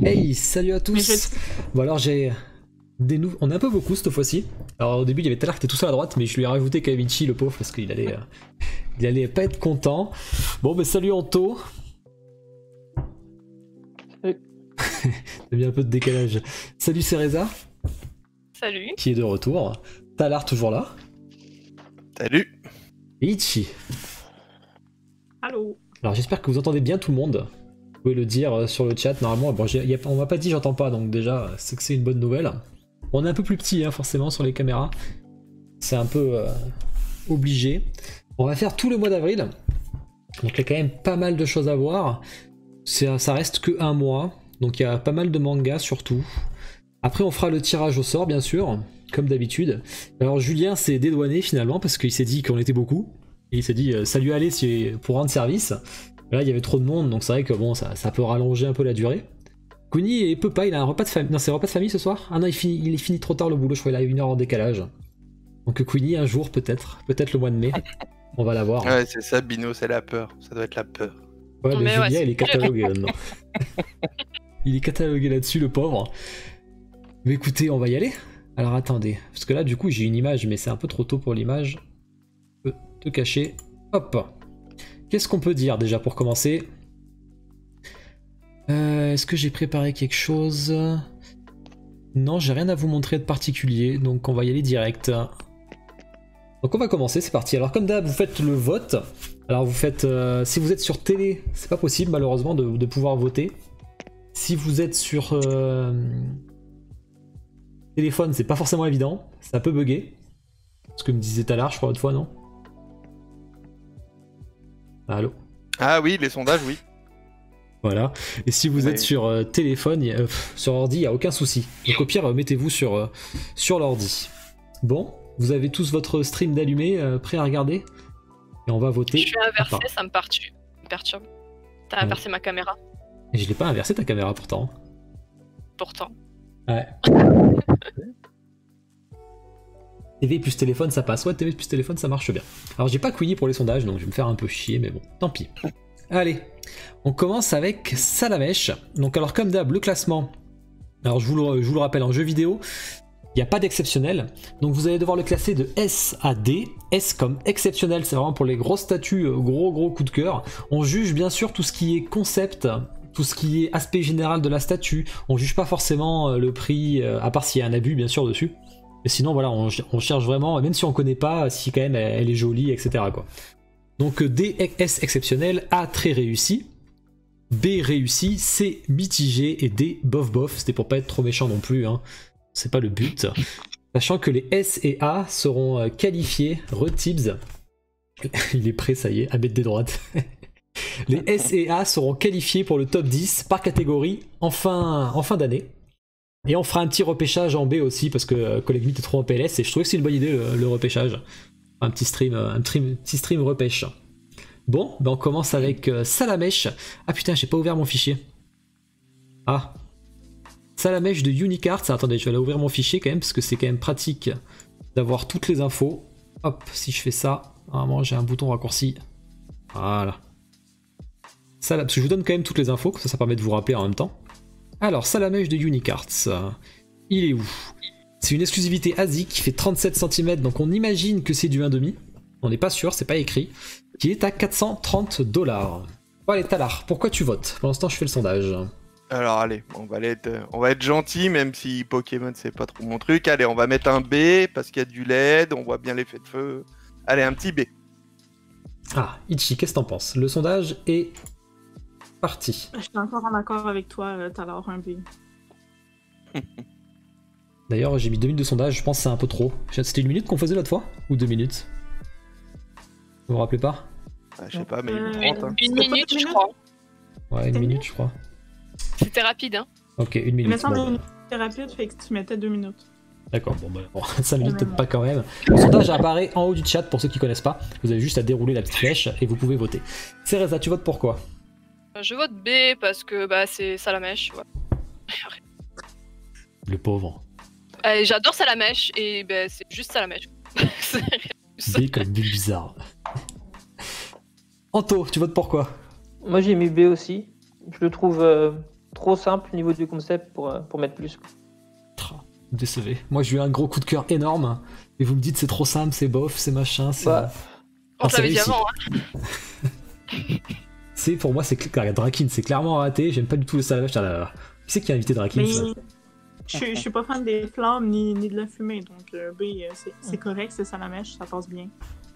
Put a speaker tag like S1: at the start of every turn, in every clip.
S1: Hey, salut à tous. Bon alors j'ai des nouveaux... On est un peu beaucoup cette fois-ci. Alors au début il y avait Talar qui était tout seul à droite, mais je lui ai rajouté Kavichi le pauvre parce qu'il allait, il allait pas être content. Bon bah salut Anto.
S2: Salut.
S1: Il y a un peu de décalage. Salut Cereza.
S3: Salut.
S1: Qui est de retour. Talar toujours là.
S4: Salut.
S1: Et Ichi.
S3: Allô.
S1: Alors j'espère que vous entendez bien tout le monde. Vous pouvez le dire sur le chat normalement. Bon, on m'a pas dit j'entends pas, donc déjà c'est que c'est une bonne nouvelle. On est un peu plus petit hein, forcément sur les caméras. C'est un peu obligé. On va faire tout le mois d'avril. Donc il y a quand même pas mal de choses à voir. Ça reste que un mois. Donc il y a pas mal de mangas surtout. Après on fera le tirage au sort bien sûr, comme d'habitude. Alors Julien s'est dédouané finalement parce qu'il s'est dit qu'on était beaucoup. Et il s'est dit salut allez pour rendre service. Là il y avait trop de monde donc c'est vrai que bon ça peut rallonger un peu la durée. Kuni peut pas, il a un repas de famille. Non c'est un repas de famille ce soir. Ah non il est fini trop tard le boulot, je crois qu'il a 1 heure en décalage. Donc Kuni un jour peut-être le mois de mai. On va l'avoir.
S4: Ouais c'est ça Bino, c'est la peur. Ça doit être la peur.
S1: Ouais mais Julien
S3: ouais,
S1: il est catalogué là-dedans. Il est catalogué là-dessus le pauvre. Mais écoutez on va y aller. Alors attendez, parce que là du coup j'ai une image mais c'est un peu trop tôt pour l'image. Je peux te cacher. Hop. Qu'est-ce qu'on peut dire déjà pour commencer? Est-ce que j'ai préparé quelque chose? Non, j'ai rien à vous montrer de particulier, donc on va y aller direct. Donc on va commencer, c'est parti. Alors comme d'hab, vous faites le vote. Alors vous faites... si vous êtes sur télé, c'est pas possible malheureusement de pouvoir voter. Si vous êtes sur téléphone, c'est pas forcément évident. Ça peut bugger. Ce que me disait Talar, je crois, l'autre fois, non? Allô?
S4: Ah oui, les sondages, oui.
S1: Voilà. Et si vous êtes sur téléphone, sur ordi, il n'y a aucun souci. Donc au pire, mettez-vous sur l'ordi. Bon, vous avez tous votre stream d'allumé, prêt à regarder? Et on va voter.
S3: Je suis inversé, ça me perturbe. T'as inversé ma caméra.
S1: Et je l'ai pas inversé ta caméra pourtant.
S3: Pourtant.
S1: Ouais. TV plus téléphone ça passe, ouais TV plus téléphone ça marche bien. Alors j'ai pas Queenie pour les sondages donc je vais me faire un peu chier mais bon, tant pis. Allez, on commence avec Salamèche. Donc alors comme d'hab le classement, alors je vous le rappelle en jeu vidéo, il n'y a pas d'exceptionnel, donc vous allez devoir le classer de S à D. S comme exceptionnel, c'est vraiment pour les grosses statues, gros coup de cœur. On juge bien sûr tout ce qui est concept, tout ce qui est aspect général de la statue, on juge pas forcément le prix, à part s'il y a un abus bien sûr dessus. Mais sinon voilà, on cherche vraiment, même si on connaît pas, si quand même elle est jolie, etc. quoi. Donc D, S exceptionnel, A très réussi, B réussi, C mitigé et D bof. C'était pour pas être trop méchant non plus, hein. C'est pas le but. Sachant que les S et A seront qualifiés, Retibs, il est prêt ça y est, à mettre des droites. Les S et A seront qualifiés pour le top 10 par catégorie en fin d'année. Et on fera un petit repêchage en B aussi parce que Collègue Meet est trop en PLS et je trouvais que c'est une bonne idée le repêchage. Un petit stream repêche. Bon, ben on commence avec Salamèche. Ah putain, j'ai pas ouvert mon fichier. Ah. Salamèche de Unicards. Attendez, je vais aller ouvrir mon fichier quand même parce que c'est quand même pratique d'avoir toutes les infos. Hop, si je fais ça, normalement j'ai un bouton raccourci. Voilà. Parce que je vous donne quand même toutes les infos, ça permet de vous rappeler en même temps. Alors, Salamèche de Unicards, il est où? C'est une exclusivité ASIC qui fait 37 cm, donc on imagine que c'est du 1,5. On n'est pas sûr, c'est pas écrit. Qui est à $430. Bon allez, Talar, pourquoi tu votes? Pour l'instant, je fais le sondage.
S4: Alors allez, on va être gentil, même si Pokémon c'est pas trop mon truc. Allez, on va mettre un B, parce qu'il y a du LED, on voit bien l'effet de feu. Allez, un petit B.
S1: Ah, Ichi, qu'est-ce que t'en penses? Le sondage est parti.
S2: Je suis encore en accord avec toi, Talar, un B.
S1: D'ailleurs, j'ai mis 2 minutes de sondage, je pense que c'est un peu trop. C'était 1 minute qu'on faisait l'autre fois? Ou 2 minutes? Vous vous rappelez pas?
S4: Ah, je sais pas, mais 30. Hein.
S3: Une minute, je crois.
S1: Ouais, 1 minute, je crois.
S3: C'était rapide, hein.
S1: Ok, 1 minute.
S2: Il me semble
S1: Bon.
S2: que c'était rapide, fait que tu mettais 2 minutes.
S1: D'accord, bon, 5 minutes peut-être pas quand même. Le sondage apparaît en haut du chat pour ceux qui connaissent pas. Vous avez juste à dérouler la petite flèche et vous pouvez voter. Cereza, tu votes pour quoi?
S3: Je vote B parce que c'est Salamèche. Ouais.
S1: Le pauvre.
S3: J'adore Salamèche et c'est juste Salamèche.
S1: B comme bulle bizarre. Anto, tu votes pour quoi?
S5: Moi j'ai mis B aussi. Je le trouve trop simple au niveau du concept pour mettre plus.
S1: Tra, vous me décevez. Moi, j'ai eu un gros coup de cœur énorme. Et vous me dites, c'est trop simple, c'est bof, c'est machin, c'est.
S5: Bah,
S3: On
S1: c'est
S3: te l'avait dit
S1: réussi.
S3: avant. Hein.
S1: C'est pour moi, c'est clair. Drakin, c'est clairement raté. J'aime pas du tout le salamèche. Ah là là. Qui c'est qui a invité Drakin
S2: Mais
S1: ça
S2: je suis pas fan des flammes ni de la fumée, donc B, c'est correct, c'est salamèche, ça passe bien.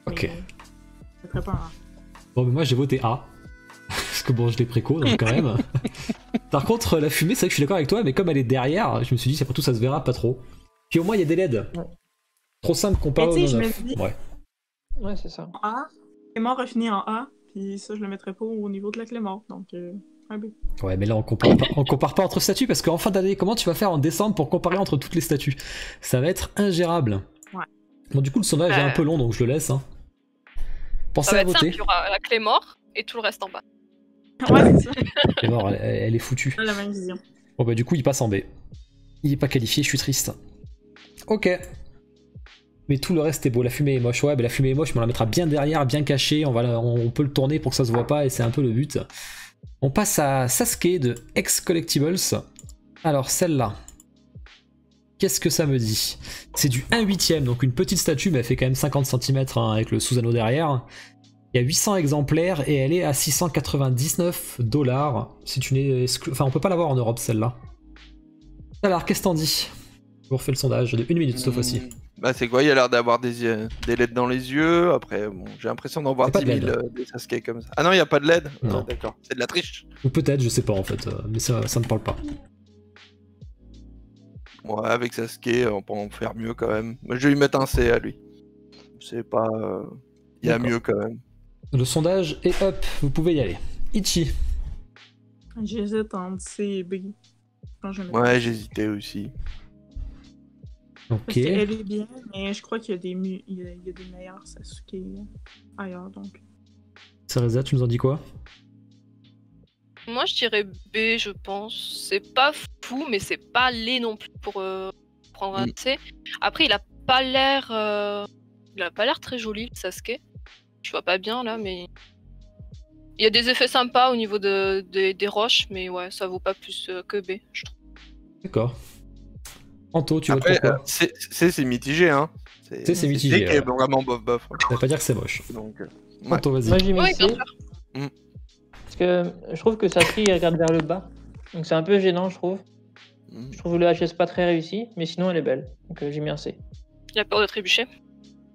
S1: Ok.
S2: Mais c'est très pas.
S1: Bon, mais moi, j'ai voté A. Parce que bon, je l'ai préco, donc quand même. Par contre, la fumée, c'est vrai que je suis d'accord avec toi, mais comme elle est derrière, je me suis dit, après tout, ça se verra pas trop. Puis au moins, il y a des LED.
S5: Ouais.
S1: Trop simple comparé
S2: Mais
S1: au
S2: tu sais, je me
S1: 9.
S2: dis-
S1: Ouais.
S5: ouais, c'est ça.
S2: A, Clément a fini en A, puis ça, je le mettrais pas au niveau de la Clément, donc un B.
S1: Ouais, mais là, on compare pas entre statuts, parce qu'en fin d'année, comment tu vas faire en décembre pour comparer entre toutes les statuts? Ça va être ingérable.
S2: Ouais.
S1: Bon, du coup, le sondage est un peu long, donc je le laisse. Hein.
S3: Ça
S1: Pensez
S3: va
S1: à
S3: être simple,
S1: voter.
S3: il y aura la clé mort et tout le reste en bas.
S2: Ouais, c'est ça.
S1: Et bon, elle est foutue.
S2: On a la même vision.
S1: Bon, bah, du coup, il passe en B. Il est pas qualifié, je suis triste. Ok. Mais tout le reste est beau. La fumée est moche. Ouais, mais la fumée est moche, mais on la mettra bien derrière, bien cachée. On peut le tourner pour que ça se voit pas, et c'est un peu le but. On passe à Sasuke de X Collectibles. Alors, celle-là. Qu'est-ce que ça me dit? C'est du 1/8ème, donc une petite statue, mais elle fait quand même 50 cm avec le sous-anneau derrière. Il y a 800 exemplaires et elle est à 699 $. C'est une Enfin, on peut pas l'avoir en Europe, celle-là. Alors, qu'est-ce que t'en dis? Je vous refais le sondage de 1 minute cette fois-ci.
S4: Bah c'est quoi, il a l'air d'avoir des LED dans les yeux, après bon, j'ai l'impression d'en voir
S1: Y a pas
S4: 10
S1: de
S4: 000
S1: LED.
S4: des Sasuke comme ça. Ah non, il n'y a pas de LED.
S1: Non.
S4: Ah, d'accord, c'est de la triche.
S1: Ou peut-être, je sais pas en fait, mais ça me parle pas.
S4: Ouais, avec Sasuke, on peut en faire mieux quand même. Mais je vais lui mettre un C à lui. C'est pas... Il y a
S1: D'accord.
S4: mieux quand même.
S1: Le sondage est up, vous pouvez y aller. Ichi.
S2: J'hésite entre C et B. Je pense que je vais mettre
S4: Ouais, j'hésitais aussi.
S1: Ok.
S2: Parce qu'elle est bien, mais je crois qu'il y a il y a des meilleurs Sasuke ailleurs, donc.
S1: Cereza, tu nous en dis quoi?
S3: Moi, je dirais B, je pense. C'est pas fou, mais c'est pas laid non plus pour prendre un C. Après, il a pas l'air très joli, le Sasuke. Je vois pas bien là, mais il y a des effets sympas au niveau des roches, mais ouais, ça vaut pas plus que B, je trouve.
S1: D'accord. Anto, tu votes
S4: Après,
S1: pour quoi?
S4: c'est mitigé, hein.
S1: C'est mitigé,
S4: C qui est vraiment bof.
S1: Ça veut pas dire que c'est moche.
S4: Donc, ouais.
S1: Anto, vas-y.
S5: Moi j'ai mis
S3: Oui,
S5: C.
S3: bien sûr.
S5: Parce que je trouve que Sasuke il regarde vers le bas. Donc c'est un peu gênant, je trouve.
S4: Mm.
S5: Je trouve le HS pas très réussi, mais sinon elle est belle. Donc j'ai mis un C.
S3: Il a peur de trébucher.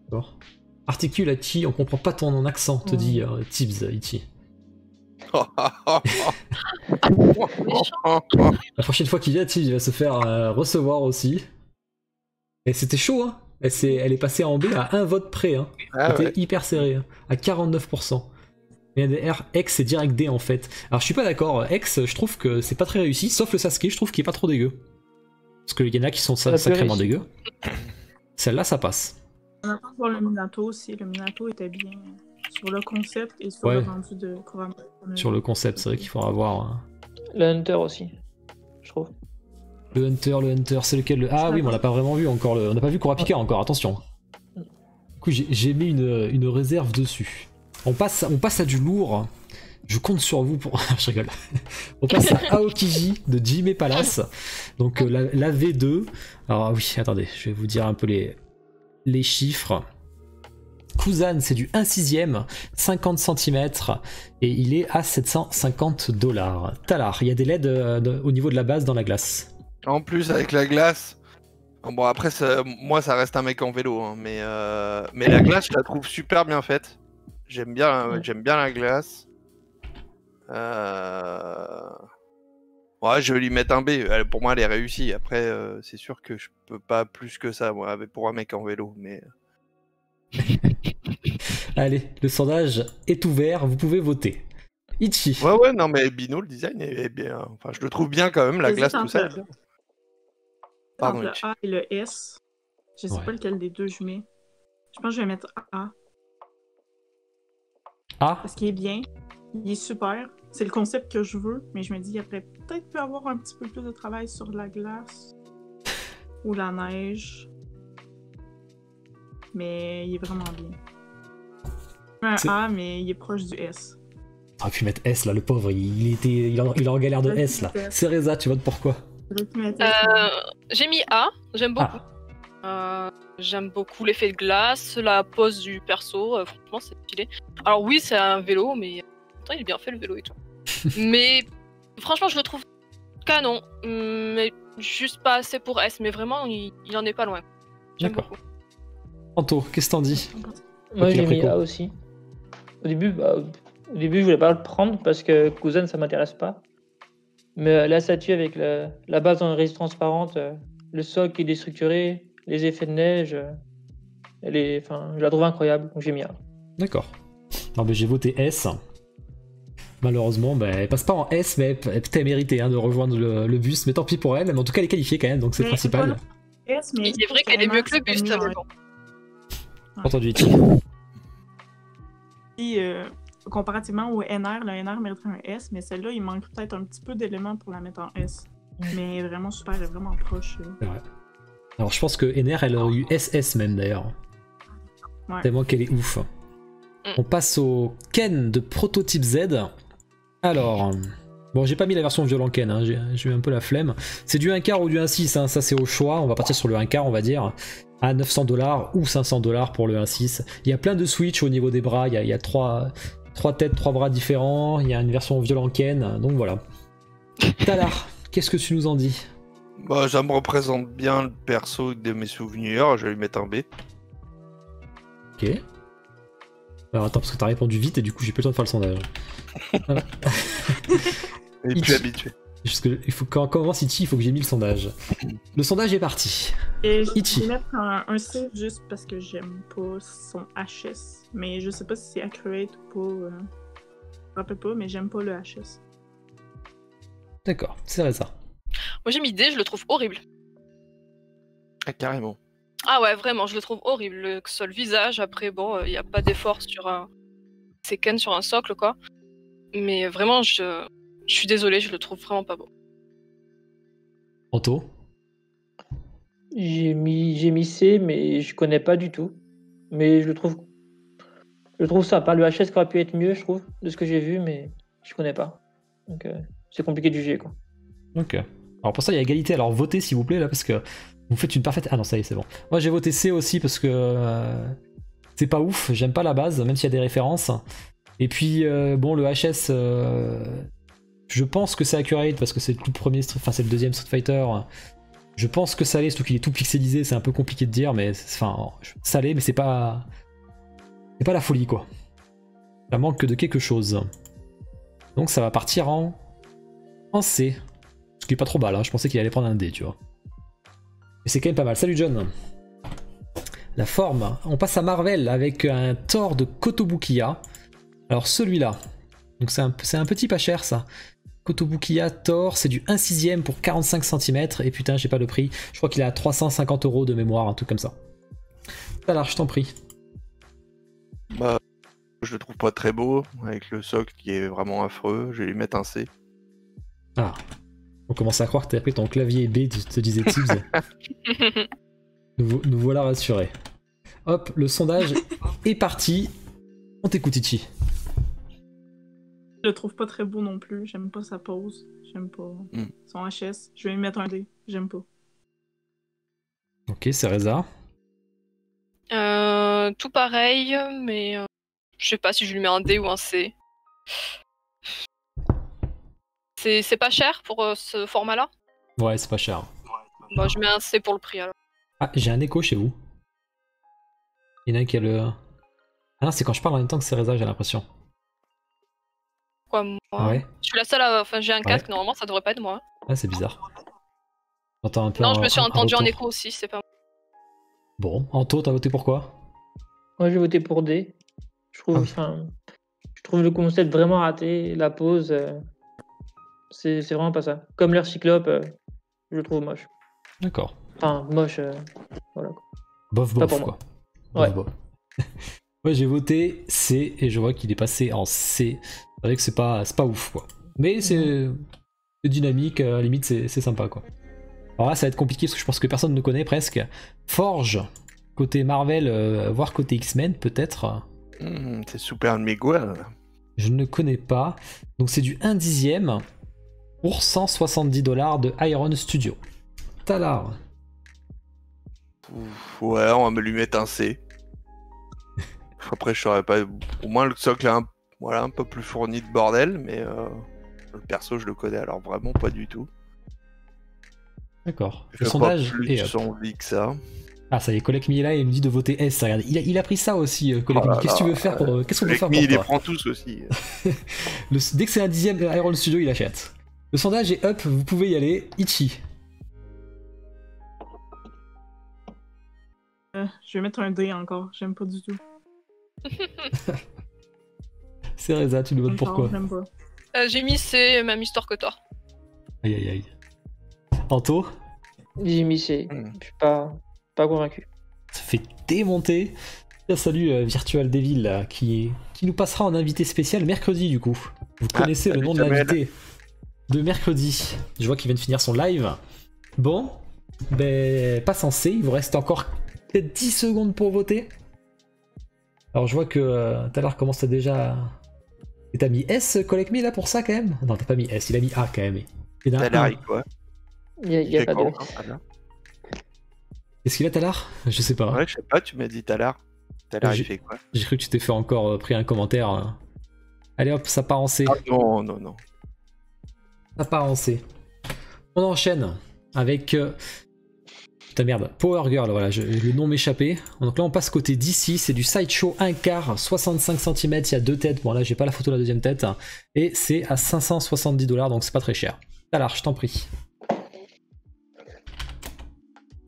S1: D'accord. Articule Ichi, on comprend pas ton accent, te dit Tibbs, Ichi. La prochaine fois qu'il vient, Tibbs il va se faire recevoir aussi. Et c'était chaud, hein. Elle est passée en B à un vote près, hein.
S4: Ah
S1: C'était
S4: ouais.
S1: hyper serré, hein, à 49%. Et NDR, X c'est direct D en fait. Alors je suis pas d'accord, X je trouve que c'est pas très réussi, sauf le Sasuke, je trouve qu'il est pas trop dégueu. Parce qu'il y en a qui sont
S5: Ça peut
S1: sacrément
S5: réussir.
S1: dégueux. Celle-là ça passe.
S2: On attend de voir le Minato aussi. Le Minato était bien sur le concept et sur
S1: Ouais.
S2: le rendu de Kurama.
S1: Sur le concept, c'est vrai qu'il faudra voir. Hein.
S5: Le Hunter aussi, je trouve.
S1: Le Hunter, c'est lequel Ah oui, mais on l'a pas vraiment vu encore. On n'a pas vu Kurapika encore, attention. Du coup, j'ai mis une réserve dessus. On passe à du lourd. Je compte sur vous pour. Je rigole. On passe à Aokiji de Jime Palace. Donc la V2. Alors oui, attendez, je vais vous dire un peu les chiffres. Kuzan, c'est du 1/6ème, 50 cm, et il est à 750 $. Talar, il y a des LED au niveau de la base dans la glace.
S4: En plus, avec la glace. Bon, après, moi, ça reste un mec en vélo, hein, mais la glace, je la trouve super bien faite. J'aime bien la glace. Ouais, je vais lui mettre un B. Pour moi, elle est réussie. Après, c'est sûr que je peux pas plus que ça, moi, pour un mec en vélo. Mais
S1: Allez, le sondage est ouvert, vous pouvez voter. Ichi.
S4: ouais, non, mais Bino, le design est bien. Enfin, je le trouve bien quand même, la glace, tout ça.
S2: Entre
S4: Pardon,
S2: le
S4: Ichi.
S2: A et le S, je sais
S1: Ouais.
S2: pas lequel des deux je mets. Je pense que je vais mettre A
S1: Ah,
S2: parce qu'il est bien. Il est super. C'est le concept que je veux, mais je me dis, il aurait peut-être pu avoir un petit peu plus de travail sur la glace ou la neige. Mais il est vraiment bien. Un
S1: C'est-
S2: A, mais il est proche du S.
S1: T'aurais pu mettre S là, le pauvre, il est en galère de S là. Cereza, tu votes pourquoi?
S3: J'ai mis A, j'aime beaucoup. J'aime beaucoup l'effet de glace, la pose du perso, franchement c'est stylé. Alors oui, c'est un vélo, mais attends, il est bien fait le vélo et tout. Mais franchement, je le trouve canon, mais juste pas assez pour S, mais vraiment, il en est pas loin. J'aime
S1: D'accord.
S3: beaucoup.
S1: Anto, qu'est-ce que t'en dis?
S5: Moi,
S1: Ok,
S5: j'ai
S1: après
S5: mis
S1: quoi
S5: A aussi. Au début, je voulais pas le prendre parce que Cousin, ça m'intéresse pas. Mais la statue avec la base en résine transparente, le socle qui est déstructuré, les effets de neige, je la trouve incroyable, donc j'ai mis A.
S1: D'accord. Alors, j'ai voté S. Malheureusement, elle passe pas en S, mais elle peut mériter de rejoindre le bus. Mais tant pis pour elle. Mais en tout cas, elle est qualifiée quand même, donc c'est le
S2: Mais
S1: principal.
S2: voilà. S, mais
S3: Il est vrai qu'elle est mieux que le buste, mais bon.
S1: Entendu, Iti.
S2: Puis, comparativement au NR, le NR mériterait un S, mais celle-là, il manque peut-être un petit peu d'éléments pour la mettre en S. Mais elle est vraiment super, elle est vraiment proche.
S1: C'est vrai. Alors, je pense que NR, elle aurait eu SS même d'ailleurs.
S2: Ouais.
S1: Tellement qu'elle est ouf. On passe au Ken de Prototype Z. Alors, bon, j'ai pas mis la version violent Ken, j'ai eu un peu la flemme. C'est du 1 quart ou du 1.6, ça c'est au choix. On va partir sur le 1 quart, on va dire, à 900$ ou 500$ pour le 1.6. Il y a plein de switch au niveau des bras, il y a trois têtes, 3 bras différents. Il y a une version violent Ken, donc voilà. Talar, qu'est-ce que tu nous en dis?
S4: Bah, ça me représente bien le perso de mes souvenirs, je vais lui mettre un B.
S1: Ok. Alors attends, parce que t'as répondu vite et du coup j'ai plus le temps de faire le sondage. Voilà.
S4: Et
S1: Itchy.
S4: plus habitué.
S1: Il faut quand on commence Itchy, il faut que j'ai mis le sondage. Le sondage est parti.
S2: Et je
S1: Itchy.
S2: vais mettre un C juste parce que j'aime pas son HS. Mais je sais pas si c'est accurate ou pas. Je me rappelle pas, mais j'aime pas le HS.
S1: D'accord, c'est ça.
S3: Moi j'ai mis D, je le trouve horrible.
S4: Ah, carrément.
S3: Ah ouais, vraiment, je le trouve horrible. Le seul visage, après, bon, il n'y a pas d'effort sur un. C'est Ken sur un socle, quoi. Mais vraiment, je suis désolée, je le trouve vraiment pas beau.
S1: Anto?
S5: J'ai mis C, mais je connais pas du tout. Mais je le trouve sympa. Le HS aurait pu être mieux, je trouve, de ce que j'ai vu, mais je connais pas. Donc c'est compliqué de juger, quoi.
S1: Ok. Alors pour ça, il y a égalité. Alors votez s'il vous plaît là, parce que vous faites une parfaite. Ah non, ça y est, c'est bon. Moi j'ai voté C aussi parce que c'est pas ouf. J'aime pas la base, même s'il y a des références. Et puis bon, le HS, je pense que c'est accurate parce que c'est le tout premier, enfin c'est le deuxième Street Fighter. Je pense que ça l'est, surtout qu'il est tout pixelisé. C'est un peu compliqué de dire, mais enfin ça l'est, mais c'est pas la folie quoi. Ça manque de quelque chose. Donc ça va partir en C. Ce qui est pas trop mal, je pensais qu'il allait prendre un D, tu vois. Mais c'est quand même pas mal. Salut John. La forme. On passe à Marvel avec un Thor de Kotobukiya. Alors celui-là. Donc c'est un petit pas cher ça. Kotobukiya Thor, c'est du 1/6 pour 45 cm. Et putain, j'ai pas le prix. Je crois qu'il est à 350 € de mémoire, un truc comme ça. Alors, je t'en prie.
S4: Bah, je le trouve pas très beau, avec le socle qui est vraiment affreux. Je vais lui mettre un C.
S1: Ah. On commence à croire que t'as pris ton clavier B, tu te disais Tibbs. Nous voilà rassurés. Hop, le sondage est parti. On t'écoute, Ichi.
S2: Je le trouve pas très beau non plus. J'aime pas sa pose. J'aime pas son HS. Je vais lui mettre un D. J'aime pas.
S1: Ok, c'est Reza.
S3: Tout pareil, mais je sais pas si je lui mets un D ou un C. C'est pas cher pour ce format-là?
S1: Ouais, c'est pas cher.
S3: Bah, je mets un C pour le prix alors.
S1: Ah, j'ai un écho chez vous. Il y en a un qui a le... Ah non, c'est quand je parle en même temps que c'est Reza, j'ai l'impression.
S3: Quoi, moi?
S1: Ouais.
S3: Je suis la seule à... Enfin, j'ai un casque,
S1: Ouais.
S3: normalement ça devrait pas être moi.
S1: Ah, c'est bizarre. J'entends un peu
S3: Non, je me suis entendu en
S1: retour.
S3: écho aussi, c'est pas moi.
S1: Bon, Anto, t'as voté pour quoi?
S5: Moi, j'ai voté pour D. Je trouve, je trouve le concept vraiment raté. La pose, c'est vraiment pas ça. Comme l'air cyclope, je le trouve moche.
S1: D'accord.
S5: Enfin, moche, voilà. Quoi.
S1: Bof,
S5: Pas
S1: bof,
S5: pour
S1: quoi.
S5: moi.
S1: Bof, bof. Ouais, j'ai voté C et je vois qu'il est passé en C. C'est vrai que c'est pas ouf, quoi. Mais c'est dynamique, à la limite, c'est sympa, quoi. Alors là, ça va être compliqué parce que je pense que personne ne connaît presque. Forge, côté Marvel, voire côté X-Men, peut-être.
S4: C'est Super Miguel.
S1: Je ne connais pas. Donc c'est du 1/10 pour 170 $ de Iron Studio. Talar.
S4: Ouais, on va me lui mettre un C. Après, je saurais pas. Au moins, le socle est un peu plus fourni de bordel, mais le perso, je le connais alors vraiment pas du tout.
S1: D'accord.
S4: Je
S1: Le
S4: fais
S1: sondage
S4: pas plus
S1: est up.
S4: envie que ça.
S1: Ah, ça y est, Collecmi est là et il me dit de voter S. Regarde, il a pris ça aussi, Collecmi.
S4: Oh là
S1: Qu'est-ce que tu
S4: là,
S1: veux faire pour. Qu'est-ce qu'on peut
S4: Avec
S1: faire
S4: Mi,
S1: pour
S4: il les
S1: toi
S4: prend tous aussi.
S1: Dès que c'est 1/10 Iron Studio, il achète. Le sondage est up, vous pouvez y aller. Ichi.
S2: Je vais mettre un D encore, j'aime pas du tout.
S1: Cereza, tu le votes pourquoi?
S2: J'aime pas.
S3: J'ai mis C, même histoire que toi.
S1: Aïe aïe aïe. Anto,
S5: J'ai mis C.
S4: Hmm.
S5: Je suis pas convaincu.
S1: se fait démonter. Bien, salut Virtual Devil là, qui nous passera en invité spécial mercredi du coup. Vous connaissez le
S4: salut,
S1: nom de
S4: Samuel.
S1: l'invité de mercredi. Je vois qu'il vient de finir son live. Bon, ben pas censé, il vous reste encore peut-être 10 secondes pour voter. Alors je vois que Talar commence à déjà... Et t'as mis S, Collect Me là pour ça quand même? Non, t'as pas mis S, il a mis A quand même. Il y en a
S4: T'as l'air
S1: un.
S4: avec quoi?
S5: Il y a pas de.
S1: Qu'est-ce qu'il a Talar? Je sais pas.
S4: Ouais, je sais pas, tu m'as dit tout à l'heure. Tout à l'heure,
S1: J'ai-
S4: il fait quoi?
S1: J'ai cru que tu t'es fait encore pris un commentaire. Allez hop, ça part en C.
S4: Ah, non.
S1: Ça part en C. On enchaîne avec... Putain merde, Power Girl, voilà, le nom m'échappait. Donc là on passe côté DC, c'est du Sideshow 1/4, 65 cm, il y a deux têtes. Bon là j'ai pas la photo de la deuxième tête. Et c'est à 570 $, donc c'est pas très cher. Alors je t'en prie.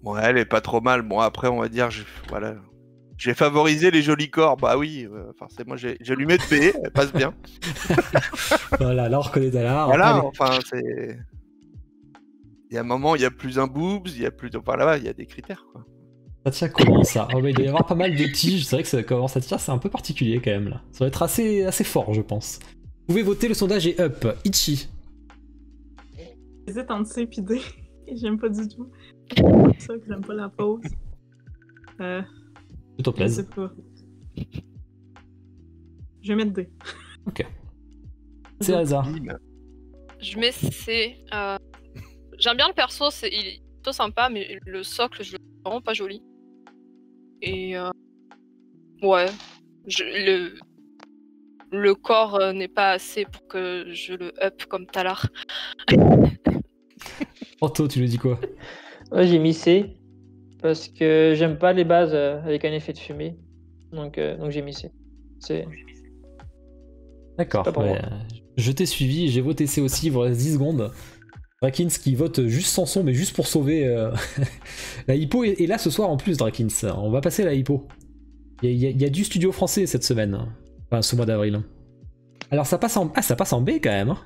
S4: Ouais, elle est pas trop mal. Bon, après, on va dire, voilà. J'ai favorisé les jolis corps. Bah oui, forcément, j'ai lui mets de B, elle passe bien.
S1: Voilà, là on reconnaît Talar.
S4: Voilà,
S1: Allez.
S4: enfin, c'est. Il y a un moment, il y a plus un boobs, il y a plus. Enfin là-bas, il y a des critères, quoi.
S1: Ça tient comment ça? Oh, bah, il doit y avoir pas mal de tiges, c'est vrai que ça commence à tirer, c'est un peu particulier quand même là. Ça va être assez fort je pense. Vous pouvez voter, le sondage est up. Ichi.
S2: J'hésite entre C et D. J'aime pas du tout. C'est pour ça que j'aime pas la pause.
S1: Tout au
S2: Je
S1: plaise.
S2: sais pas. Je vais mettre D.
S1: Ok. C'est hasard.
S4: Bim.
S3: Je mets C. J'aime bien le perso, il est plutôt sympa, mais le socle, je le trouve vraiment pas joli. Et ouais, le corps n'est pas assez pour que je le up comme Talar.
S1: Anto, tu lui dis quoi?
S5: Ouais, j'ai mis C. Parce que j'aime pas les bases avec un effet de fumée. Donc j'ai mis C. C'est.
S1: D'accord.
S5: C'est pas pour
S1: Ouais, je t'ai suivi, j'ai voté C aussi, il vous reste 10 secondes. Drakins qui vote juste sans son, mais juste pour sauver. La hippo est là ce soir en plus, Drakins. On va passer la hippo. Il y a du studio français cette semaine. Enfin, ce mois d'avril. Alors ça passe en... Ah, ça passe en B quand même. Hein.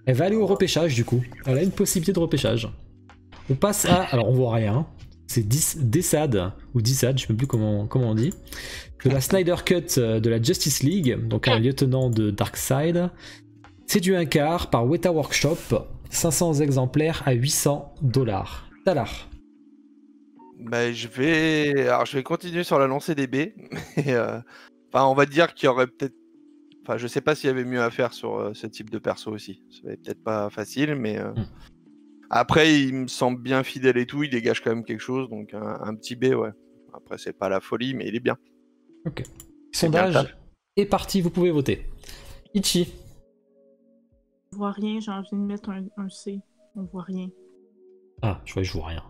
S1: Elle va aller au repêchage du coup. Elle a une possibilité de repêchage. On passe à... Alors on voit rien. C'est Desad, ou Dissad, je sais même plus comment on dit. De la Snyder Cut de la Justice League, donc un lieutenant de Darkseid. C'est du 1/4 par Weta Workshop. 500 exemplaires à 800 $. Talar.
S4: Bah, je vais continuer sur la lancée des B. Mais, enfin, on va dire qu'il y aurait peut-être. Enfin, je sais pas s'il y avait mieux à faire sur ce type de perso aussi. Ça va être peut-être pas facile, mais. Après, il me semble bien fidèle et tout. Il dégage quand même quelque chose. Donc, un petit B, ouais. Après, c'est pas la folie, mais il est bien.
S1: Ok.
S4: C'est bien le
S1: Sondage
S4: taf.
S1: est parti, vous pouvez voter. Ichi.
S2: On voit rien, j'ai envie de mettre un C. On voit rien.
S1: Ah, je vois rien.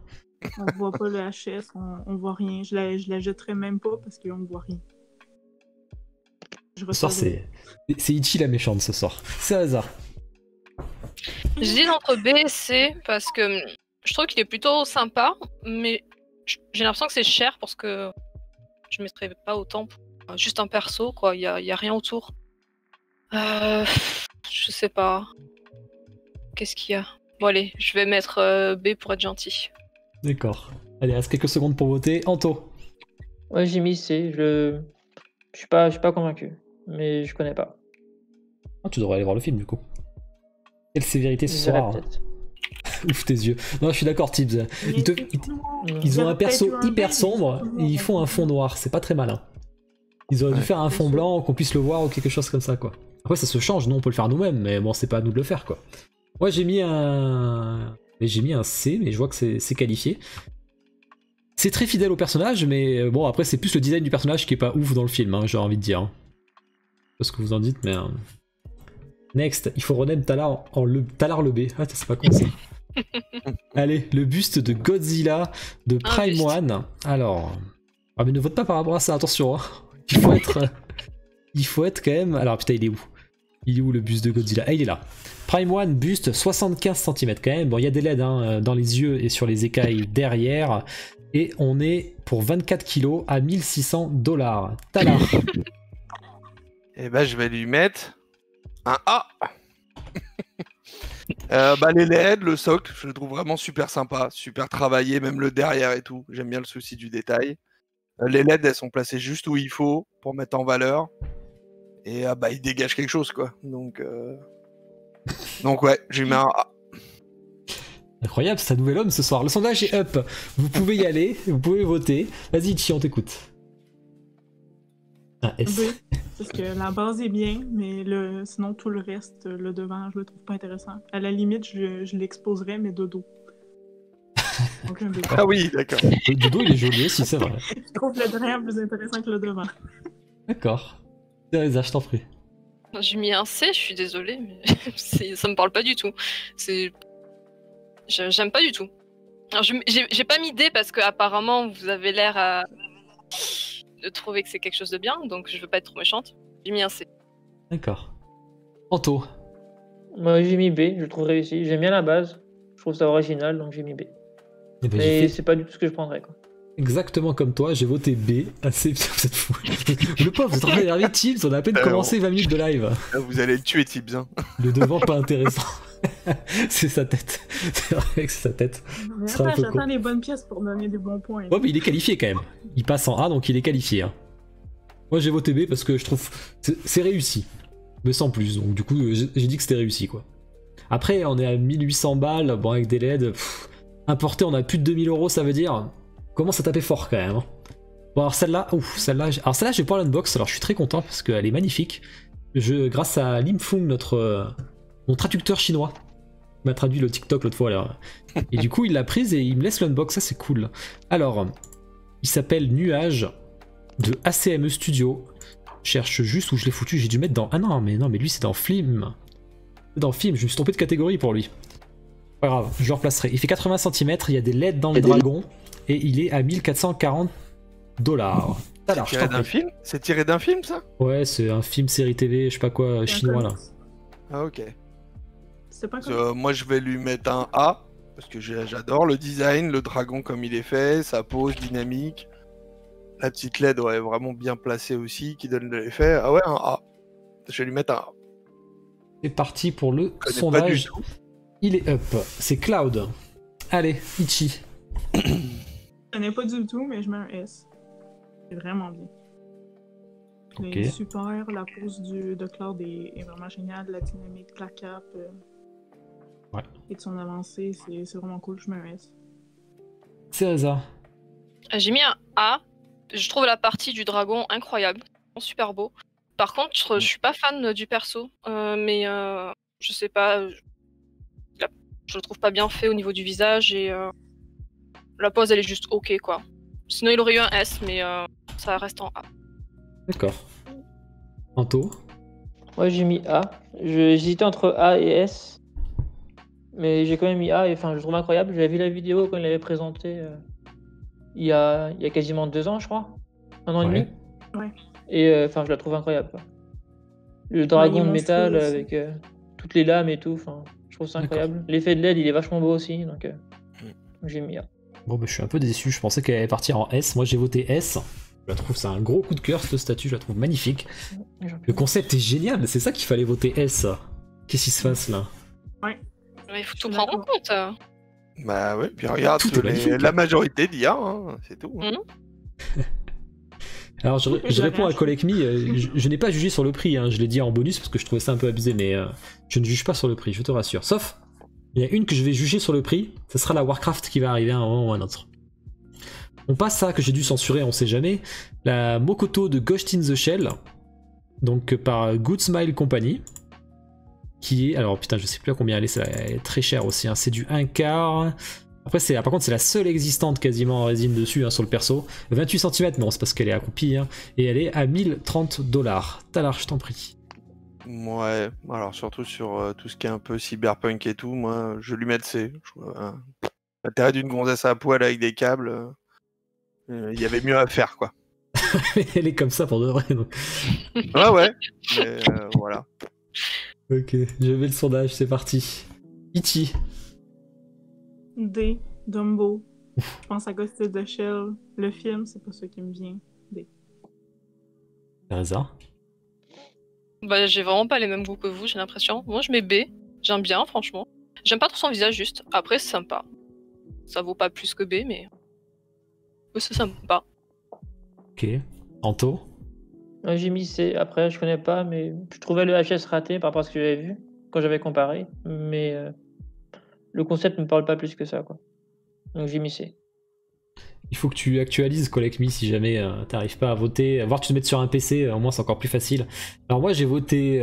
S2: On voit pas le HS, on voit rien. Je la jetterai même pas parce qu'on voit rien. Je
S1: Ce soir,
S2: ressors
S1: c'est Ichi la méchante ce soir. C'est hasard.
S3: J'hésite entre B et C parce que je trouve qu'il est plutôt sympa, mais j'ai l'impression que c'est cher parce que je mettrais pas autant pour juste un perso, quoi. Il y a rien autour. Je sais pas. Qu'est-ce qu'il y a? Bon allez, je vais mettre B pour être gentil.
S1: D'accord. Allez, il reste quelques secondes pour voter. Anto.
S5: Ouais, j'ai mis C. Je suis pas convaincu. Mais je connais pas.
S1: Ah, tu devrais aller voir le film du coup. Quelle sévérité ce
S5: Je verrai
S1: soir.
S5: peut-être.
S1: Ouf tes yeux. Non, je suis d'accord, Tibbs.
S2: Mais
S1: Ils,
S2: c'est tout noir.
S1: ils ont un
S2: Il y aurait
S1: perso
S2: peut-être eu un
S1: hyper
S2: B, mais
S1: sombre
S2: c'est tout
S1: et ils
S2: noir.
S1: font un fond noir. C'est pas très malin. Ils auraient dû
S4: Ouais.
S1: faire un fond blanc, qu'on puisse le voir ou quelque chose comme ça, quoi. Après ça se change, nous on peut le faire nous-mêmes, mais bon c'est pas à nous de le faire quoi. Moi j'ai mis un C, mais je vois que c'est qualifié. C'est très fidèle au personnage, mais bon après c'est plus le design du personnage qui est pas ouf dans le film, hein, j'ai envie de dire. Je sais pas ce que vous en dites, mais... Next, il faut rename Talar Talar le B. Ah c'est pas con ça. Allez, le buste de Godzilla de Prime One. Alors... Ah mais ne vote pas par rapport à ça, attention. Hein. Il faut être quand même... Alors putain, il est où? Il est où le buste de Godzilla? Ah il est là. Prime One, buste 75 cm quand même. Bon, il y a des LED hein, dans les yeux et sur les écailles derrière. Et on est pour 24 kg à $1600. Talar.
S4: Et ben je vais lui mettre un A. Les LED, le socle, je le trouve vraiment super sympa, super travaillé, même le derrière et tout. J'aime bien le souci du détail. Les LED, elles sont placées juste où il faut pour mettre en valeur. Et il dégage quelque chose, quoi. Donc ouais, je lui mets un A.
S1: Incroyable, c'est un nouvel homme ce soir. Le sondage est up. Vous pouvez y aller, vous pouvez voter. Vas-y, Ichi, on t'écoute. Un S.
S2: B, parce que la base est bien, mais sinon tout le reste, le devant, je le trouve pas intéressant. À la limite, je l'exposerais, mais de dos. Donc un B.
S4: Ah oui, d'accord.
S1: Du dos, il est joli aussi, c'est vrai.
S2: Je trouve le derrière plus intéressant que le devant.
S1: D'accord. Teresa, je t'en prie.
S3: J'ai mis un C, je suis désolée, mais ça me parle pas du tout. J'aime pas du tout. Alors, j'ai pas mis D parce que apparemment vous avez l'air de trouver que c'est quelque chose de bien, donc je veux pas être trop méchante. J'ai mis un C.
S1: D'accord. Anto.
S5: Moi j'ai mis B, je le trouve réussi. J'aime bien la base, je trouve ça original, donc j'ai mis B.
S1: Eh ben,
S5: Mais c'est pas du tout ce que je prendrais, quoi.
S1: Exactement comme toi, j'ai voté B. Ah, c'est putain, vous êtes fou. Le pauvre, vous êtes en train d'énerver Tibbs, on a à peine commencé 20 minutes de live.
S4: Vous allez le tuer, Tibbs. Hein.
S1: Le devant, pas intéressant. C'est sa tête. C'est vrai que c'est sa tête.
S2: J'attends les bonnes pièces pour donner des bons points.
S1: Ouais, mais il est qualifié quand même. Il passe en A, donc il est qualifié. Hein. Moi, j'ai voté B parce que je trouve c'est réussi. Mais sans plus. Donc, du coup, j'ai dit que c'était réussi, quoi. Après, on est à 1800 balles. Bon, avec des LED. Importé, on a plus de 2000 €, ça veut dire. Commence à taper fort quand même. Hein. Bon, alors celle-là, celle-là, je vais pas l'unbox. Alors, je suis très content parce qu'elle est magnifique. Grâce à Lim Fung, mon traducteur chinois, m'a traduit le TikTok l'autre fois. Alors. Et du coup, il l'a prise et il me laisse l'unbox. Ça, c'est cool. Alors, il s'appelle Nuage de ACME Studio. Je cherche juste où je l'ai foutu. J'ai dû mettre dans. Ah non, mais lui, c'est dans film. Dans film, je me suis trompé de catégorie pour lui. Pas grave, je le replacerai. Il fait 80 cm, il y a des LED dans le dragon. Et il est à 1440 $.
S4: C'est tiré d'un film, ça?
S1: Ouais, c'est un film, série TV, je sais pas quoi, chinois là.
S4: Ah, ok.
S2: C'est pas comme
S4: moi, je vais lui mettre un A, parce que j'adore le design, le dragon comme il est fait, sa pose dynamique. La petite LED, ouais, vraiment bien placée aussi, qui donne de l'effet. Ah ouais, un A. Je vais lui mettre un A.
S1: C'est parti pour le sondage. Il est up. C'est Cloud. Allez, Ichi.
S2: Je connais pas du tout, mais je mets un S. C'est vraiment bien.
S1: Ok.
S2: Les super, la pose de Cloud est vraiment géniale, la dynamique de la cape
S1: ouais.
S2: Et de son avancée, c'est vraiment cool, je mets un S.
S1: Teresa.
S3: J'ai mis un A. Je trouve la partie du dragon incroyable, super beau. Par contre, je suis pas fan du perso, mais je sais pas, je le trouve pas bien fait au niveau du visage et la pose elle est juste ok quoi. Sinon il aurait eu un S, mais ça reste en A.
S1: D'accord. Anto.
S5: Moi j'ai mis A. J'hésitais entre A et S. Mais j'ai quand même mis A et enfin je le trouve incroyable. J'avais vu la vidéo quand il l'avait présenté il y a quasiment 2 ans je crois. 1 an et demi.
S2: Ouais.
S5: Et enfin je la trouve incroyable quoi. Le dragon de métal avec toutes les lames et tout, enfin je trouve ça incroyable. L'effet de LED il est vachement beau aussi donc j'ai mis A.
S1: Bon bah je suis un peu déçu, je pensais qu'elle allait partir en S. Moi j'ai voté S. Je la trouve, c'est un gros coup de cœur cette statue, je la trouve magnifique. Le concept est génial, c'est ça qu'il fallait voter S. Qu'est-ce qui se passe là?
S2: Ouais.
S3: Il faut tout prendre en compte.
S4: Bah ouais, puis regarde,
S1: Tout
S4: la majorité d'IA, hein, c'est tout. Hein.
S1: Alors je réponds à Collecme, je n'ai pas jugé sur le prix, hein, je l'ai dit en bonus parce que je trouvais ça un peu abusé, mais je ne juge pas sur le prix, je te rassure. Sauf, il y a une que je vais juger sur le prix, ce sera la Warcraft qui va arriver à un moment ou à un autre. On passe à, que j'ai dû censurer, on sait jamais, la Mokoto de Ghost in the Shell. donc par Good Smile Company, qui est, alors putain je sais plus à combien elle est très chère aussi, hein. C'est du 1/4. Après par contre c'est la seule existante quasiment en résine dessus, hein, sur le perso. 28 cm, mais bon c'est parce qu'elle est accroupie, hein. Et elle est à 1030$. Talar, je t'en prie.
S4: Ouais, alors surtout sur tout ce qui est un peu cyberpunk et tout, moi je lui mets de C. L'intérêt d'une gonzesse à poil avec des câbles, il y avait mieux à faire quoi.
S1: Elle est comme ça pour de vrai. Donc.
S4: Ouais, mais voilà.
S1: Ok, je vais le sondage, c'est parti. Ichi.
S2: D. Dumbo. Je pense à Ghost in the Shell. Le film, c'est pas ça qui me vient. D.
S1: Teresa.
S3: Bah, j'ai vraiment pas les mêmes goûts que vous, j'ai l'impression. Moi, je mets B. J'aime bien, franchement. J'aime pas trop son visage, juste. Après, c'est sympa. Ça vaut pas plus que B, mais. C'est sympa.
S1: Ok. Anto.
S5: J'ai mis C. Après, je connais pas, mais je trouvais le HS raté par rapport à ce que j'avais vu quand j'avais comparé. Mais le concept me parle pas plus que ça, quoi. Donc j'ai mis C.
S1: Il faut que tu actualises Collect Me si jamais t'arrives pas à voter. Voir tu te mettes sur un PC, au moins c'est encore plus facile. Alors moi j'ai voté...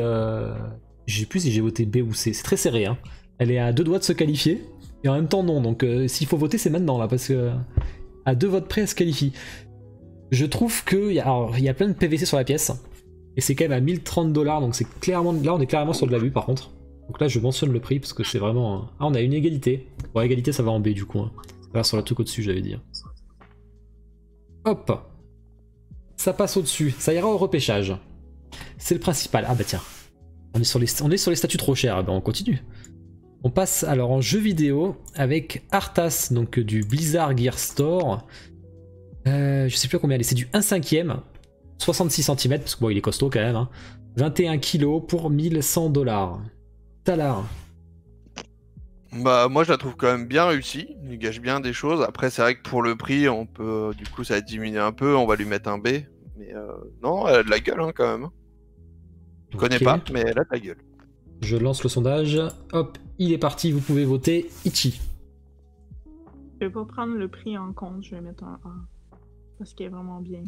S1: je sais plus si j'ai voté B ou C. C'est très serré, hein. Elle est à 2 doigts de se qualifier. Et en même temps non. Donc s'il faut voter c'est maintenant là. Parce que à 2 votes près elle se qualifie. Je trouve qu'il y a plein de PVC sur la pièce. Et c'est quand même à 1030$. Donc c'est clairement... Là on est clairement sur de l'abus par contre. Donc là je mentionne le prix parce que c'est vraiment... Ah on a une égalité. Bon égalité ça va en B du coup, hein. Ça va sur le truc au-dessus j'avais dit. Hop, ça passe au-dessus, ça ira au repêchage. C'est le principal. Ah bah tiens, on est sur les statuts trop chers, ah bah on continue. On passe alors en jeu vidéo avec Arthas, donc du Blizzard Gear Store. Je sais plus à combien elle est, c'est du 1/5, 66 cm, parce que bon il est costaud quand même, hein. 21 kg pour 1100$. Talar.
S4: Bah moi je la trouve quand même bien réussie, il gâche bien des choses. Après c'est vrai que pour le prix on peut, du coup ça va diminuer un peu, on va lui mettre un B. Mais non, elle a de la gueule hein, quand même. Je connais pas, mais elle a de la gueule.
S1: Je lance le sondage, hop, il est parti, vous pouvez voter Ichi.
S2: Je vais pas prendre le prix en compte, je vais mettre un A. Parce qu'il est vraiment bien.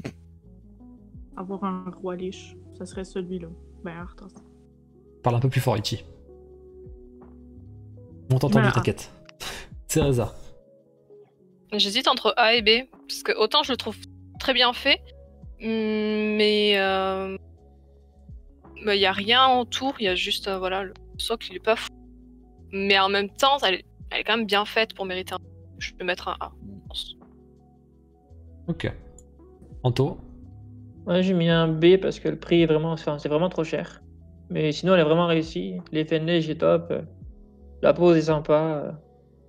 S2: Avoir un roi liche, ça serait celui-là. Ben Arthas.
S1: Parle un peu plus fort Ichi. On t'a entendu, t'inquiète. Teresa.
S3: J'hésite entre A et B, parce que autant je le trouve très bien fait, mais il y a rien autour, il y a juste voilà, le socle il est pas fou. Mais en même temps, elle est quand même bien faite pour mériter un... Je peux mettre un A, je pense.
S1: Ok. Anto.
S5: Ouais, j'ai mis un B parce que le prix est vraiment, enfin, c'est vraiment trop cher. Mais sinon, elle est vraiment réussie. L'effet de neige est top. La pose est sympa.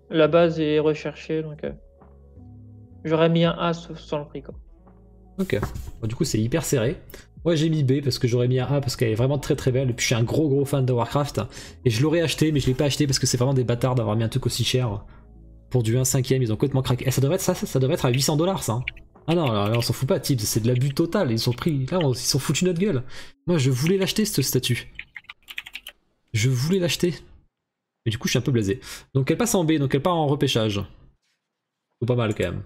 S5: La base est recherchée. Donc, j'aurais mis un A sans le prix, quoi.
S1: Ok. Bon, du coup, c'est hyper serré. Moi, j'ai mis B parce que j'aurais mis un A parce qu'elle est vraiment très très belle. Et puis, je suis un gros fan de Warcraft. Et je l'aurais acheté, mais je l'ai pas acheté parce que c'est vraiment des bâtards d'avoir mis un truc aussi cher. Pour du 1/5, ils ont complètement craqué. Et ça devrait être à 800$, ça. Hein. Ah non, là, on s'en fout pas, Tibbs, c'est de l'abus total. Ils sont pris. Là, ils sont foutus notre gueule. Moi, je voulais l'acheter, ce statut. Je voulais l'acheter. Mais du coup, je suis un peu blasé. Donc, elle passe en B, donc elle part en repêchage. C'est pas mal quand même.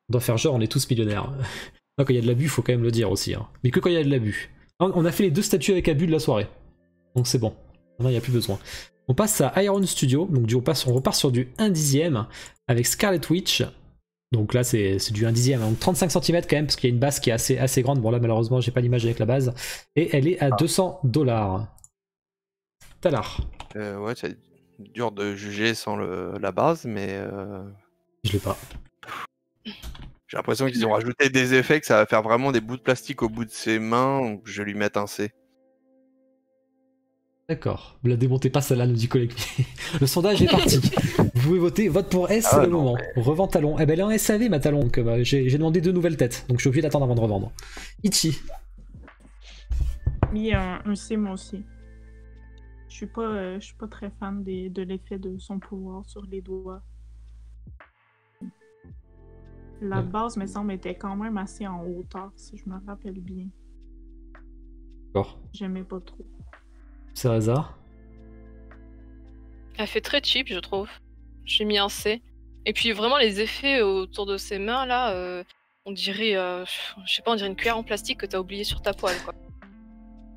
S1: On doit faire genre, on est tous millionnaires. Non, quand il y a de l'abus, faut quand même le dire aussi. Hein. Mais que quand il y a de l'abus. On a fait les 2 statuts avec abus de la soirée. Donc, c'est bon. Maintenant, il n'y a plus besoin. On passe à Iron Studio. Donc, on repart sur du 1/10 avec Scarlet Witch. Donc là, c'est du 1/10, donc 35 cm quand même, parce qu'il y a une base qui est assez grande. Bon, là, malheureusement, j'ai pas l'image avec la base. Et elle est à 200$. Talar.
S4: Ouais, c'est dur de juger sans la base, mais
S1: Je l'ai pas.
S4: j'ai l'impression qu'ils ont rajouté des effets, que ça va faire vraiment des bouts de plastique au bout de ses mains, donc je vais lui mettre un C.
S1: D'accord. Vous la démontez pas, celle-là, nous dit Collect Me. Le sondage est parti. Vous pouvez voter, vote pour S, c'est le moment. Mais... Revends Talon. Eh ben, elle est en SAV, ma Talon. Donc, j'ai demandé 2 nouvelles têtes, donc je suis obligé d'attendre avant de revendre. Ichi.
S2: Oui, un C, moi aussi. Je suis pas très fan de l'effet de son pouvoir sur les doigts. La base, me semble, était quand même assez en hauteur, si je me rappelle bien.
S1: D'accord.
S2: J'aimais pas trop.
S1: Cereza.
S3: Elle fait très cheap, je trouve. J'ai mis un C. Et puis vraiment les effets autour de ses mains là, On dirait, je sais pas, on dirait une cuillère en plastique que t'as oublié sur ta poêle, quoi.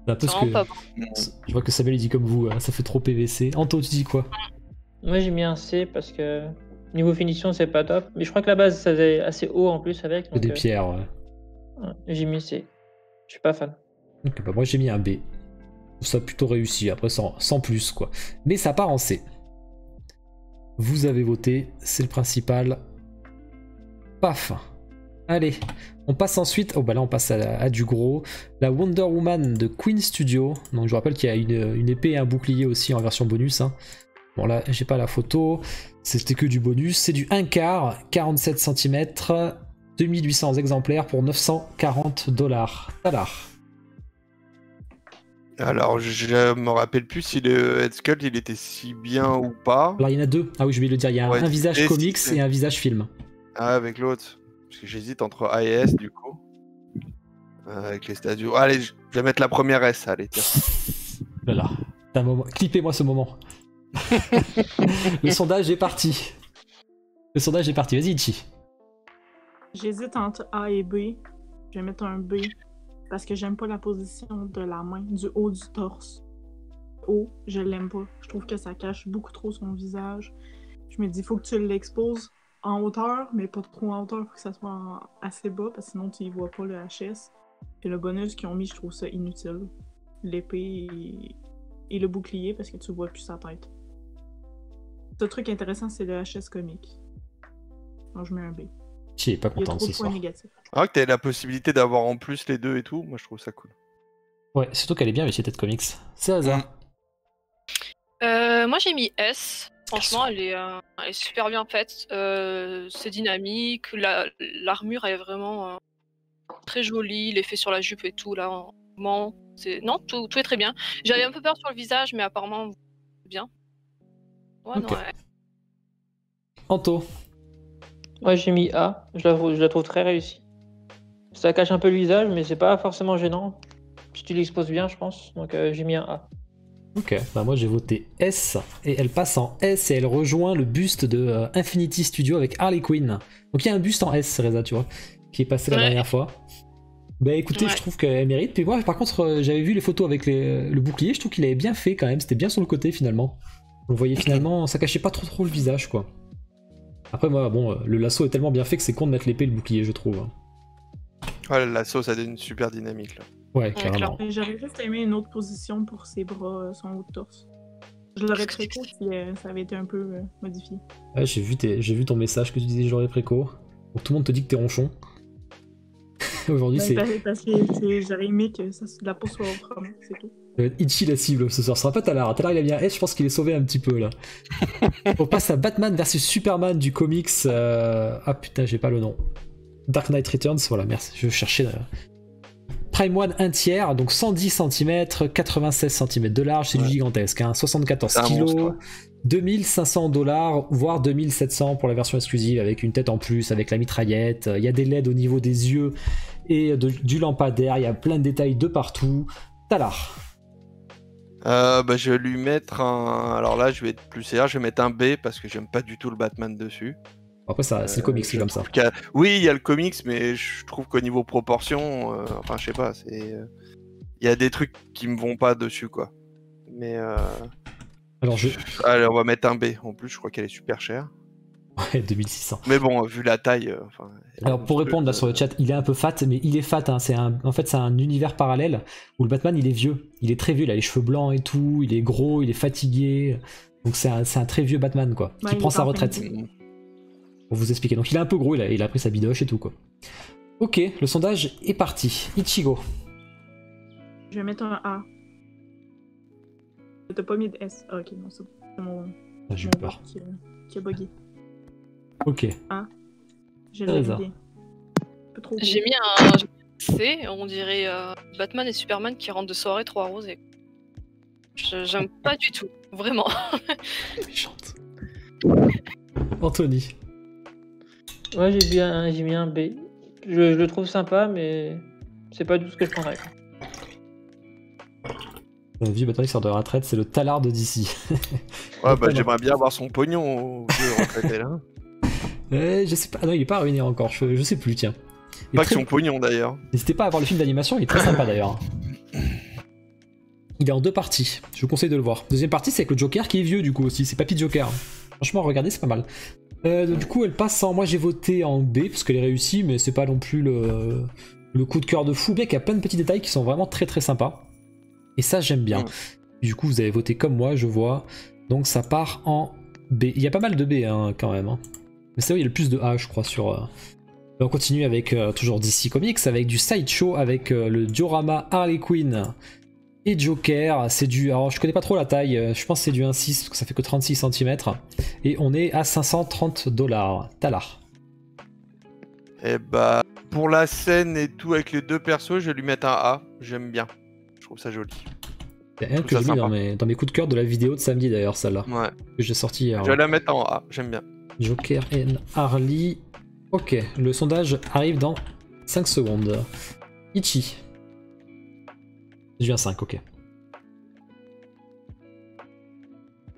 S1: C'est un peu
S3: C'est
S1: ce
S3: vraiment
S1: que...
S3: pas bon.
S1: Je vois que Samuel il dit comme vous, hein, ça fait trop PVC. Anto, tu dis quoi?
S5: Moi, j'ai mis un C parce que niveau finition, c'est pas top. Mais je crois que la base, ça faisait assez haut en plus avec.
S1: Que
S5: Donc,
S1: des pierres, ouais.
S5: ouais, j'ai mis C. Je suis pas fan.
S1: Ok, bah moi j'ai mis un B. Je trouve ça plutôt réussi, après sans plus quoi. Mais ça part en C. Vous avez voté, c'est le principal. Paf. Allez, on passe ensuite. Oh bah là on passe à du gros. La Wonder Woman de Queen Studio. Donc je vous rappelle qu'il y a une épée et un bouclier aussi en version bonus. Hein. Bon là j'ai pas la photo. C'était que du bonus. C'est du 1/4, 47 cm, 2800 exemplaires pour 940 $. Talar.
S4: Alors, je me rappelle plus si le Head Sculpt il était si bien ou pas.
S1: Alors il y en a deux. Ah oui, je vais le dire. Il y a
S4: Ouais,
S1: un visage
S4: et
S1: comics
S4: si-
S1: et un visage film.
S4: Ah, avec l'autre. Parce que j'hésite entre A et S du coup. Avec les stadios. Allez, je vais mettre la première S. Allez, tiens.
S1: Voilà. C'est un moment. Clippez-moi ce moment. Le sondage est parti. Le sondage est parti. Vas-y, Ichi.
S2: J'hésite entre A et B. Je vais mettre un B parce que j'aime pas la position de la main, du haut du torse. Haut, je l'aime pas. Je trouve que ça cache beaucoup trop son visage. Je me dis, faut que tu l'exposes en hauteur, mais pas trop en hauteur, faut que ça soit assez bas, parce que sinon tu y vois pas le HS. Et le bonus qu'ils ont mis, je trouve ça inutile. L'épée et le bouclier, parce que tu vois plus sa tête. Le truc intéressant, c'est le HS comique. Donc je mets un B.
S1: Ichi est pas
S2: Il y a
S1: content
S2: trop
S1: ce
S2: de points
S1: soir.
S2: négatifs.
S4: Ah, que t'as la possibilité d'avoir en plus les deux et tout. Moi, je trouve ça cool.
S1: Ouais, surtout qu'elle est bien avec ses têtes comics. C'est hasard.
S3: Moi j'ai mis S. Franchement, elle est super bien faite. C'est dynamique. L'armure est vraiment très jolie. L'effet sur la jupe et tout là. Non, tout est très bien. J'avais un peu peur sur le visage, mais apparemment bien. Ouais,
S1: Ok.
S3: non, ouais.
S1: Anto.
S5: Moi, j'ai mis A. Je la trouve très réussie. Ça cache un peu le visage, mais c'est pas forcément gênant. Si tu l'exposes bien, je pense. Donc, j'ai mis un A.
S1: Ok, bah moi j'ai voté S et elle passe en S et elle rejoint le buste de Infinity Studio avec Harley Quinn. Donc il y a un buste en S, Reza, tu vois, qui est passé la
S3: Ouais.
S1: dernière fois. Bah écoutez,
S3: Ouais.
S1: je trouve qu'elle mérite. Puis moi, par contre, j'avais vu les photos avec le bouclier, je trouve qu'il avait bien fait quand même. C'était bien sur le côté finalement. On voyait finalement, ça cachait pas trop le visage quoi. Après, moi, bon, le lasso est tellement bien fait que c'est con de mettre l'épée et le bouclier, je trouve.
S4: Ouais, la sauce a donné une super dynamique là.
S1: Ouais, carrément.
S2: Mais j'aurais juste aimé une autre position pour ses bras, son haut de torse. Je l'aurais préco si ça avait été un peu modifié.
S1: Ouais, j'ai vu ton message que tu disais j'aurais préco. Donc tout le monde te dit que t'es ronchon. Aujourd'hui, c'est
S2: Parce que j'aurais aimé que la peau soit autrement, c'est tout.
S1: Ichi la cible ce soir. Ce sera pas Talar. Talar il a bien S, je pense qu'il est sauvé un petit peu là. On passe à Batman vs Superman du comics. Ah putain, j'ai pas le nom. Dark Knight Returns, voilà, merci. Je cherchais. Prime One 1/3, donc 110 cm, 96 cm de large, c'est du gigantesque, hein, 74
S4: C'est un
S1: kg,
S4: monstre, ouais.
S1: 2500 $, voire 2700 pour la version exclusive, avec une tête en plus, avec la mitraillette, il y a des LED au niveau des yeux et du lampadaire, il y a plein de détails de partout. Talar.
S4: Bah, je vais lui mettre un. Alors là, je vais être plus sévère, je vais mettre un B parce que j'aime pas du tout le Batman dessus.
S1: Après, ça, c'est le comics, c'est
S4: Je
S1: comme ça.
S4: trouve Oui, il y a le comics, mais je trouve qu'au niveau proportion, enfin, je sais pas, c'est. Il y a des trucs qui me vont pas dessus, quoi. Mais.
S1: Alors,
S4: Allez, on va mettre un B. En plus, je crois qu'elle est super chère.
S1: Ouais, 2600.
S4: Mais bon, vu la taille. Enfin,
S1: Alors pour répondre là sur le chat, il est un peu fat, mais il est fat. Hein. En fait, c'est un univers parallèle où le Batman il est vieux, il est très vieux, il a les cheveux blancs et tout, il est gros, il est fatigué. Donc c'est un très vieux Batman quoi, qui
S2: Ouais,
S1: prend
S2: il est
S1: sa
S2: en
S1: retraite.
S2: fin
S1: Pour vous expliquer. Donc il est un peu gros, il a pris sa bidoche et tout quoi. Ok, le sondage est parti. Ichigo.
S2: Je vais mettre un A. T'as pas mis de S. Ah, ok, non, c'est bon. C'est mon
S1: Ah, j'ai eu
S2: mon
S1: peur.
S2: bot qui a bugué.
S1: Ok.
S2: Je
S1: Ah,
S2: l'ai
S1: ça.
S2: bien. Un peu trop
S3: J'ai
S2: gros.
S3: mis un C, on dirait Batman et Superman qui rentrent de soirée trop arrosés. J'aime pas du tout, vraiment.
S1: Méchante. Anthony.
S5: Ouais, j'ai mis un B. Je le trouve sympa, mais c'est pas tout ce que je prendrais.
S1: Le vieux Batman qui sort de la retraite, c'est le talard de DC.
S4: Ouais, bah, j'aimerais bien avoir son pognon au vieux retraité là.
S1: Je sais pas. Ah non, il est pas ruiné encore. Je sais plus, tiens. Et
S4: Pas que
S1: très-
S4: son pognon d'ailleurs.
S1: N'hésitez pas à voir le film d'animation, il est très sympa d'ailleurs. Il est en 2 parties, je vous conseille de le voir. Deuxième partie, c'est avec le Joker qui est vieux du coup aussi, c'est Papy Joker. Franchement, regardez, c'est pas mal. Du coup, elle passe en. Moi, j'ai voté en B parce qu'elle est réussie, mais c'est pas non plus le coup de cœur de fou. Bien qu'il y a plein de petits détails qui sont vraiment très très sympas. Et ça, j'aime bien. Du coup, vous avez voté comme moi, je vois. Donc, ça part en B. Il y a pas mal de B hein, quand même. Hein. Mais c'est vrai, il y a le plus de A, je crois, sur. On continue avec toujours DC Comics, avec du Sideshow, avec le diorama Harley Quinn et Joker. C'est du. Alors, je connais pas trop la taille, je pense que c'est du 1,6 parce que ça fait que 36 cm. Et on est à $530. Talar.
S4: Et bah, pour la scène et tout avec les deux persos, je vais lui mettre un A. J'aime bien. Je trouve ça joli.
S1: Il y a un
S4: Je
S1: que
S4: trouve
S1: j'ai
S4: ça
S1: mis
S4: sympa.
S1: dans mes coups de cœur de la vidéo de samedi d'ailleurs, celle-là.
S4: Ouais.
S1: Que j'ai sorti hier.
S4: Je vais la mettre en A. J'aime bien.
S1: Joker et Harley. Ok, le sondage arrive dans 5 secondes. Ichi. J'ai eu un 5, ok.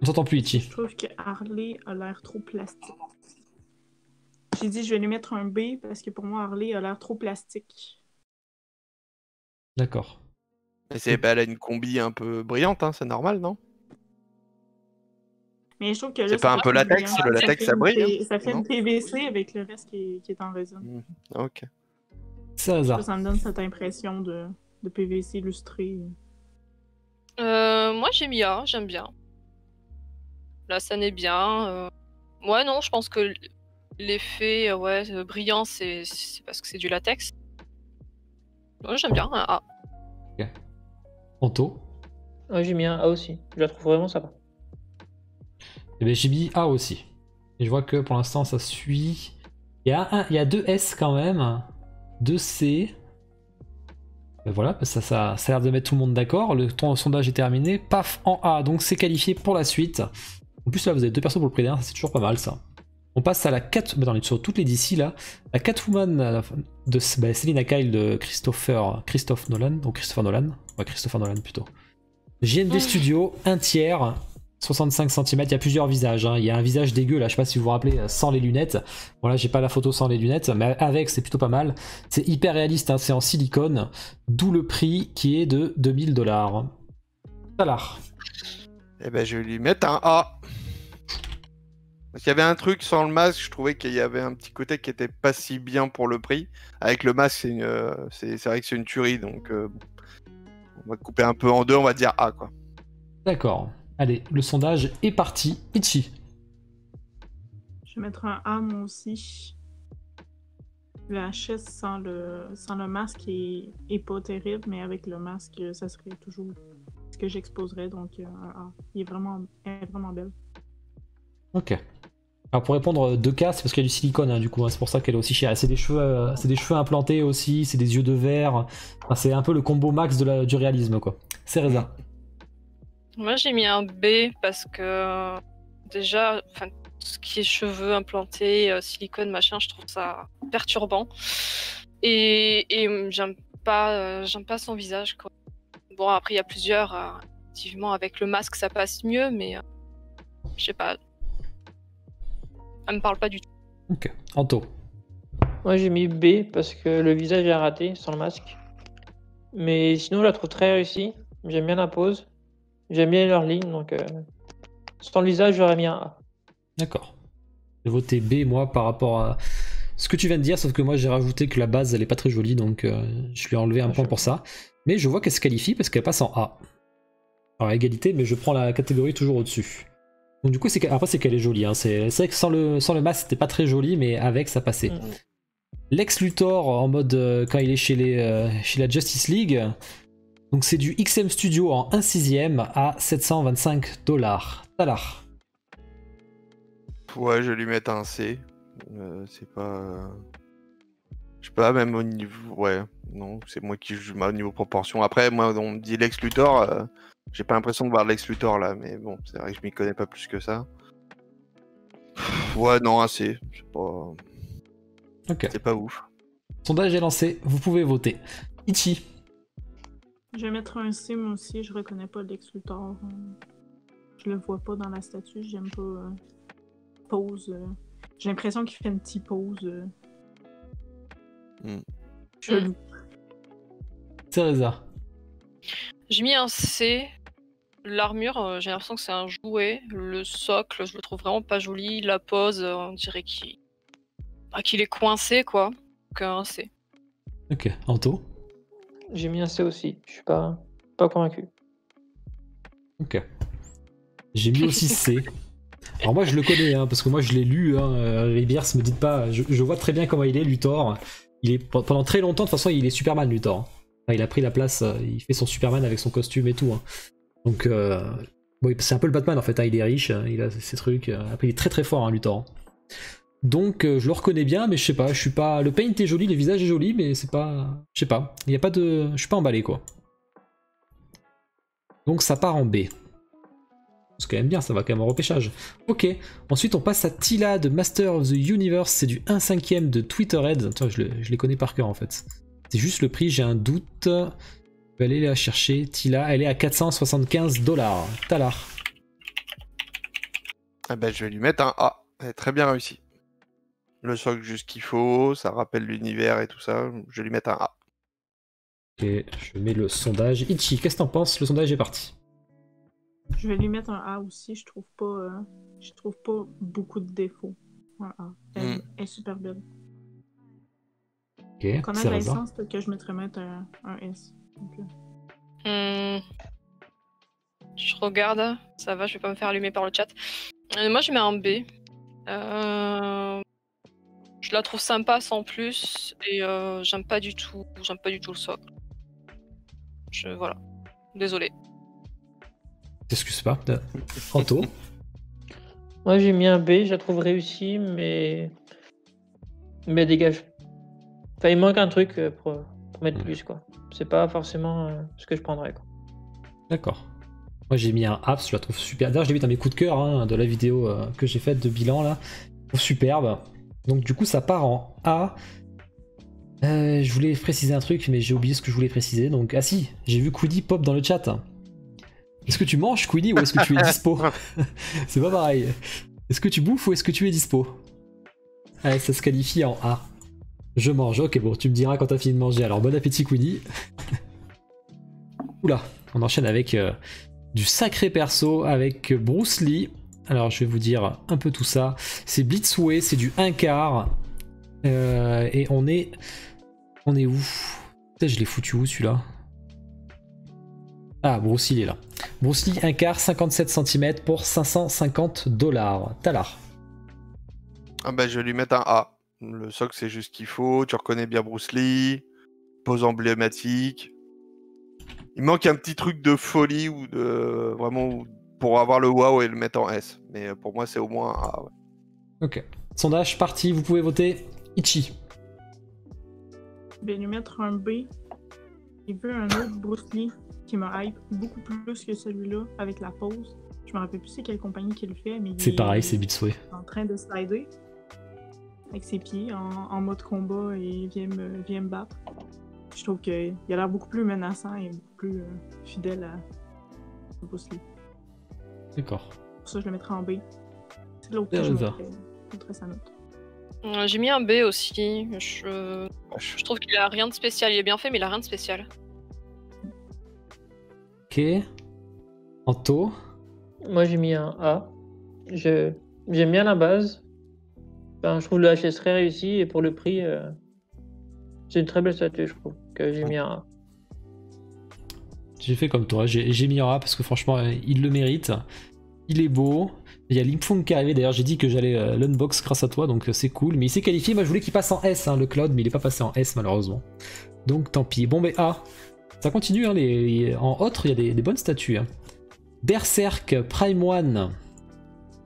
S1: On s'entend plus, Ichi.
S2: Je trouve que Harley a l'air trop plastique. J'ai dit je vais lui mettre un B parce que pour moi Harley a l'air trop plastique.
S1: D'accord.
S4: Mais bah, elle a une combi un peu brillante, hein, c'est normal, non?
S2: Mais je trouve que là,
S4: C'est pas un peu latex?
S2: brillant.
S4: Le latex, ça
S2: fait une
S4: brille, hein,
S2: ça fait
S4: non?
S2: une PVC avec le reste qui est en résine.
S4: Ok.
S1: C'est un hasard.
S2: Ça me donne cette impression de PVC illustré.
S3: Moi j'ai mis A, j'aime bien. La scène est bien. Ouais, non, je pense que l'effet brillant, c'est parce que c'est du latex. Ouais, j'aime bien, un A.
S1: Anto.
S5: Ouais, j'ai mis un A aussi. Je la trouve vraiment sympa.
S1: Et bien j'ai mis A aussi. Et je vois que pour l'instant ça suit. Il y a 2 S quand même. 2 C. Ben voilà, ça a l'air de mettre tout le monde d'accord. Le sondage est terminé. Paf en A, donc c'est qualifié pour la suite. En plus là vous avez 2 persos pour le prix d'un, c'est toujours pas mal ça. On passe à la 4. On est sur toutes les DC là. La Catwoman de Selina Kyle de Christophe Nolan. Donc Christopher Nolan. Ouais, Christopher Nolan plutôt. JND Studio, 1 tiers. 65 cm, il y a plusieurs visages. Hein. Il y a un visage dégueu là, je sais pas si vous vous rappelez, sans les lunettes. Bon là j'ai pas la photo sans les lunettes, mais avec c'est plutôt pas mal. C'est hyper réaliste, hein. C'est en silicone, d'où le prix qui est de $2000. Talar.
S4: Et ben je vais lui mettre un A. Parce qu'il y avait un truc sans le masque, je trouvais qu'il y avait un petit côté qui était pas si bien pour le prix. Avec le masque, c'est vrai que c'est une tuerie, donc on va couper un peu en deux, on va dire A quoi.
S1: D'accord. Allez, le sondage est parti. Ichi.
S2: Je vais mettre un A moi aussi. Le HS sans le masque est pas terrible, mais avec le masque, ça serait toujours ce que j'exposerais, donc un A. Elle est vraiment belle.
S1: Ok. Alors pour répondre 2K, c'est parce qu'il y a du silicone hein, du coup, hein, c'est pour ça qu'elle est aussi chère. C'est des cheveux implantés aussi, c'est des yeux de verre. Enfin, c'est un peu le combo max du réalisme quoi. C'est Reza.
S3: Moi j'ai mis un B parce que déjà, tout ce qui est cheveux implantés, silicone, machin, je trouve ça perturbant. Et j'aime pas son visage quoi. Bon après il y a plusieurs, effectivement avec le masque ça passe mieux, mais je sais pas. Elle me parle pas du tout.
S1: Ok. Anto.
S5: Moi j'ai mis B parce que le visage est raté sans le masque. Mais sinon je la trouve très réussie. J'aime bien la pose. J'aime bien leur ligne, donc sans le visage j'aurais mis un A.
S1: D'accord. J'ai voté B moi par rapport à ce que tu viens de dire, sauf que moi j'ai rajouté que la base elle est pas très jolie, donc je lui ai enlevé un point pour ça. Mais je vois qu'elle se qualifie parce qu'elle passe en A. Alors égalité, mais je prends la catégorie toujours au-dessus. Donc du coup après c'est qu'elle est jolie. Hein. C'est vrai que sans le masque c'était pas très joli, mais avec ça passait. Lex Luthor en mode quand il est chez la Justice League. Donc c'est du XM Studio en 1/6 à $725. Talar.
S4: Ouais, je vais lui mettre un C. C'est pas. Je sais pas, même au niveau. Ouais, non, c'est moi qui juge au niveau proportion. Après, moi, on me dit Lex Luthor. J'ai pas l'impression de voir Lex Luthor là, mais bon, c'est vrai que je m'y connais pas plus que ça. Ouais, non, un C. C'est pas.
S1: Ok.
S4: C'est pas ouf.
S1: Sondage est lancé, vous pouvez voter. Ichi.
S2: Je vais mettre un C moi aussi, je reconnais pas Lex Luthor. Je le vois pas dans la statue, j'aime pas pose. J'ai l'impression qu'il fait une petite pause. Chelou.
S1: Teresa.
S3: J'ai mis un C. L'armure, j'ai l'impression que c'est un jouet. Le socle, je le trouve vraiment pas joli. La pose, on dirait qu'il est coincé, quoi. Donc un C.
S1: Ok, Anto.
S5: J'ai mis un C aussi. Je suis pas convaincu.
S1: Ok. J'ai mis aussi C. Alors moi je le connais, hein, parce que moi je l'ai lu, hein, les bières, me dites pas, je vois très bien comment il est, Luthor. Il est, pendant très longtemps, de toute façon, il est Superman, Luthor. Enfin, il a pris la place, il fait son Superman avec son costume et tout. Hein. Donc, bon, c'est un peu le Batman en fait, hein, il est riche, il a ses trucs. Après, il est très très fort, hein, Luthor. Donc, je le reconnais bien, mais je sais pas, je suis pas. Le paint est joli, le visage est joli, mais c'est pas. Je sais pas, il y a pas de. Je suis pas emballé quoi. Donc, ça part en B. C'est quand même bien, ça va quand même en repêchage. Ok, ensuite on passe à Tila de Master of the Universe, c'est du 1/5 de Twitterhead. Toi, je les connais par cœur en fait. C'est juste le prix, j'ai un doute. Je vais aller la chercher. Tila, elle est à 475 $. Talar.
S4: Ah bah, je vais lui mettre un A. Elle est très bien réussi. Le socle juste qu'il faut, ça rappelle l'univers et tout ça. Je vais lui mettre un A.
S1: Ok, je mets le sondage. Ichi, qu'est-ce que t'en penses? Le sondage est parti.
S2: Je vais lui mettre un A aussi. Je trouve pas beaucoup de défauts. Un A. Elle est super belle.
S1: Ok,
S2: Connaître
S1: c'est
S2: la
S1: raison.
S2: licence, peut-être que je mettrais mettre un S. Donc,
S3: Je regarde, ça va, je vais pas me faire allumer par le chat. Moi, je mets un B. Je la trouve sympa sans plus et j'aime pas du tout le socle. Voilà, désolé.
S1: T'excuses pas. Anto.
S5: Moi, j'ai mis un B, je la trouve réussie, mais dégage. Enfin, il manque un truc pour mettre plus, quoi. C'est pas forcément ce que je prendrais, quoi.
S1: D'accord. Moi j'ai mis un A, parce que je la trouve super. D'ailleurs, je l'ai mis dans mes coups de cœur hein, de la vidéo que j'ai faite de bilan là. Je trouve superbe. Donc du coup, ça part en A. Je voulais préciser un truc, mais j'ai oublié ce que je voulais préciser. Donc, ah si, j'ai vu Queenie pop dans le chat. Est-ce que tu manges, Queenie, ou est-ce que tu es dispo? C'est pas pareil. Est-ce que tu bouffes ou est-ce que tu es dispo? Allez, ça se qualifie en A. Je mange, ok, bon, tu me diras quand t'as fini de manger. Alors, bon appétit, Queenie. Oula, on enchaîne avec du sacré perso, avec Bruce Lee. Alors, je vais vous dire un peu tout ça. C'est Blitzway, c'est du 1/4. Et on est où? Putain, je l'ai foutu où celui-là? Ah, Bruce Lee est là. Bruce Lee 1/4, 57 cm pour 550 $. Talar.
S4: Ah bah, je vais lui mettre un A. Le socle, c'est juste qu'il faut. Tu reconnais bien Bruce Lee. Pose emblématique. Il manque un petit truc de folie ou de vraiment pour avoir le wow et le mettre en S. Mais pour moi, c'est au moins un A. Ouais.
S1: Ok. Sondage parti, vous pouvez voter. Ichi.
S2: je vais lui mettre un B. Il veut un autre Bruce Lee qui me hype beaucoup plus que celui-là avec la pose. Je me rappelle plus c'est quelle compagnie qui le fait, mais
S1: C'est pareil, c'est Blitzway.
S2: en train de slider avec ses pieds en mode combat et vient me battre. Je trouve qu'il a l'air beaucoup plus menaçant et beaucoup plus fidèle à Bruce Lee.
S1: D'accord.
S2: Pour ça, je le mettrai en B. C'est l'autre que je mettrais sa note.
S3: J'ai mis un B aussi. Je trouve qu'il a rien de spécial. Il est bien fait, mais il a rien de spécial.
S1: Ok. Anto.
S5: Moi, j'ai mis un A. J'aime bien la base. Enfin, je trouve le HS très réussi et pour le prix, c'est une très belle statue, je trouve, que j'ai mis un A.
S1: J'ai fait comme toi, j'ai mis un A parce que franchement, il le mérite. Il est beau. Il y a Limfung qui est arrivé, d'ailleurs j'ai dit que j'allais l'unbox grâce à toi, donc c'est cool. Mais il s'est qualifié, moi je voulais qu'il passe en S, hein, le Cloud, mais il est pas passé en S malheureusement. Donc tant pis. Bon mais A. Ça continue, hein, en autre, il y a des bonnes statues. Hein. Berserk Prime One.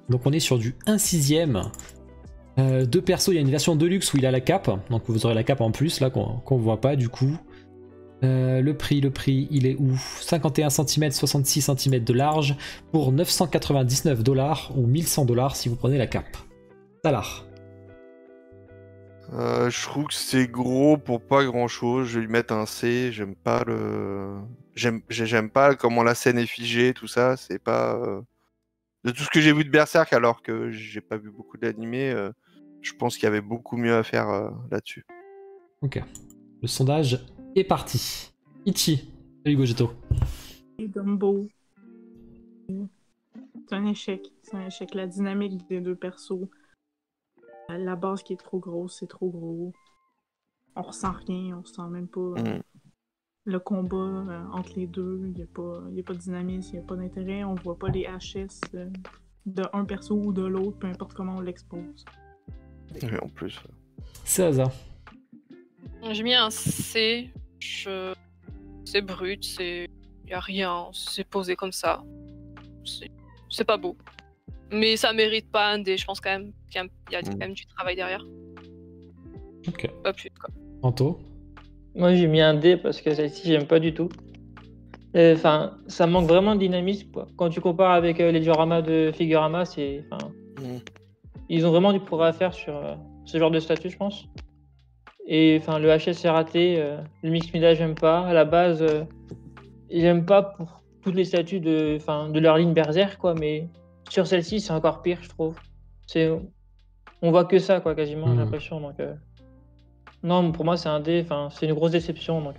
S1: Donc on est sur du 1/6. Deux persos, il y a une version Deluxe où il a la cape, donc vous aurez la cape en plus là qu'on voit pas du coup. Le prix, il est où? 51 cm, 66 cm de large pour 999 $ ou 1100 $ si vous prenez la cape. Talar.
S4: Je trouve que c'est gros pour pas grand chose. Je vais lui mettre un C. J'aime pas J'aime pas comment la scène est figée, tout ça. C'est pas. De tout ce que j'ai vu de Berserk, alors que j'ai pas vu beaucoup d'animés, je pense qu'il y avait beaucoup mieux à faire là-dessus.
S1: Ok. Le sondage est parti. Ichi. Salut Gogito.
S2: Et Dumbo. C'est un échec. C'est un échec. La dynamique des deux persos. La base qui est trop grosse, c'est trop gros. On ressent rien, on ressent même pas le combat entre les deux. Il n'y a pas de dynamisme, il n'y a pas d'intérêt. On voit pas les HS de un perso ou de l'autre, peu importe comment on l'expose.
S4: Oui, en plus.
S1: C'est hasard.
S3: J'ai mis un C. C'est brut, y a rien, c'est posé comme ça. C'est pas beau. Mais ça mérite pas un D, je pense quand même qu'il y a quand même du travail derrière.
S1: Ok.
S3: Pas plus, quoi.
S1: Anto.
S5: Moi, j'ai mis un D parce que celle-ci, j'aime pas du tout. Enfin, ça manque vraiment de dynamisme, quoi. Quand tu compares avec les dioramas de Figurama, ils ont vraiment du progrès à faire sur ce genre de statut, je pense. Et enfin, le HS est raté, le mix mida, j'aime pas. À la base, j'aime pas pour toutes les statues de leur ligne berserk, quoi, mais sur celle-ci, c'est encore pire, je trouve. On voit que ça, quoi, quasiment, j'ai l'impression. Donc, non, pour moi, c'est un D. Enfin, c'est une grosse déception. Donc,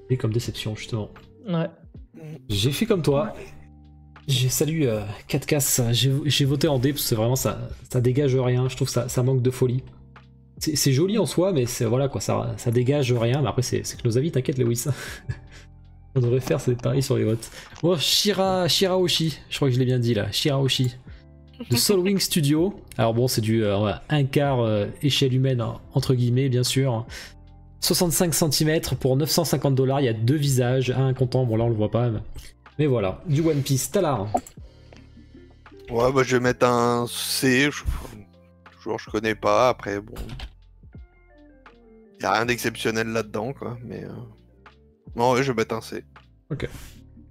S1: Et comme déception, justement.
S5: ouais.
S1: J'ai fait comme toi. Salut 4Cas. J'ai voté en D parce que c'est vraiment ça dégage rien. Je trouve que ça manque de folie. C'est joli en soi, mais voilà quoi, ça dégage rien. Mais après, c'est que nos avis, t'inquiète, Lewis. On devrait faire ces paris sur les votes. Bon, Shirahoshi, je crois que je l'ai bien dit là. Shirahoshi. De Soulwing Studio. Alors bon, c'est du un quart échelle humaine, hein, entre guillemets, bien sûr. 65 cm pour 950 $. Il y a deux visages, un content. Bon, là, on le voit pas. Mais voilà, du One Piece. Talar.
S4: Ouais, bah, je vais mettre un C. Toujours, je connais pas. Après, bon. Y a rien d'exceptionnel là-dedans, quoi. Mais. Non, ouais, je vais mettre un C.
S1: Ok.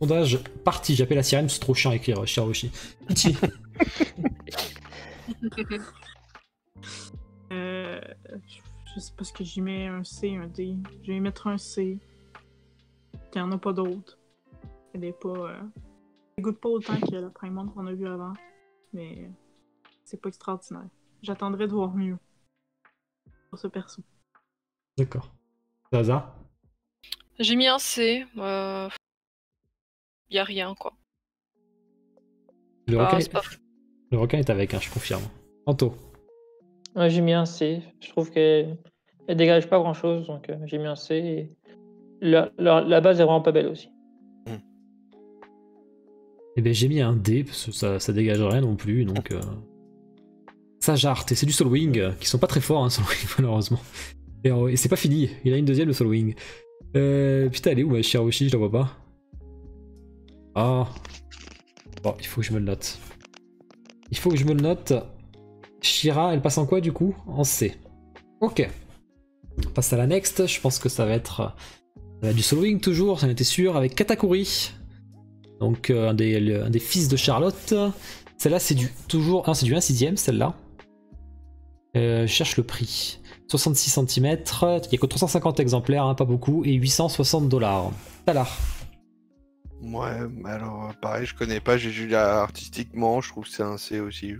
S1: Sondage parti. J'appelle la sirène, c'est trop chiant à écrire, Shirahoshi. Ichi.
S2: Je sais pas ce que j'y mets, un C, un D. Je vais y mettre un C. Il n'y en a pas d'autres. Elle est pas. Elle goûte pas autant que le Prime qu'on a vu avant. Mais c'est pas extraordinaire. J'attendrais de voir mieux pour ce perso.
S1: D'accord. Zaza.
S3: J'ai mis un C. Y a rien, quoi.
S1: Le
S3: C'est
S1: requin est avec, hein, je confirme. Anto.
S5: Ouais, j'ai mis un C. Je trouve qu'elle dégage pas grand-chose, donc j'ai mis un C. Et la base est vraiment pas belle aussi.
S1: Eh ben j'ai mis un D parce que ça dégage rien non plus, donc ça jarte. Et c'est du Soulwing qui sont pas très forts, hein, Soulwing malheureusement. Et c'est pas fini, il a une deuxième le Soulwing. Putain, elle est où ma Shirahoshi, je la vois pas. Ah. Bon, il faut que je me le note. Shira, elle passe en quoi du coup? En C. Ok. On passe à la next, je pense que ça va être du Soulwing toujours, j'en étais sûr, avec Katakuri. Donc un des fils de Charlotte. Celle-là c'est du toujours. Ah, c'est du 1/6, celle-là. Je cherche le prix. 66 cm, il n'y a que 350 exemplaires, hein, pas beaucoup, et 860 $. Talar.
S4: Ouais, mais alors pareil, je connais pas, j'ai vu artistiquement, je trouve que c'est un C aussi.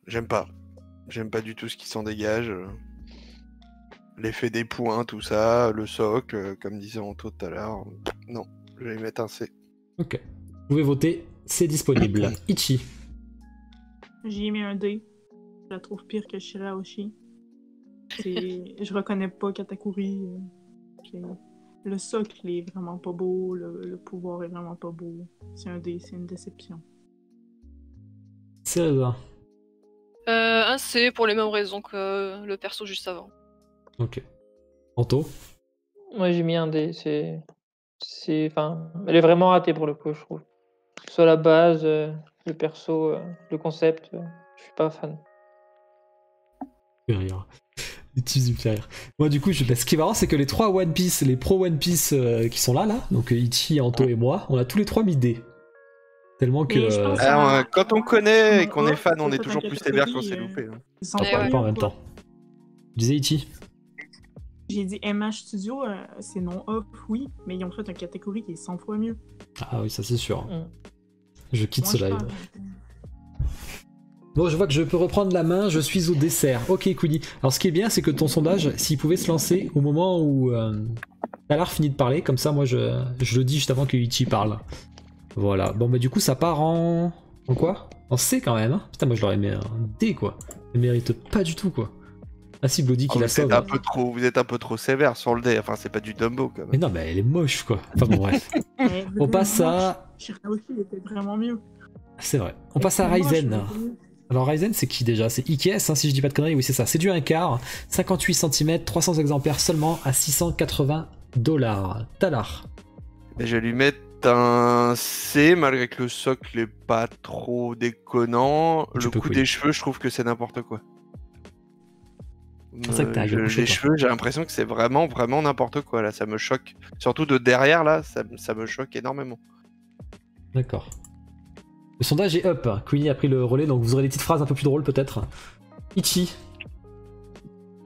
S4: J'aime pas. J'aime pas du tout ce qui s'en dégage. L'effet des points, tout ça, le socle, comme disait Anto tout à l'heure. Non, je vais y mettre un C.
S1: Ok. Vous pouvez voter, c'est disponible. Ichi.
S2: J'y ai mis un D. Je la trouve pire que Shirahoshi. Je reconnais pas Katakuri. Le socle est vraiment pas beau, le pouvoir est vraiment pas beau. C'est un D, c'est une déception.
S1: C'est ça.
S3: Un C pour les mêmes raisons que le perso juste avant.
S1: Ok. Anto.
S5: Moi, j'ai mis un D. Enfin, elle est vraiment ratée pour le coup, je trouve. Que ce soit la base, le perso, le concept, je suis pas fan.
S1: Fait rire. Ichi me fait rire. Moi du coup, ce qui est marrant, c'est que les trois One Piece, les pro One Piece qui sont là, donc Ichi, Anto et moi, on a tous les trois mis D. Tellement que.
S2: Mais je pense
S4: Alors, quand on connaît et qu'on est fan,
S2: c'est
S4: on est
S2: pas
S4: toujours
S2: tant
S4: plus
S2: Katakuri,
S4: sévère quand c'est loupé. Hein.
S2: Ils sont
S3: Ouais,
S2: pas
S3: ouais.
S2: mieux,
S1: Pas en même
S2: quoi.
S1: temps. Tu disais Ichi.
S2: J'ai dit MH Studio, c'est non off, oui, mais ils ont fait un catégorie qui est 100 fois mieux.
S1: Ah oui, ça c'est sûr.
S5: Mm.
S1: Je quitte
S2: Moi,
S1: ce
S2: je
S1: live.
S2: parle.
S1: Bon, je vois que je peux reprendre la main, je suis au dessert. Ok, Queenie. Alors, ce qui est bien, c'est que ton sondage, s'il pouvait se lancer au moment où Talar finit de parler, comme ça, moi, je le dis juste avant que Ichi parle. Voilà. Bon, bah, du coup, ça part en. En quoi? En C quand même, hein. Putain, moi, je l'aurais mis un D, quoi. Il mérite pas du tout, quoi. Ah, si, Bloody qui la sauve.
S4: Vous êtes un peu trop sévère sur le dé. Enfin, c'est pas du Dumbo, quand même.
S1: Mais non, mais elle est moche, quoi. Enfin, bon, bref. On passe à.
S2: aussi, il était vraiment mieux.
S1: C'est vrai. On passe à Ryzen. Alors Ryzen, c'est qui déjà? C'est IKS, hein, si je dis pas de conneries. Oui, c'est ça. C'est du 1/4, 58 cm, 300 exemplaires seulement à $680. Talar.
S4: Et je vais lui mettre un C, malgré que le socle est pas trop déconnant. Le coup des cheveux, je trouve que c'est n'importe quoi.
S1: C'est ça que t'as
S4: les cheveux, j'ai l'impression que c'est vraiment n'importe quoi là. Ça me choque. Surtout de derrière là, ça me choque énormément.
S1: D'accord. Le sondage est up. Queenie a pris le relais, donc vous aurez des petites phrases un peu plus drôles peut-être. Ichi.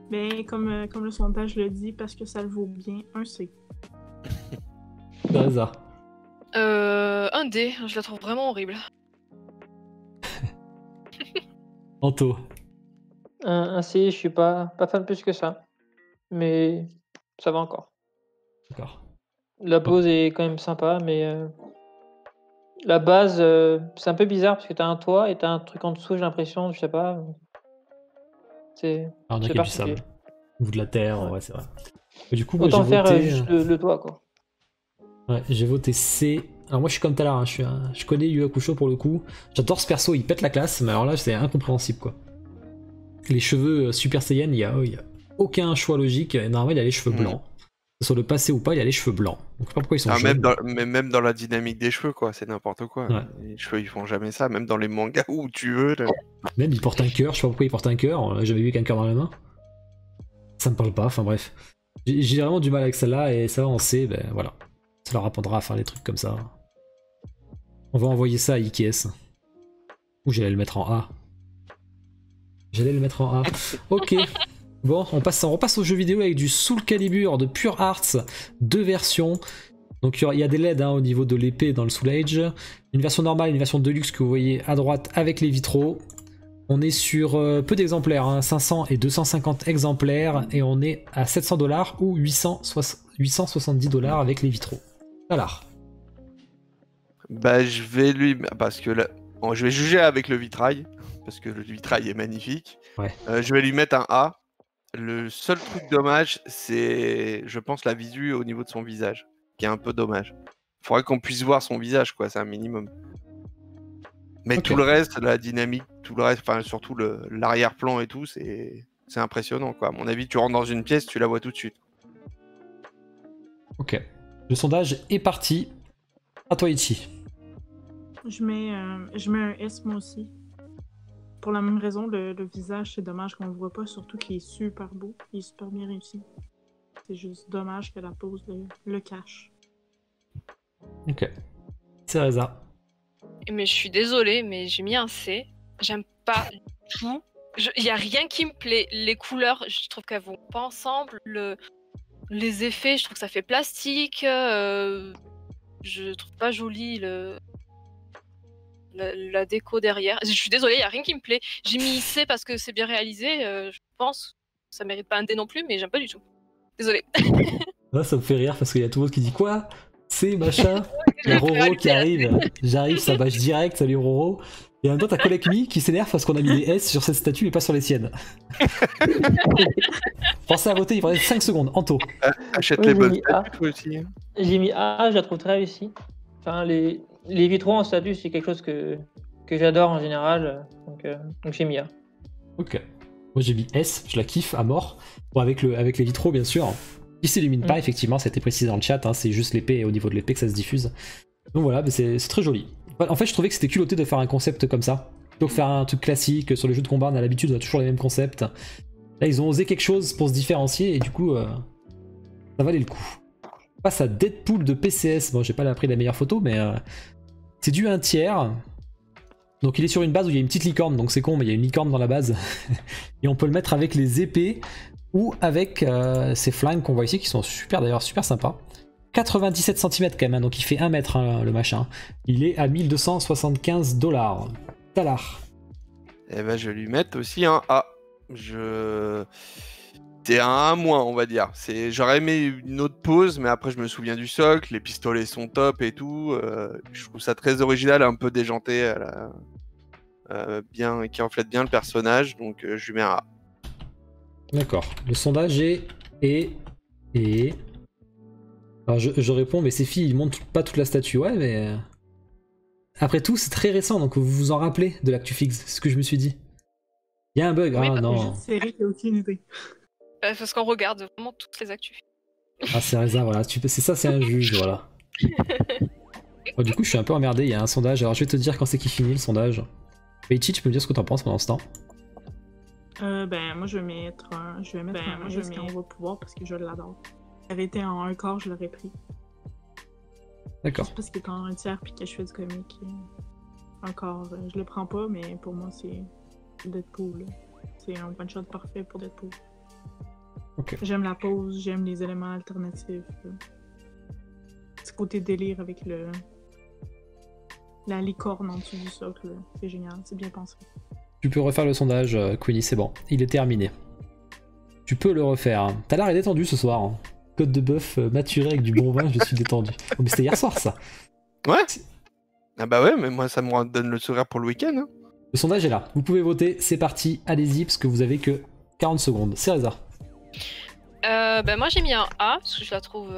S2: Mais comme le sondage le dit, parce que ça le vaut bien, un C.
S1: Teresa.
S3: Un D, je la trouve vraiment horrible.
S1: Anto.
S5: Un C, je suis pas fan plus que ça. Mais ça va encore.
S1: D'accord.
S5: La pose est quand même sympa, mais la base, c'est un peu bizarre parce que t'as un toit et t'as un truc en dessous, j'ai l'impression, je sais pas. C'est
S1: on dirait qu'il y a du sable. Ou de la terre, ouais, c'est vrai. Et du coup, moi,
S5: autant
S1: j'ai
S5: faire
S1: voté...
S5: juste le toit, quoi.
S1: Ouais, j'ai voté C. Alors moi je suis comme Talar, hein. Je connais Yu Hakusho pour le coup. J'adore ce perso, il pète la classe, mais alors là c'est incompréhensible quoi. Les cheveux Super Saiyan, il y a aucun choix logique. Normalement il a les cheveux blancs. Que ce soit le passé ou pas, il a les cheveux blancs. Donc je sais pas pourquoi ils sont jaunes.
S4: Même dans la dynamique des cheveux quoi, c'est n'importe quoi.
S1: Ouais.
S4: Les cheveux ils font jamais ça, même dans les mangas où tu veux. Là.
S1: Même il porte un cœur, je sais pas pourquoi il porte un cœur. J'avais vu qu'un cœur dans la main. Ça me parle pas, enfin bref. J'ai vraiment du mal avec celle-là et ça va en C, ben voilà. Ça leur apprendra à faire des trucs comme ça. On va envoyer ça à IKS. Ou j'allais le mettre en A. Ok. Bon, on repasse au jeu vidéo avec du Soul Calibur de Pure Arts, 2 versions. Donc il y a des LED au niveau de l'épée dans le Soul Edge. Une version normale, une version deluxe que vous voyez à droite avec les vitraux. On est sur peu d'exemplaires, 500 et 250 exemplaires, et on est à $700 ou $870 avec les vitraux. Alors.
S4: Bah je vais lui... Parce que là... Bon, je vais juger avec le vitrail, parce que le vitrail est magnifique.
S1: Ouais.
S4: Je vais lui mettre un A. Le seul truc dommage, c'est, je pense, la visu au niveau de son visage, qui est un peu dommage. Faudrait qu'on puisse voir son visage, quoi, c'est un minimum. Mais tout le reste, la dynamique, tout le reste, enfin surtout l'arrière-plan et tout, c'est impressionnant, quoi. À mon avis, tu rentres dans une pièce, tu la vois tout de suite.
S1: Ok. Le sondage est parti. À toi, Ichi.
S2: Je mets un S moi aussi. Pour la même raison, le visage, c'est dommage qu'on le voit pas, surtout qu'il est super beau. Il est super bien réussi. C'est juste dommage que la pose le cache.
S1: Ok. Teresa.
S3: Mais je suis désolée, mais j'ai mis un C. J'aime pas du tout. Il y a rien qui me plaît. Les couleurs, je trouve qu'elles vont pas ensemble. Les effets, je trouve que ça fait plastique. Je trouve pas joli la déco derrière. Je suis désolée, il y a rien qui me plaît. J'ai mis C parce que c'est bien réalisé. Je pense. Ça mérite pas un D non plus, mais j'aime pas du tout. Désolée.
S1: Là, ça me fait rire parce qu'il y a tout le monde qui dit quoi? C'est machin. Il y a Roro qui arrive. J'arrive, ça bâche direct. Salut Roro. Et en même temps, t'as Collecmi qui s'énerve parce qu'on a mis des S sur cette statue et pas sur les siennes. Pensez à voter, il faudrait 5 secondes. Anto.
S4: Achète les bonnes statues, toi aussi.
S5: J'ai mis A, je la trouve très réussie. Enfin, les vitraux en statue, c'est quelque chose que j'adore en général. Donc j'ai mis A.
S1: Ok. Moi j'ai mis S, je la kiffe à mort. Bon, avec les vitraux, bien sûr. Il s'illumine pas, effectivement, ça a été précisé dans le chat. C'est juste l'épée et au niveau de l'épée que ça se diffuse. Donc voilà, mais c'est très joli. En fait, je trouvais que c'était culotté de faire un concept comme ça. Plutôt que faire un truc classique sur les jeux de combat, on a l'habitude, on a toujours les mêmes concepts. Là, ils ont osé quelque chose pour se différencier et du coup, ça valait le coup. On passe à Deadpool de PCS. Bon, j'ai pas pris la meilleure photo, mais c'est du 1/3. Donc il est sur une base où il y a une petite licorne, donc c'est con, mais il y a une licorne dans la base. Et on peut le mettre avec les épées ou avec ces flingues qu'on voit ici, qui sont d'ailleurs super sympas. 97 cm quand même, donc il fait 1 mètre le machin. Il est à $1275. Talar.
S4: Et ben, je vais lui mettre aussi un A. C'est un A-, on va dire. J'aurais aimé une autre pause, mais après, je me souviens du socle. Les pistolets sont top et tout. Je trouve ça très original, un peu déjanté, bien, qui reflète bien le personnage. Donc, je lui mets un A.
S1: D'accord. Le sondage est... Alors je réponds, mais ces filles, ils montrent pas toute la statue. Ouais, mais... Après tout, c'est très récent, donc vous vous en rappelez de l'actu fixe, c'est ce que je me suis dit. Il y a un bug,
S3: Oui,
S1: ah
S3: bah,
S1: non.
S2: Série qui a aucune idée.
S3: Parce qu'on regarde vraiment toutes les actus.
S1: Ah, c'est Reza, voilà. C'est ça, c'est un juge, voilà. Oh, du coup, je suis un peu emmerdé, il y a un sondage. Alors, je vais te dire quand c'est qu'il finit le sondage. Peichi, tu peux me dire ce que t'en penses pendant ce temps?
S2: Moi, je vais mettre un. Je vais mettre un S quand on va pouvoir parce que je l'adore. Ça avait été en un quart, je l'aurais pris.
S1: D'accord.
S2: Juste parce qu'il est en un tiers puis que je fais du comique. Un quart, je le prends pas, mais pour moi, c'est Deadpool. C'est un one-shot parfait pour Deadpool.
S1: Ok.
S2: J'aime la pose, j'aime les éléments alternatifs. Ce côté délire avec la licorne en dessous du socle, c'est génial, c'est bien pensé.
S1: Tu peux refaire le sondage, Queenie, c'est bon. Il est terminé. Tu peux le refaire. T'as l'air détendu ce soir. Hein. Côte de bœuf maturé avec du bon vin, je suis détendu. Oh, mais c'était hier soir, ça.
S4: Ouais. Ah bah ouais, mais moi, ça me donne le sourire pour le week-end. Hein.
S1: Le sondage est là. Vous pouvez voter, c'est parti. Allez-y, parce que vous avez que 40 secondes. C'est Reza.
S3: Moi j'ai mis un A parce que je la trouve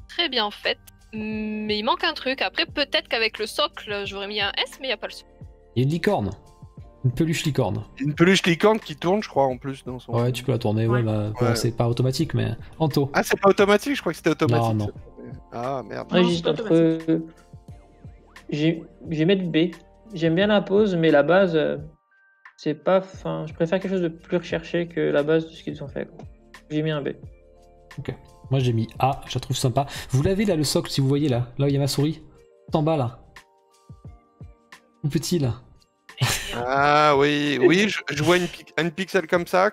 S3: très bien faite, mais il manque un truc. Après peut-être qu'avec le socle j'aurais mis un S, mais il n'y a pas le socle.
S1: Il y a une licorne. Une peluche licorne.
S4: Une peluche licorne qui tourne, je crois, en plus. Dans son...
S1: Ouais, tu peux la tourner. Ouais, bah, bon,
S4: Ouais.
S1: c'est pas automatique, mais Anto.
S4: Ah, c'est pas automatique, je crois que c'était automatique.
S1: Non, non.
S4: Ah, merde.
S5: Moi,
S2: Non,
S5: j'hésite
S2: c'est pas
S5: entre. Je vais mettre B. J'aime bien la pose, mais la base, c'est pas. Enfin, je préfère quelque chose de plus recherché que la base de ce qu'ils ont fait. Quoi. J'ai mis un B.
S1: Moi j'ai mis A, je la trouve sympa. Vous l'avez là le socle si vous voyez là où il y a ma souris. Tout en bas là. Tout petit là.
S4: Ah oui, je vois une pixel comme ça.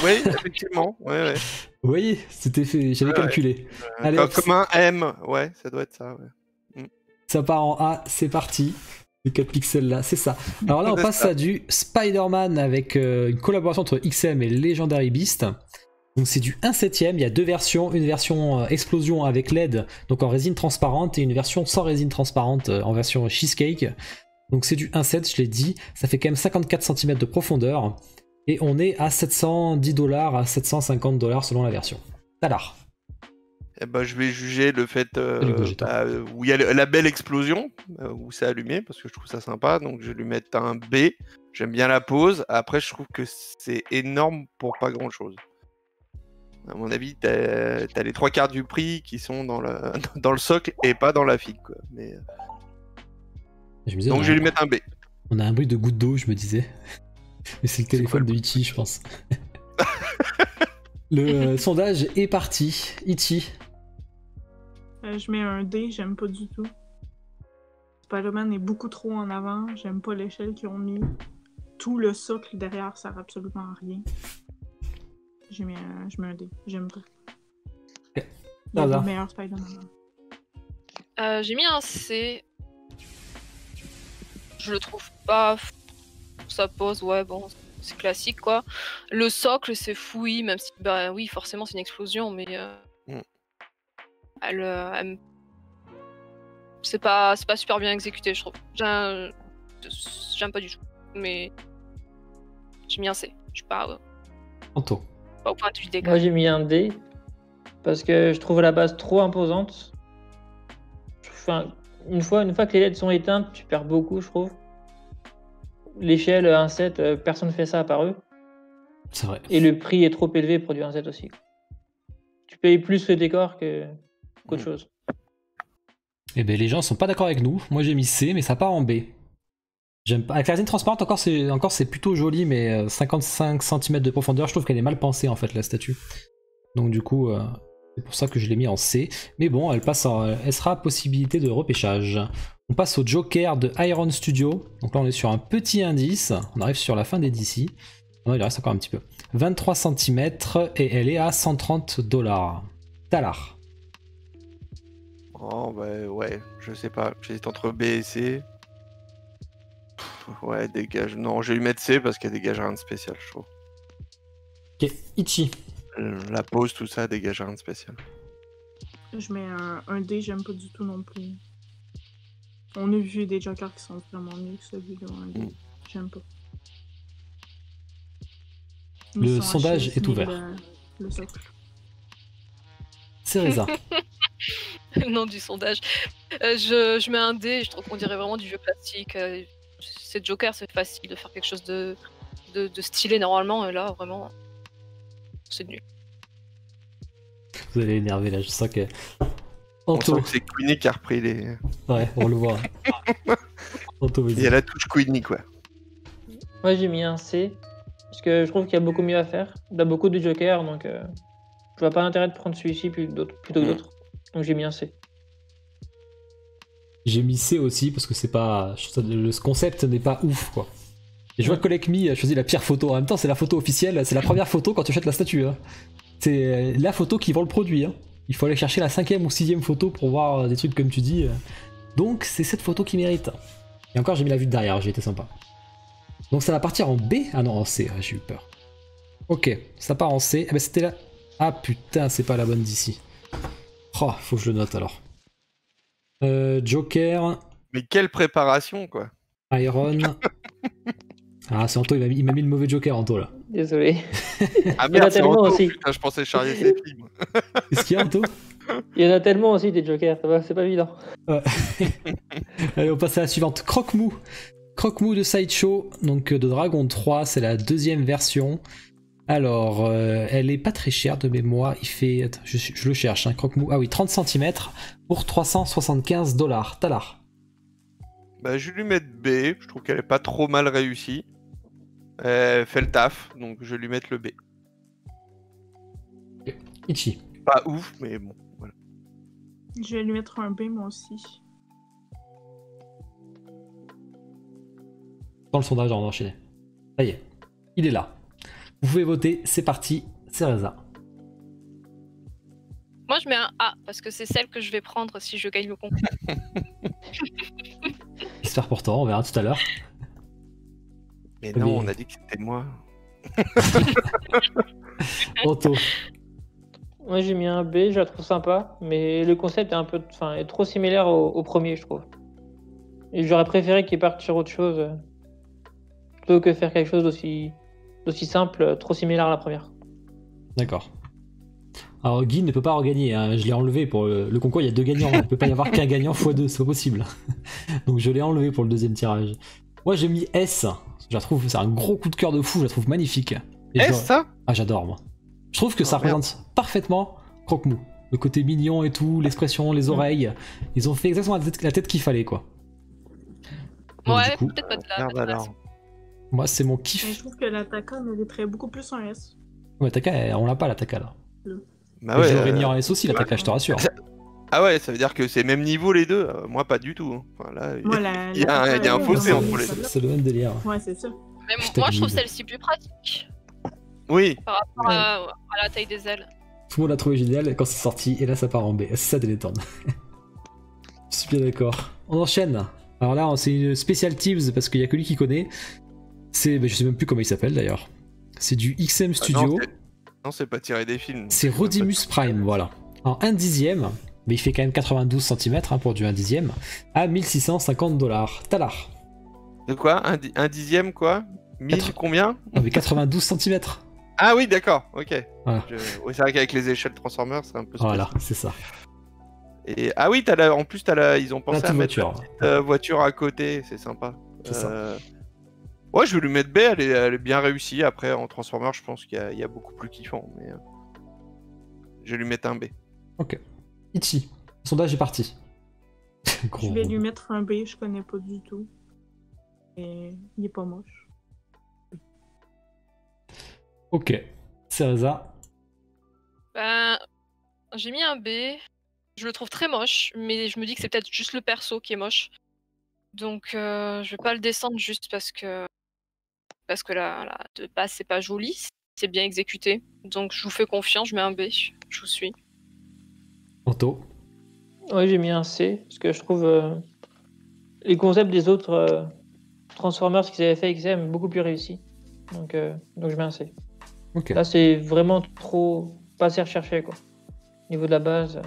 S4: Oui, effectivement. Ouais.
S1: Vous voyez, c'était fait, j'avais
S4: Ouais,
S1: calculé. Allez, hop,
S4: comme un M, ouais, ça doit être ça. Ouais.
S1: ça part en A, c'est parti. Les 4 pixels là, c'est ça. Alors là on
S4: C'est
S1: passe
S4: ça.
S1: à du Spider-Man avec une collaboration entre XM et Legendary Beast. Donc c'est du 1/7, il y a deux versions, une version explosion avec LED, donc en résine transparente, et une version sans résine transparente en version cheesecake. Donc c'est du 1/7, je l'ai dit, ça fait quand même 54 cm de profondeur, et on est à $710 à $750 selon la version. Talar.
S4: Eh ben, je vais juger le fait
S1: Salut, Gogeta.
S4: où il y a la belle explosion, où c'est allumé, parce que je trouve ça sympa, donc je vais lui mettre un B. J'aime bien la pose. Après, je trouve que c'est énorme pour pas grand-chose. À mon avis, t'as les 3/4 du prix qui sont dans le socle et pas dans la figue. Quoi. Mais...
S1: Je me disais,
S4: Donc je vais lui mettre un B.
S1: on a un bruit de goutte d'eau, je me disais. Mais c'est le téléphone de Ichi, je pense. Le sondage est parti. Ichi.
S2: Je mets un D, j'aime pas du tout. Spider-Man est beaucoup trop en avant, j'aime pas l'échelle qu'ils ont mis. Tout le socle derrière sert absolument à rien. Je mets un D, j'aime pas.
S1: Ok.
S2: Il est
S1: Voilà.
S2: le meilleur Spider-Man.
S3: J'ai mis un C. Je le trouve pas. Ça pose, ouais, bon, c'est classique quoi. Le socle, c'est fouillis, même si, bah oui, forcément, c'est une explosion, mais c'est pas super bien exécuté, je trouve. J'aime pas du tout, mais j'ai mis un C. Je suis pas
S1: Anto.
S3: au point du dégât.
S5: Moi, j'ai mis un D parce que je trouve la base trop imposante. Enfin, une fois que les LED sont éteintes, tu perds beaucoup, je trouve. L'échelle 1/7, personne ne fait ça à part eux.
S1: C'est vrai.
S5: Et le prix est trop élevé pour du 1/7 aussi. Tu payes plus le décor qu'autre chose.
S1: Eh ben les gens sont pas d'accord avec nous. Moi j'ai mis C, mais ça part en B. J'aime pas. Avec la résine transparente, encore c'est plutôt joli, mais 55 cm de profondeur, je trouve qu'elle est mal pensée en fait la statue. Donc du coup, c'est pour ça que je l'ai mis en C. Mais bon, elle sera possibilité de repêchage. On passe au Joker de Iron Studio. Donc là on est sur un petit indice. On arrive sur la fin des DC. Non, il reste encore un petit peu. 23 cm et elle est à $130. Talar.
S4: Oh, bah ouais, je sais pas. J'hésite entre B et C. Ouais, dégage. Non, je vais lui mettre C parce qu'elle dégage rien de spécial, je trouve.
S1: Ok, Ichi.
S4: La pause, tout ça, dégage rien de spécial.
S2: Je mets un D, j'aime pas du tout non plus. On a vu des jokers qui sont vraiment mieux que celui-là. Un D. J'aime pas.
S1: Le
S2: Ils sont
S1: sondage
S2: HS,
S1: est
S2: mais
S1: ouvert.
S2: Le socle.
S1: Cereza.
S3: Le nom du sondage. Je mets un D, je trouve qu'on dirait vraiment du vieux classique. C'est Joker, c'est facile de faire quelque chose de stylé normalement, et là, vraiment, c'est nul.
S1: Vous allez énerver là, je sens que.
S4: On
S1: Anto.
S4: sent que c'est Queenie qui a repris les.
S1: Ouais, on le voit. Anto,
S4: Il y
S1: vas-y.
S4: a la touche Queenie, quoi.
S5: Moi, j'ai mis un C. Parce que je trouve qu'il y a beaucoup mieux à faire. Il y a beaucoup de jokers, donc je vois pas l'intérêt de prendre celui-ci plutôt que d'autres. Donc j'ai mis un C.
S1: J'ai mis C aussi parce que c'est pas. je trouve ça- Le concept n'est pas ouf quoi. Et je vois que Collect Me a choisi la pire photo. En même temps, c'est la photo officielle, c'est la première photo quand tu achètes la statue. Hein. C'est la photo qui vend le produit. Hein. Il faut aller chercher la 5e ou 6e photo pour voir des trucs comme tu dis. Donc c'est cette photo qui mérite. Et encore, j'ai mis la vue de derrière, j'ai été sympa. Donc ça va partir en B. Ah non, en C, ouais, j'ai eu peur. Ok, ça part en C. Eh ben c'était là. Ah putain, c'est pas la bonne d'ici. Oh, faut que je le note alors. Joker,
S4: Mais quelle préparation, quoi.
S1: Iron. Ah, c'est Anto, il m'a mis le mauvais Joker, Anto là.
S5: Désolé.
S4: Ah
S5: Il y en a
S4: merde, c'est
S5: tellement
S4: Anto,
S5: aussi.
S4: putain, je pensais charrier ses films.
S1: Qu'est-ce qu'il y a, Anto?
S5: Il y en a tellement aussi des jokers, c'est pas évident.
S1: Allez, on passe à la suivante. Croque-Mou. Croque-Mou de Sideshow, donc de Dragon 3, c'est la 2e version. Alors, elle est pas très chère de mémoire. Il fait. Attends, je le cherche, hein, Croque-Mou. Ah oui, 30 cm pour $375. Talar.
S4: Bah, je vais lui mettre B. Je trouve qu'elle est pas trop mal réussie. Elle fait le taf, donc je vais lui mettre le B.
S1: Ichi.
S4: Pas ouf, mais bon, voilà.
S2: Je vais lui mettre un B, moi aussi.
S1: Dans le sondage, on va enchaîner. Ça y est, il est là. Vous pouvez voter, c'est parti, Cereza.
S3: Moi, je mets un A, parce que c'est celle que je vais prendre si je gagne le concours.
S1: J'espère pourtant, on verra tout à l'heure.
S4: Mais
S1: Mais-
S4: non, on a dit que c'était moi.
S1: Anto.
S5: Moi j'ai mis un B, je la trouve sympa, mais le concept est trop similaire au premier, je trouve. Et j'aurais préféré qu'il parte sur autre chose, plutôt que faire quelque chose d'aussi simple, trop similaire à la première.
S1: D'accord. Alors Guy ne peut pas regagner, hein. Je l'ai enlevé pour le concours, il y a 2 gagnants, il ne peut pas y avoir qu'un gagnant x2, c'est pas possible. Donc je l'ai enlevé pour le 2e tirage. Moi j'ai mis S, je la trouve, c'est un gros coup de cœur de fou, je la trouve magnifique. Et
S4: Est-ce ça?
S1: Ah j'adore moi. Je trouve que ça
S4: merde.
S1: représente parfaitement Croque-Mou. Le côté mignon et tout, l'expression, les oreilles, ils ont fait exactement la tête qu'il fallait quoi. Donc,
S3: Ouais,
S1: du coup,
S3: peut-être pas de la.
S4: Merde alors.
S1: moi c'est mon
S2: Mais je
S1: kiff.
S2: trouve que l'attaquant mériterait beaucoup plus un S.
S1: Ouais, Taka, on l'a pas l'attaka là.
S4: Bah
S1: Ouais,
S4: ouais,
S1: je l'aurais mis en S aussi, l'attaque, je te rassure.
S4: Ah ouais, ça veut dire que c'est même niveau les deux. Moi, pas du tout. Hein. Enfin, là,
S2: Moi,
S4: il y a un fossé entre les deux.
S1: C'est le même délire.
S2: Ouais, c'est ça.
S3: Mais
S1: Je
S3: moi, je trouve
S1: t'admire.
S3: celle-ci plus pratique
S4: Oui,
S3: par rapport à la taille des ailes.
S1: Tout le monde l'a trouvé génial quand c'est sorti, et là ça part en B. C'est ça Délétone. Je suis bien d'accord. On enchaîne. Alors là, c'est une spécial Teams parce qu'il y a que lui qui connaît. Je sais même plus comment il s'appelle d'ailleurs. C'est du XM Studio.
S4: non, c'est pas tiré des films.
S1: C'est Rodimus Prime, voilà. En 1/10, mais il fait quand même 92 cm pour du 1/10, à $1650. Talar.
S4: De quoi un dixième, quoi 1000
S1: Quatre-
S4: combien
S1: Non mais 92 cm.
S4: Ah oui, d'accord, ok.
S1: Voilà.
S4: Oui, c'est vrai qu'avec les échelles Transformers, c'est un peu
S1: Voilà,
S4: spécial.
S1: c'est ça.
S4: Et... Ah oui, en plus, ils ont pensé
S1: petite
S4: à mettre
S1: voiture.
S4: la petite, voiture à côté, c'est sympa.
S1: C'est ça.
S4: Ouais, je vais lui mettre B, elle est bien réussie. Après, en Transformers, je pense qu'il y a beaucoup plus kiffant. Mais je vais lui mettre un B.
S1: Ok. Ichi, le sondage est parti. Gros
S2: Je vais
S1: robot.
S2: lui mettre un B, je connais pas du tout. Et il est pas moche.
S1: Ok. Cereza.
S3: Ben, j'ai mis un B. Je le trouve très moche, mais je me dis que c'est peut-être juste le perso qui est moche. Donc, je vais pas le descendre juste parce que de base c'est pas joli, c'est bien exécuté. Donc, je vous fais confiance, je mets un B. Je vous suis.
S1: Anto.
S5: Ouais, j'ai mis un C, parce que je trouve les concepts des autres Transformers qu'ils avaient fait avec XM beaucoup plus réussi. Donc je mets un C.
S1: Ok.
S5: Là, c'est vraiment trop pas assez recherché, quoi. Niveau de la base,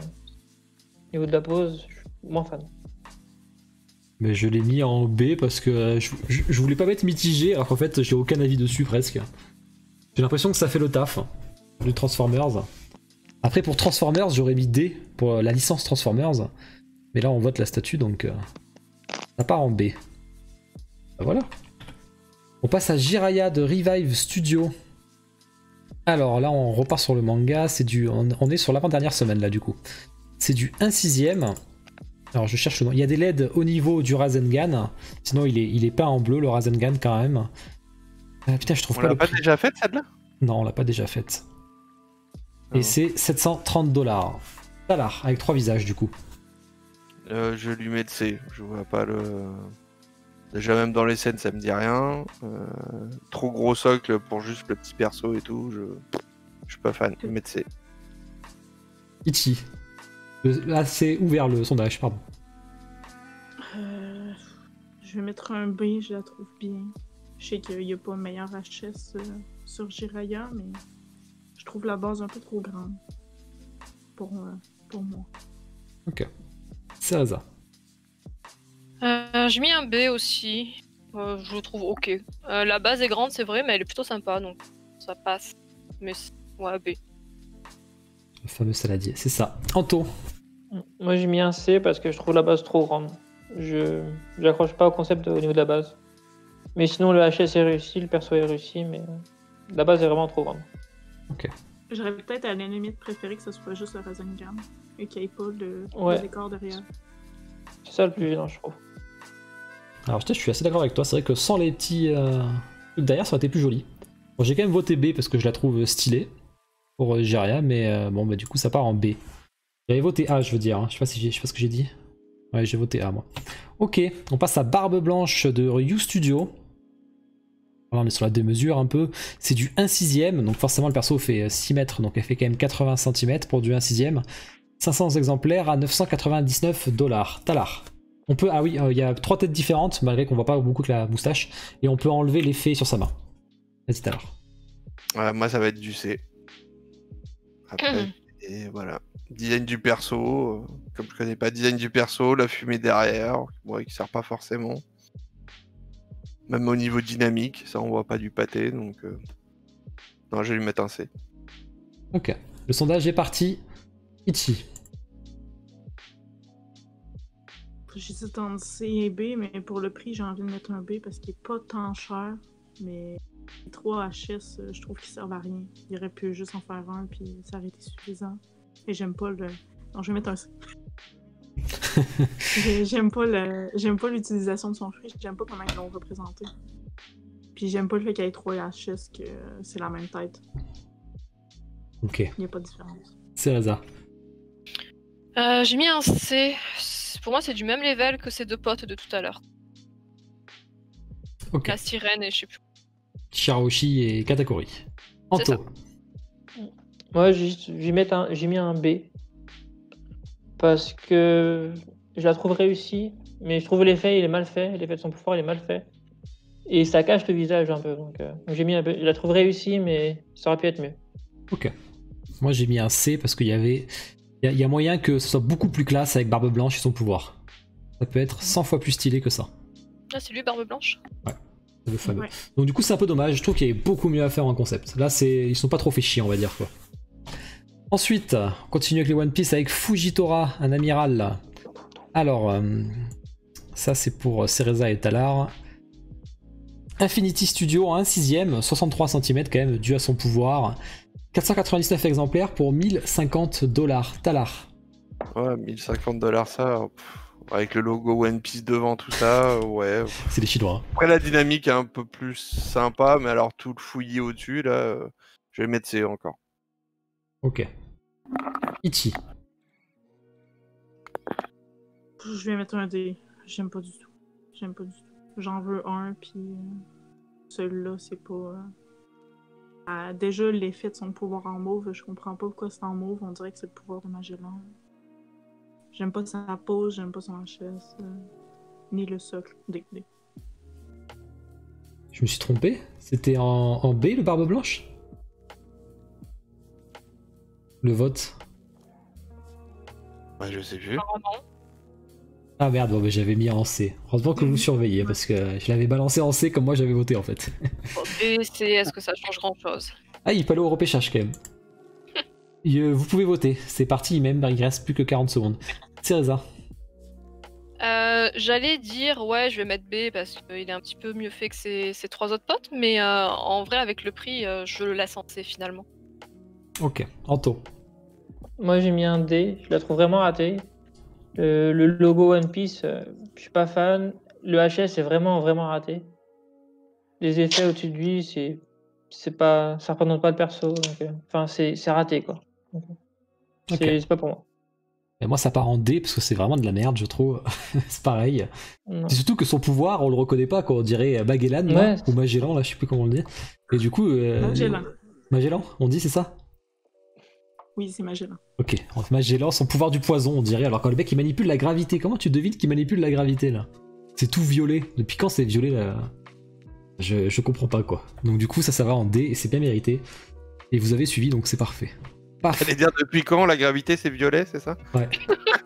S5: niveau de la pose, je suis moins fan.
S1: Mais je l'ai mis en B parce que je voulais pas mettre mitigé, alors qu'en fait j'ai aucun avis dessus presque. J'ai l'impression que ça fait le taf du Transformers. Après pour Transformers j'aurais mis D pour la licence Transformers. Mais là on vote la statue donc ça part en B. Ben voilà. On passe à Jiraiya de Revive Studio. Alors là on repart sur le manga, c'est du. On est sur l'avant-dernière semaine là du coup. C'est du 1/6. Alors je cherche le nom. Il y a des LED au niveau du Rasengan. Sinon il est pas en bleu le Rasengan quand même. Putain je trouve
S4: On
S1: pas
S4: l'a
S1: le
S4: pas
S1: prix.
S4: déjà faite celle-là?
S1: Non on l'a pas déjà faite. Et
S4: Ah.
S1: c'est $730. Talar, avec 3 visages du coup.
S4: Je lui mets de C. Je vois pas le. Déjà même dans les scènes ça me dit rien. Trop gros socle pour juste le petit perso et tout. Je suis pas fan. Je mets de C.
S1: Ichi. Là c'est ouvert le sondage, pardon.
S2: Je vais mettre un B, je la trouve bien. Je sais qu'il n'y a pas meilleur HS sur Jiraiya, mais je trouve la base un peu trop grande pour moi.
S1: Ok. Cereza.
S3: J'ai mis un B aussi. Je le trouve ok. La base est grande, c'est vrai, mais elle est plutôt sympa, donc ça passe. Mais ouais, B.
S1: Le fameux saladier, c'est ça. Anto.
S5: Moi, j'ai mis un C parce que je trouve la base trop grande. Je j'accroche pas au concept au niveau de la base. Mais sinon, le HS est réussi, le perso est réussi, mais la base est vraiment trop grande.
S2: J'aurais peut-être à la limite préféré que ce soit juste le Rasengan et qu'il n'y ait pas le décor derrière.
S5: C'est ça le plus gênant, je trouve.
S1: Alors je suis assez d'accord avec toi, c'est vrai que sans les petits trucs derrière ça aurait été plus joli. Bon, j'ai quand même voté B parce que je la trouve stylée pour Jiraiya, mais bon bah du coup ça part en B. J'avais voté A je veux dire, hein. Je sais pas ce que j'ai dit. Ouais j'ai voté A moi. Ok, on passe à Barbe Blanche de Ryu Studio. Voilà, on est sur la démesure un peu. C'est du 1/6, donc forcément le perso fait 6 mètres, donc elle fait quand même 80 cm pour du 1/6. 500 exemplaires à $999. Talar. On peut, ah oui, il y a 3 têtes différentes, malgré qu'on voit pas beaucoup que la moustache, et on peut enlever l'effet sur sa main. Vas-y Talar.
S4: Moi ça va être du C. Après, et voilà. Design du perso. Comme je connais pas design du perso, la fumée derrière, qui sert pas forcément. Même au niveau dynamique, ça on voit pas du pâté, donc non, je vais lui mettre un C.
S1: Ok. Le sondage est parti. Ichi.
S2: J'hésite entre C et B, mais pour le prix, j'ai envie de mettre un B parce qu'il est pas tant cher. Mais les 3 HS, je trouve qu'ils servent à rien. Il aurait pu juste en faire un, puis ça aurait été suffisant. Et j'aime pas le. Non, je vais mettre un C. J'aime pas l'utilisation de son fruit, j'aime pas comment ils l'ont représenté. Puis j'aime pas le fait qu'il y ait 3 HS, que c'est la même tête.
S1: Ok.
S2: Il n'y a pas de différence.
S1: C'est hasard.
S3: J'ai mis un C. Pour moi, c'est du même level que ces deux potes de tout à l'heure.
S1: Ok.
S3: La sirène et je sais plus.
S1: Shirahoshi et Katakuri.
S3: C'est ça.
S1: Anto.
S5: Moi, j'ai mis un B. Parce que je la trouve réussie, mais je trouve l'effet, il est mal fait. L'effet de son pouvoir, il est mal fait. Et ça cache le visage un peu. Donc j'ai mis un B. Je la trouve réussie, mais ça aurait pu être mieux.
S1: Ok. Moi j'ai mis un C parce qu'il y avait. Il y a moyen que ce soit beaucoup plus classe avec Barbe Blanche et son pouvoir. Ça peut être 100 fois plus stylé que ça.
S3: Ah, c'est lui, Barbe Blanche.
S1: C'est le fameux.
S2: Ouais.
S1: Donc du coup c'est un peu dommage, je trouve qu'il y avait beaucoup mieux à faire en concept. Là ils sont pas trop fait chier on va dire quoi. Ensuite, on continue avec les One Piece avec Fujitora, un amiral. Alors, ça c'est pour Cereza et Talar. Infinity Studio en 1/6, 63 cm quand même, dû à son pouvoir. 499 exemplaires pour $1050. Talar.
S4: Ouais, $1050 ça. Avec le logo One Piece devant, tout ça, ouais.
S1: C'est les Chinois.
S4: Après, la dynamique est un peu plus sympa, mais alors tout le fouillis au-dessus, là, je vais mettre C encore.
S1: Ok. Ichi.
S2: Je vais mettre un D. J'aime pas du tout. J'en veux un, puis celui-là, c'est pas. Déjà, l'effet de son pouvoir en mauve, je comprends pas pourquoi c'est en mauve. On dirait que c'est le pouvoir de Magellan. J'aime pas sa pose, j'aime pas son HS, ni le socle. D.
S1: Je me suis trompé. C'était en B, le barbe blanche? Le vote.
S4: Bah, je sais plus.
S3: Apparemment.
S1: Ah merde, bon, bah, j'avais mis en C. Heureusement que vous surveillez, parce que je l'avais balancé en C comme moi j'avais voté en fait.
S3: Et c'est est-ce que ça change grand chose?
S1: Ah, il peut aller au repêchage quand même. Vous pouvez voter, c'est parti même, il reste plus que 40 secondes. Cereza.
S3: J'allais dire ouais, je vais mettre B parce qu'il est un petit peu mieux fait que ses trois autres potes, mais en vrai avec le prix, je le laisse en C finalement.
S1: Ok, Anto.
S5: Moi j'ai mis un D, je la trouve vraiment ratée. Le logo One Piece, je suis pas fan. Le HS est vraiment raté. Les effets au-dessus de lui, c'est pas, ça représente pas le perso. Enfin, c'est raté quoi.
S1: Ok.
S5: C'est pas pour moi.
S1: Et moi ça part en D parce que c'est vraiment de la merde, je trouve. C'est pareil.
S5: Non.
S1: C'est surtout que son pouvoir, on le reconnaît pas, quoi. On dirait Magellan, là,
S5: Ouais.
S1: ou Magellan, là, je sais plus comment on le dit. Et du coup.
S2: Magellan.
S1: Magellan, on dit, c'est ça?
S2: Oui, c'est Magellan.
S1: Ok, Magellan, son pouvoir du poison, on dirait. Alors quand le mec il manipule la gravité, comment tu devines qu'il manipule la gravité là? C'est tout violet. Depuis quand c'est violet là? Je comprends pas quoi. Donc du coup ça va en D et c'est bien mérité. Et vous avez suivi donc c'est parfait. Paf.
S4: J'allais dire depuis quand la gravité c'est violet, c'est ça?
S1: Ouais.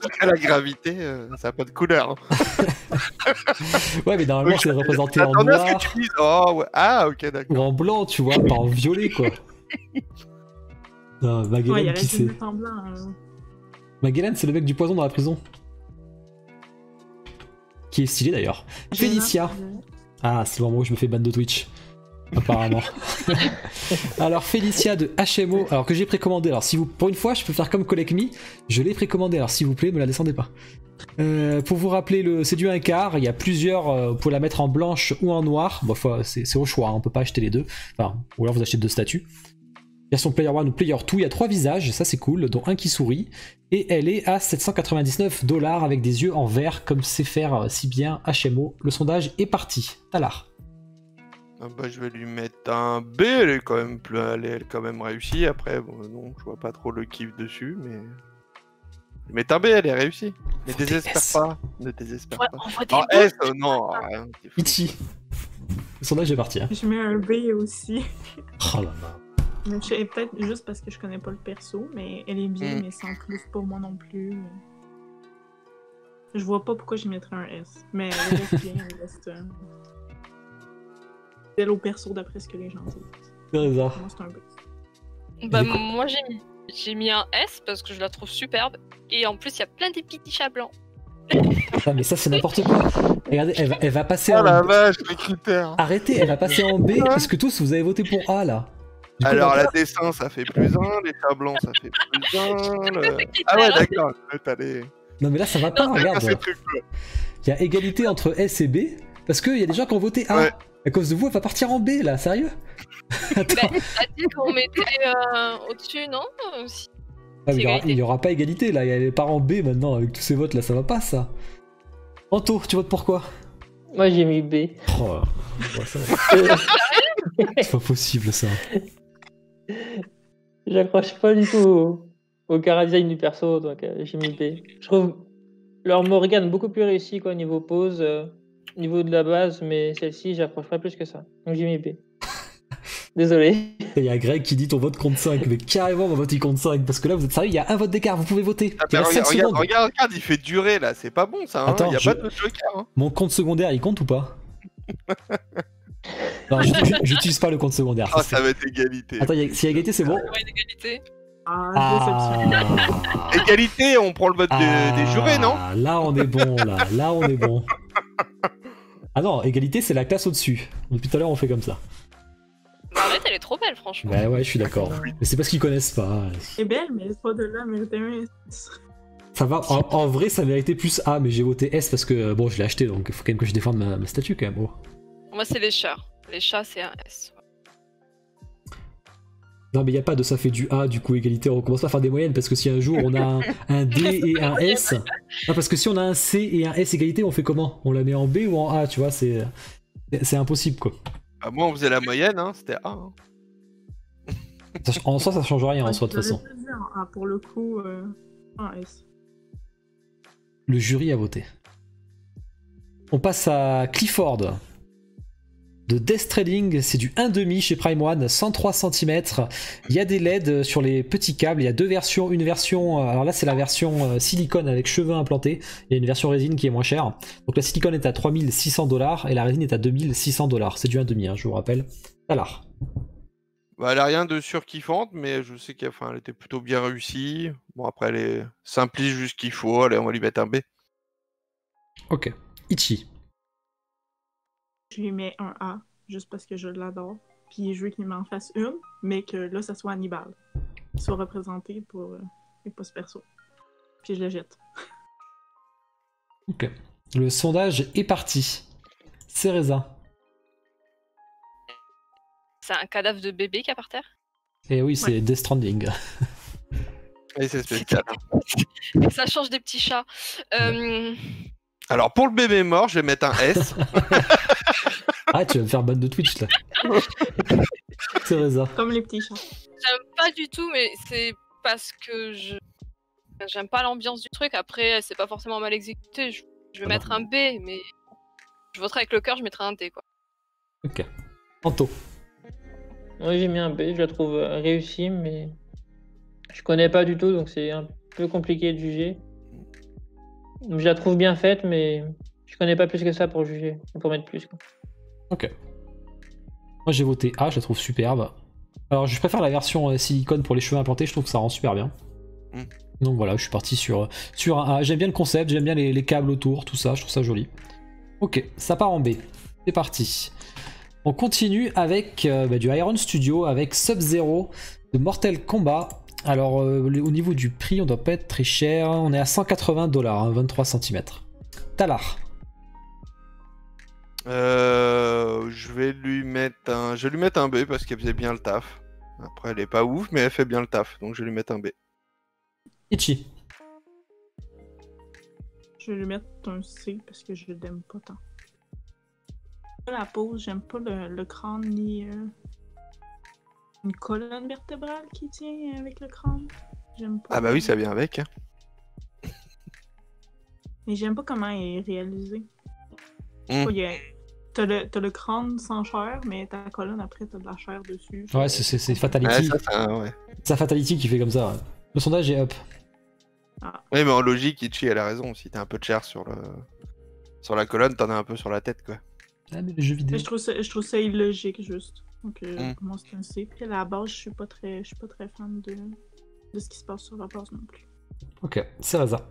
S4: Parce que la gravité, ça a pas de couleur.
S1: Ouais mais normalement c'est représenté en
S4: Attendez à ce
S1: noir
S4: que tu dises. Oh, ouais. Ah, ok,
S1: ou
S4: d'accord.
S1: en blanc, tu vois, pas en violet quoi. Non, Magellan
S2: Ouais, il
S1: qui
S2: reste
S1: c'est?
S2: une en blanc.
S1: Magellan c'est le mec du poison dans la prison. Qui est stylé d'ailleurs. Félicia. Ah, c'est le moment où je me fais ban de Twitch. Apparemment. Alors, Félicia de HMO, alors que j'ai précommandé. Alors, si vous, pour une fois, je peux faire comme Collect Me. Je l'ai précommandé. Alors, s'il vous plaît, me la descendez pas. Pour vous rappeler, c'est du 1/4. Il y a plusieurs. Vous pouvez la mettre en blanche ou en noir. Bon, c'est au choix. Hein, on peut pas acheter les deux. Enfin, ou alors vous achetez 2 statues. Version Player 1 ou Player 2. Il y a 3 visages. Ça, c'est cool. Dont un qui sourit. Et elle est à 799$ avec des yeux en vert, comme sait faire si bien HMO. Le sondage est parti. Talar.
S4: Ah bah, je vais lui mettre un B, elle est quand même, elle est quand même réussie. Après, bon, non, je vois pas trop le kiff dessus, mais. Je vais mettre un B, elle est réussie. Ne
S1: Faut des
S4: désespère
S1: S.
S4: pas. Ne désespère
S3: Ouais,
S4: pas.
S3: on voit des
S4: En
S3: beaux-
S4: S, non, rien. t'es fou.
S1: Ichi. Le sondage est parti. Hein.
S2: Je mets un B aussi.
S1: Oh là là.
S2: Mais je sais peut-être juste parce que je connais pas le perso, mais elle est bien,
S4: Mm.
S2: mais sans plus pour moi non plus. Je vois pas pourquoi j'y mettrais un S. Mais elle reste bien, elle reste. Fidèle au perso d'après ce que les gens disent.
S1: Teresa.
S2: Pour moi, c'est un B.
S3: Bah,
S1: Et du coup-
S3: moi j'ai mis un S parce que je la trouve superbe. Et en plus, il y a plein des petits chats blancs.
S1: Ah, mais ça, c'est n'importe quoi. Regardez, elle va passer
S4: Oh
S1: en
S4: la
S1: B.
S4: vache, les critères.
S1: Arrêtez, elle va passer en B parce que tous vous avez voté pour A là. Du coup,
S4: Alors,
S1: elle va-
S4: la dessin, ça fait plus 1, les chats blancs, ça fait plus 1.
S3: C'est qui
S4: Ah ouais,
S3: ça,
S4: d'accord. T'as les.
S1: Non, mais là, ça va pas,
S3: Non,
S1: regarde.
S4: ces trucs, quoi.
S1: Il y a égalité entre S et B parce qu'il y a des gens qui ont voté A.
S4: Ouais.
S1: À cause de vous, elle va partir en B là, sérieux?
S3: Bah,
S1: Attends.
S3: t'as dit qu'on mettait au-dessus, non? Si.
S1: Ah, mais
S3: c'est
S1: il y aura pas égalité là, elle part en B maintenant avec tous ces votes là, ça va pas ça. Anto, tu votes pour quoi?
S5: Moi j'ai mis B.
S1: Oh, ouais, ça va. C'est pas possible ça.
S5: J'accroche pas du tout au chara-design du perso, donc j'ai mis B. Je trouve leur Morgane beaucoup plus réussi quoi, niveau pose, niveau de la base, mais celle-ci, j'accroche pas plus que ça. Donc j'ai mis B. Désolé.
S1: Il y a Greg qui dit ton vote compte 5, mais carrément mon vote il compte 5 parce que là vous êtes sérieux, il y a un vote d'écart, vous pouvez voter.
S4: Ah,
S1: Il
S4: mais
S1: reste 5
S4: regarde,
S1: secondes.
S4: regarde, il fait durer là, c'est pas bon ça. Hein.
S1: Attends,
S4: Il y a
S1: je-
S4: pas de joker. Hein.
S1: Mon compte secondaire il compte ou pas? Non, j'utilise pas le compte secondaire.
S4: Ah, ça va être égalité.
S1: Attends, s'il y a égalité c'est bon?
S3: Ouais, une égalité.
S2: Ah, déception.
S1: Ah,
S4: Égalité, on prend le vote des jurés, non?
S1: Là on est bon, là on est bon. Ah non, égalité c'est la classe au-dessus. Depuis tout à l'heure on fait comme ça.
S3: Mais arrête, elle est trop belle, franchement.
S1: Bah ouais, je suis d'accord. Mais c'est parce qu'ils connaissent pas.
S2: Elle est belle, mais pas de là, mais un S.
S1: Ça va, en vrai ça méritait plus A, mais j'ai voté S parce que bon, je l'ai acheté donc il faut quand même que je défende ma statue quand même. Oh.
S3: Moi, c'est les chats. Les chats, c'est un S.
S1: Non mais y a pas de ça fait du A, du coup égalité, on recommence pas à faire des moyennes parce que si un jour on a un D et un S, non, parce que si on a un C et un S égalité, on fait comment? On la met en B ou en A, tu vois, c'est impossible quoi.
S4: Ah, moi, on faisait la moyenne, hein, c'était A. Hein.
S1: En soi ça change rien en soi de toute façon.
S2: J'aurais pu dire, ah, pour le coup, un S.
S1: Le jury a voté. On passe à Clifford. de Death Trading, c'est du 1,5 chez Prime One, 103 cm. Il y a des LED sur les petits câbles, il y a deux versions, une version, alors là c'est la version silicone avec cheveux implantés, il y a une version résine qui est moins chère. Donc la silicone est à 3600$ et la résine est à 2600$, c'est du 1,5 je vous rappelle. Talar.
S4: Bah, elle a rien de surkiffante, mais je sais qu'elle elle était plutôt bien réussie. Bon, après, elle est simpliste juste qu'il faut. Allez, on va lui mettre un B.
S1: Ok. Ichi.
S2: Je lui mets un A, juste parce que je l'adore. Puis je veux qu'il m'en fasse une, mais que là, ça soit Hannibal. Qu'il soit représenté pour les postes perso. Puis je le jette.
S1: Ok. Le sondage est parti. Cereza.
S3: C'est un cadavre de bébé qui est par terre.
S1: Et oui, c'est Death Stranding.
S4: Et c'est spécial.
S3: Ça change des petits chats.
S4: Alors, pour le bébé mort, je vais mettre un S.
S1: Ah, tu vas me faire ban de Twitch là. Cereza.
S2: Comme les petits chats.
S3: J'aime pas du tout, mais c'est parce que j'aime pas l'ambiance du truc. Après, c'est pas forcément mal exécuté. Je vais mettre un B, mais je voterai avec le cœur, je mettrai un D, quoi.
S1: Ok. Anto.
S5: Moi j'ai mis un B, je la trouve réussie, mais je connais pas du tout, donc c'est un peu compliqué de juger. Je la trouve bien faite, mais je connais pas plus que ça pour juger, pour mettre plus, quoi.
S1: Ok. Moi j'ai voté A, je la trouve superbe. Alors je préfère la version silicone pour les cheveux implantés, je trouve que ça rend super bien. Donc voilà, je suis parti sur un A. J'aime bien le concept, j'aime bien les câbles autour, tout ça, je trouve ça joli. Ok, ça part en B. C'est parti. On continue avec du Iron Studio, avec Sub-Zero de Mortal Kombat. Alors au niveau du prix, on doit pas être très cher. On est à 180$, hein, 23 cm. Talar.
S4: Je vais lui mettre un B parce qu'elle faisait bien le taf. Après, elle est pas ouf, mais elle fait bien le taf, donc je vais lui mettre un B.
S1: Ichi.
S2: Je vais lui mettre un C parce que je l'aime pas tant. La pose, j'aime pas le crâne ni une colonne vertébrale qui tient avec le crâne. J'aime pas.
S4: Ah bah oui, ça vient avec. Hein.
S2: Mais j'aime pas comment elle est réalisée.
S4: Mm.
S2: T'as le crâne sans chair, mais ta colonne après t'as de la chair dessus.
S1: Ouais, c'est Fatality.
S4: Ouais.
S1: C'est Fatality qui fait comme ça. Ouais. Le sondage est up.
S2: Ah.
S4: Oui, mais en logique, Ichi, elle a raison. Si t'as un peu de chair sur la colonne, t'en as un peu sur la tête, quoi.
S1: Ah, mais les jeux vidéo.
S2: Mais je trouve ça illogique juste. Donc pour moi c'est un C. Puis à la base, je suis pas très fan de ce qui se passe sur la base non plus.
S1: Ok, Cereza.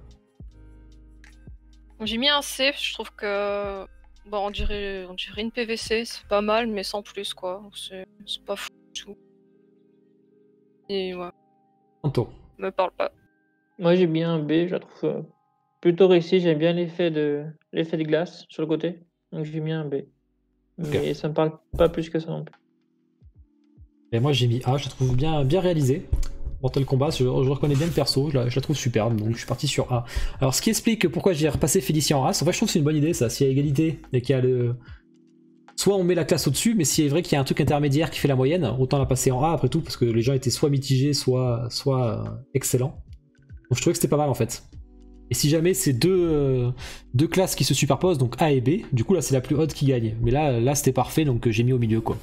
S3: J'ai mis un C, je trouve que bon, on dirait une PVC, c'est pas mal, mais sans plus, quoi. C'est pas fou du tout. Et ouais,
S1: Anto.
S3: me parle pas.
S5: Moi j'ai mis un B, je la trouve plutôt réussie, j'aime bien l'effet de glace sur le côté, donc j'ai mis un B. Mais ça me parle pas plus que ça non plus.
S1: Et moi j'ai mis A, je la trouve bien réalisé. Mortal Kombat, je reconnais bien le perso, je la trouve superbe, donc je suis parti sur A. Alors ce qui explique pourquoi j'ai repassé Félicia en A, en fait je trouve que c'est une bonne idée ça, s'il y a égalité et qu'il y a le... Soit on met la classe au-dessus, mais s'il est vrai qu'il y a un truc intermédiaire qui fait la moyenne, autant la passer en A après tout, parce que les gens étaient soit mitigés, soit excellents. Donc je trouvais que c'était pas mal en fait. Et si jamais c'est deux classes qui se superposent, donc A et B, du coup là c'est la plus haute qui gagne. Mais là c'était parfait, donc j'ai mis au milieu quoi.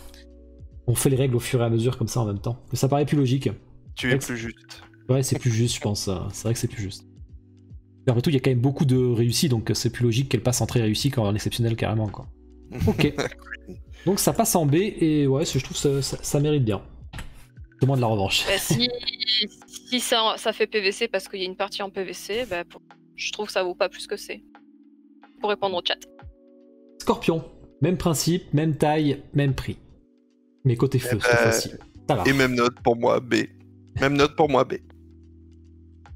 S1: On fait les règles au fur et à mesure comme ça en même temps. Mais ça paraît plus logique.
S4: Tu es plus juste.
S1: Ouais, c'est plus juste, je pense. C'est vrai que c'est plus juste. Et après tout, il y a quand même beaucoup de réussies, donc c'est plus logique qu'elle passe en très réussi qu'en exceptionnel carrément quoi. Ok. Donc ça passe en B et ouais, je trouve que ça mérite bien. Je demande la revanche.
S3: Bah, si ça fait PVC parce qu'il y a une partie en PVC, bah, je trouve que ça vaut pas plus que C. Pour répondre au chat.
S1: Scorpion. Même principe, même taille, même prix. Mais côté feu cette fois-ci. Ça va.
S4: Et même note pour moi, B. Même note pour moi, B.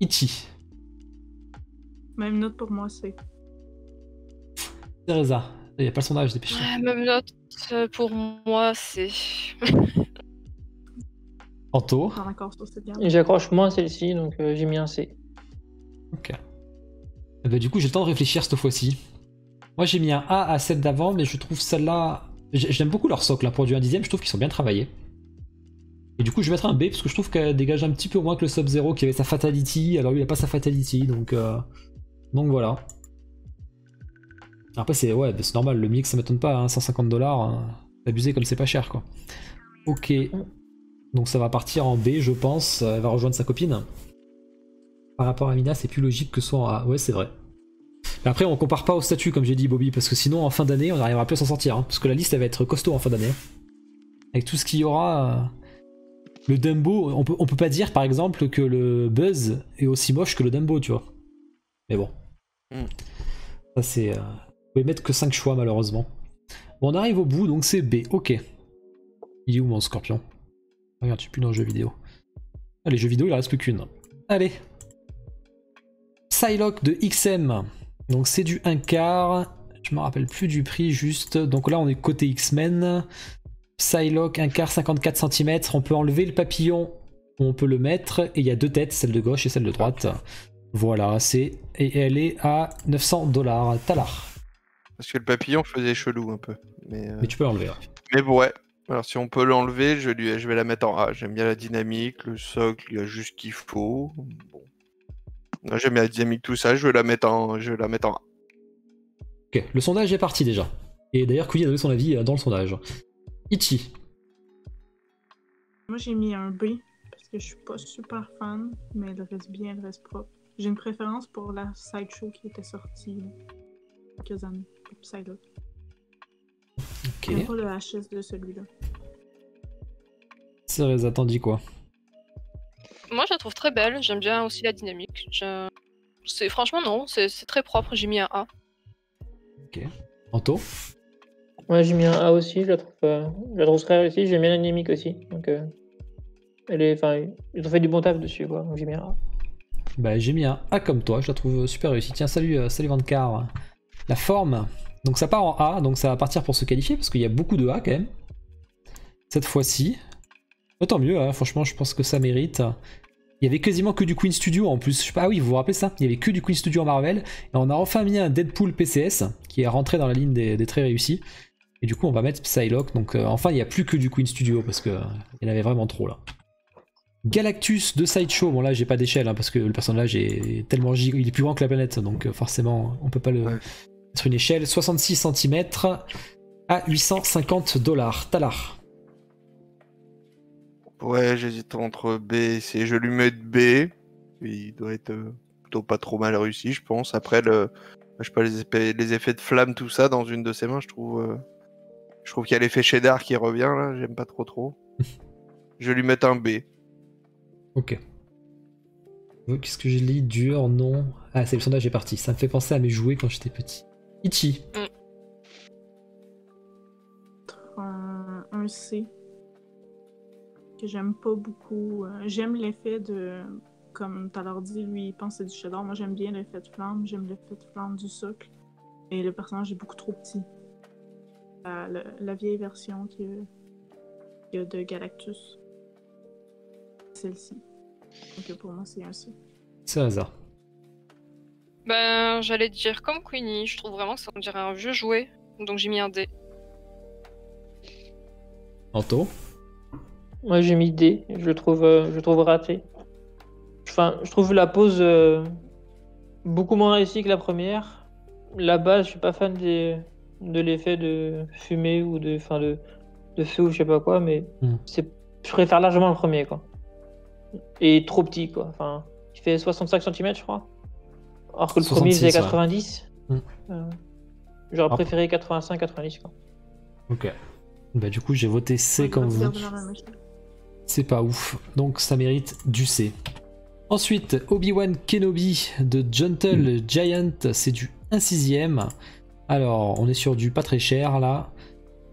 S1: Ichi.
S2: Même note pour moi, C.
S1: Cereza. Il n'y a pas le sondage, dépêche-toi.
S3: Ouais, même note pour moi, c'est.
S1: Anto.
S2: Pas d'accord sur cette gamme.
S5: Et j'accroche moins celle-ci, donc j'ai mis un C.
S1: Ok. Et bah, du coup, j'ai le temps de réfléchir cette fois-ci. Moi, j'ai mis un A à celle d'avant, mais je trouve celle-là. J'aime beaucoup leur socle là, pour du 1/10, je trouve qu'ils sont bien travaillés. Et du coup, je vais mettre un B parce que je trouve qu'elle dégage un petit peu moins que le Sub-Zero qui avait sa Fatality. Alors, lui, il a pas sa Fatality, donc voilà. Après, c'est normal, le mix ça m'étonne pas, hein, $150. Hein. Abusé comme c'est pas cher, quoi. Ok. Donc ça va partir en B, je pense. Elle va rejoindre sa copine. Par rapport à Mina, c'est plus logique que ce soit en A. Ouais, c'est vrai. Mais après, on compare pas au statut, comme j'ai dit, Bobby, parce que sinon, en fin d'année, on n'arrivera plus à s'en sortir. Hein, parce que la liste, elle va être costaud en fin d'année. Avec tout ce qu'il y aura. Le Dumbo, on peut pas dire, par exemple, que le Buzz est aussi moche que le Dumbo, tu vois. Mais bon. Ça, c'est. Vous pouvez mettre que 5 choix, malheureusement. Bon, on arrive au bout, donc c'est B. Ok. Il est où, mon scorpion? Regarde, je suis plus dans le jeu vidéo. Ah, les jeux vidéo, il en reste plus qu'une. Allez. Psylocke de XM. Donc c'est du 1/4. Je me rappelle plus du prix juste. Donc là on est côté X-Men. Psylocke 1/4 54 cm. On peut enlever le papillon. On peut le mettre. Et il y a 2 têtes, celle de gauche et celle de droite. Voilà, c'est. Et elle est à $900. Talar.
S4: Parce que le papillon faisait chelou un peu. Mais
S1: tu peux l'enlever.
S4: Mais bon, ouais. Alors si on peut l'enlever, je vais la mettre en A. J'aime bien la dynamique, le socle, il y a juste ce qu'il faut. Bon. J'aime bien la dynamique, tout ça, je vais la mettre en A.
S1: Ok, le sondage est parti déjà. Et d'ailleurs, Kouyi a donné son avis dans le sondage. Ichi.
S2: Moi, j'ai mis un B parce que je suis pas super fan, mais elle reste bien, elle reste propre. J'ai une préférence pour la sideshow qui était sortie il y a quelques années, pour Psylocke.
S1: Ok.
S2: J'aime pas le HS de celui-là.
S1: Céreza, t'en dis quoi?
S3: Moi, je la trouve très belle. J'aime bien aussi la dynamique. Franchement, non, c'est très propre. J'ai mis un A.
S1: Ok. Anto?
S5: Ouais, j'ai mis un A aussi, je la trouve très réussie, j'aime bien la dynamique aussi. Donc, ils ont fait du bon taf dessus, quoi. Donc j'ai mis un A.
S1: Bah, j'ai mis un A comme toi, je la trouve super réussie. Tiens, salut Vankar. La forme. Donc ça part en A, donc ça va partir pour se qualifier, parce qu'il y a beaucoup de A quand même. Cette fois-ci. Tant mieux, hein, franchement, je pense que ça mérite. Il y avait quasiment que du Queen Studio en plus. Je sais pas, ah oui, vous vous rappelez ça? Il y avait que du Queen Studio en Marvel. Et on a enfin mis un Deadpool PCS qui est rentré dans la ligne des très réussis. Et du coup, on va mettre Psylocke. Donc, enfin, il n'y a plus que du Queen Studio parce qu'il y en avait vraiment trop là. Galactus de Sideshow. Bon, là, j'ai pas d'échelle hein, parce que le personnage est tellement il est plus grand que la planète. Donc, forcément, on peut pas le mettre une échelle. 66 cm à $850. Talar.
S4: Ouais, j'hésite entre B et C. Je lui mets B. Il doit être plutôt pas trop mal réussi, je pense. Après, je sais pas, les effets de flamme, tout ça, dans une de ses mains, je trouve qu'il y a l'effet Shedar qui revient, là. J'aime pas trop. Je vais lui mettre un B.
S1: Ok. Qu'est-ce que j'ai lu? Dur, non. Ah, c'est le sondage est parti. Ça me fait penser à mes jouets quand j'étais petit. Ichi.
S2: Un C. Que j'aime pas beaucoup. J'aime l'effet de. Comme t'as leur dit, lui, il pense que c'est du cheddar. Moi, j'aime bien l'effet de flamme. J'aime l'effet de flamme du socle. Et le personnage est beaucoup trop petit. La vieille version qu'il y a de Galactus. Celle-ci. Donc pour moi, c'est un C.
S1: C'est hasard.
S3: Ben, j'allais dire comme Queenie. Je trouve vraiment que ça me dirait un vieux jouet. Donc j'ai mis un D.
S1: Anto.
S5: Moi j'ai mis D, je le trouve raté. Enfin, je trouve la pose beaucoup moins réussie que la première. La base, je suis pas fan de l'effet de fumée ou de feu ou je sais pas quoi, mais je préfère largement le premier quoi. Et trop petit quoi. Enfin, il fait 65 cm je crois. Alors que le premier il faisait 90. Ouais. J'aurais préféré 85-90 quoi.
S1: Ok. Bah du coup j'ai voté C comme vous. C'est pas ouf, donc ça mérite du C. Ensuite, Obi-Wan Kenobi de Gentle Giant, c'est du 1/6. Alors, on est sur du pas très cher là.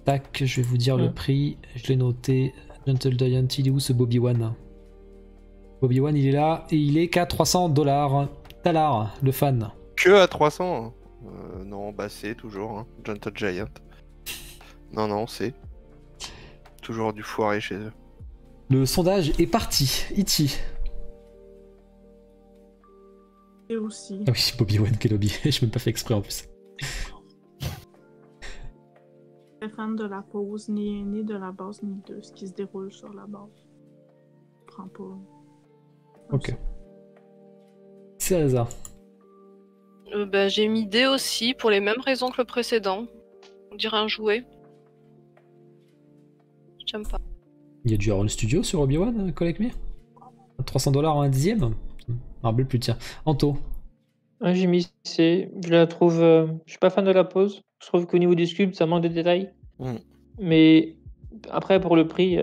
S1: Tac, je vais vous dire le prix, je l'ai noté. Gentle Giant, il est où ce Bobby-Wan? Bobby-Wan, il est là et il est qu'à $300. Talar, le fan.
S4: Que à 300 non, bah c'est toujours, hein. Gentle Giant. Non, c'est toujours du foiré chez eux.
S1: Le sondage est parti. Ichi.
S2: Et aussi.
S1: Ah oui, Obi-Wan Kenobi. Je m'ai pas fait exprès en plus.
S2: Je suis fan de la pose, ni de la base, ni de ce qui se déroule sur la base. Je prends pas.
S1: Ok. Céreza.
S3: Bah, j'ai mis D aussi pour les mêmes raisons que le précédent. On dirait un jouet. J'aime pas.
S1: Il y a du Iron Studio sur Obi-Wan, Collect Me 300$ en un dixième. Je me rappelle plus, tiens. Anto.
S5: J'ai mis C. Je la trouve. Je suis pas fan de la pose. Je trouve qu'au niveau du sculpte, ça manque de détails.
S4: Mm.
S5: Mais après, pour le prix,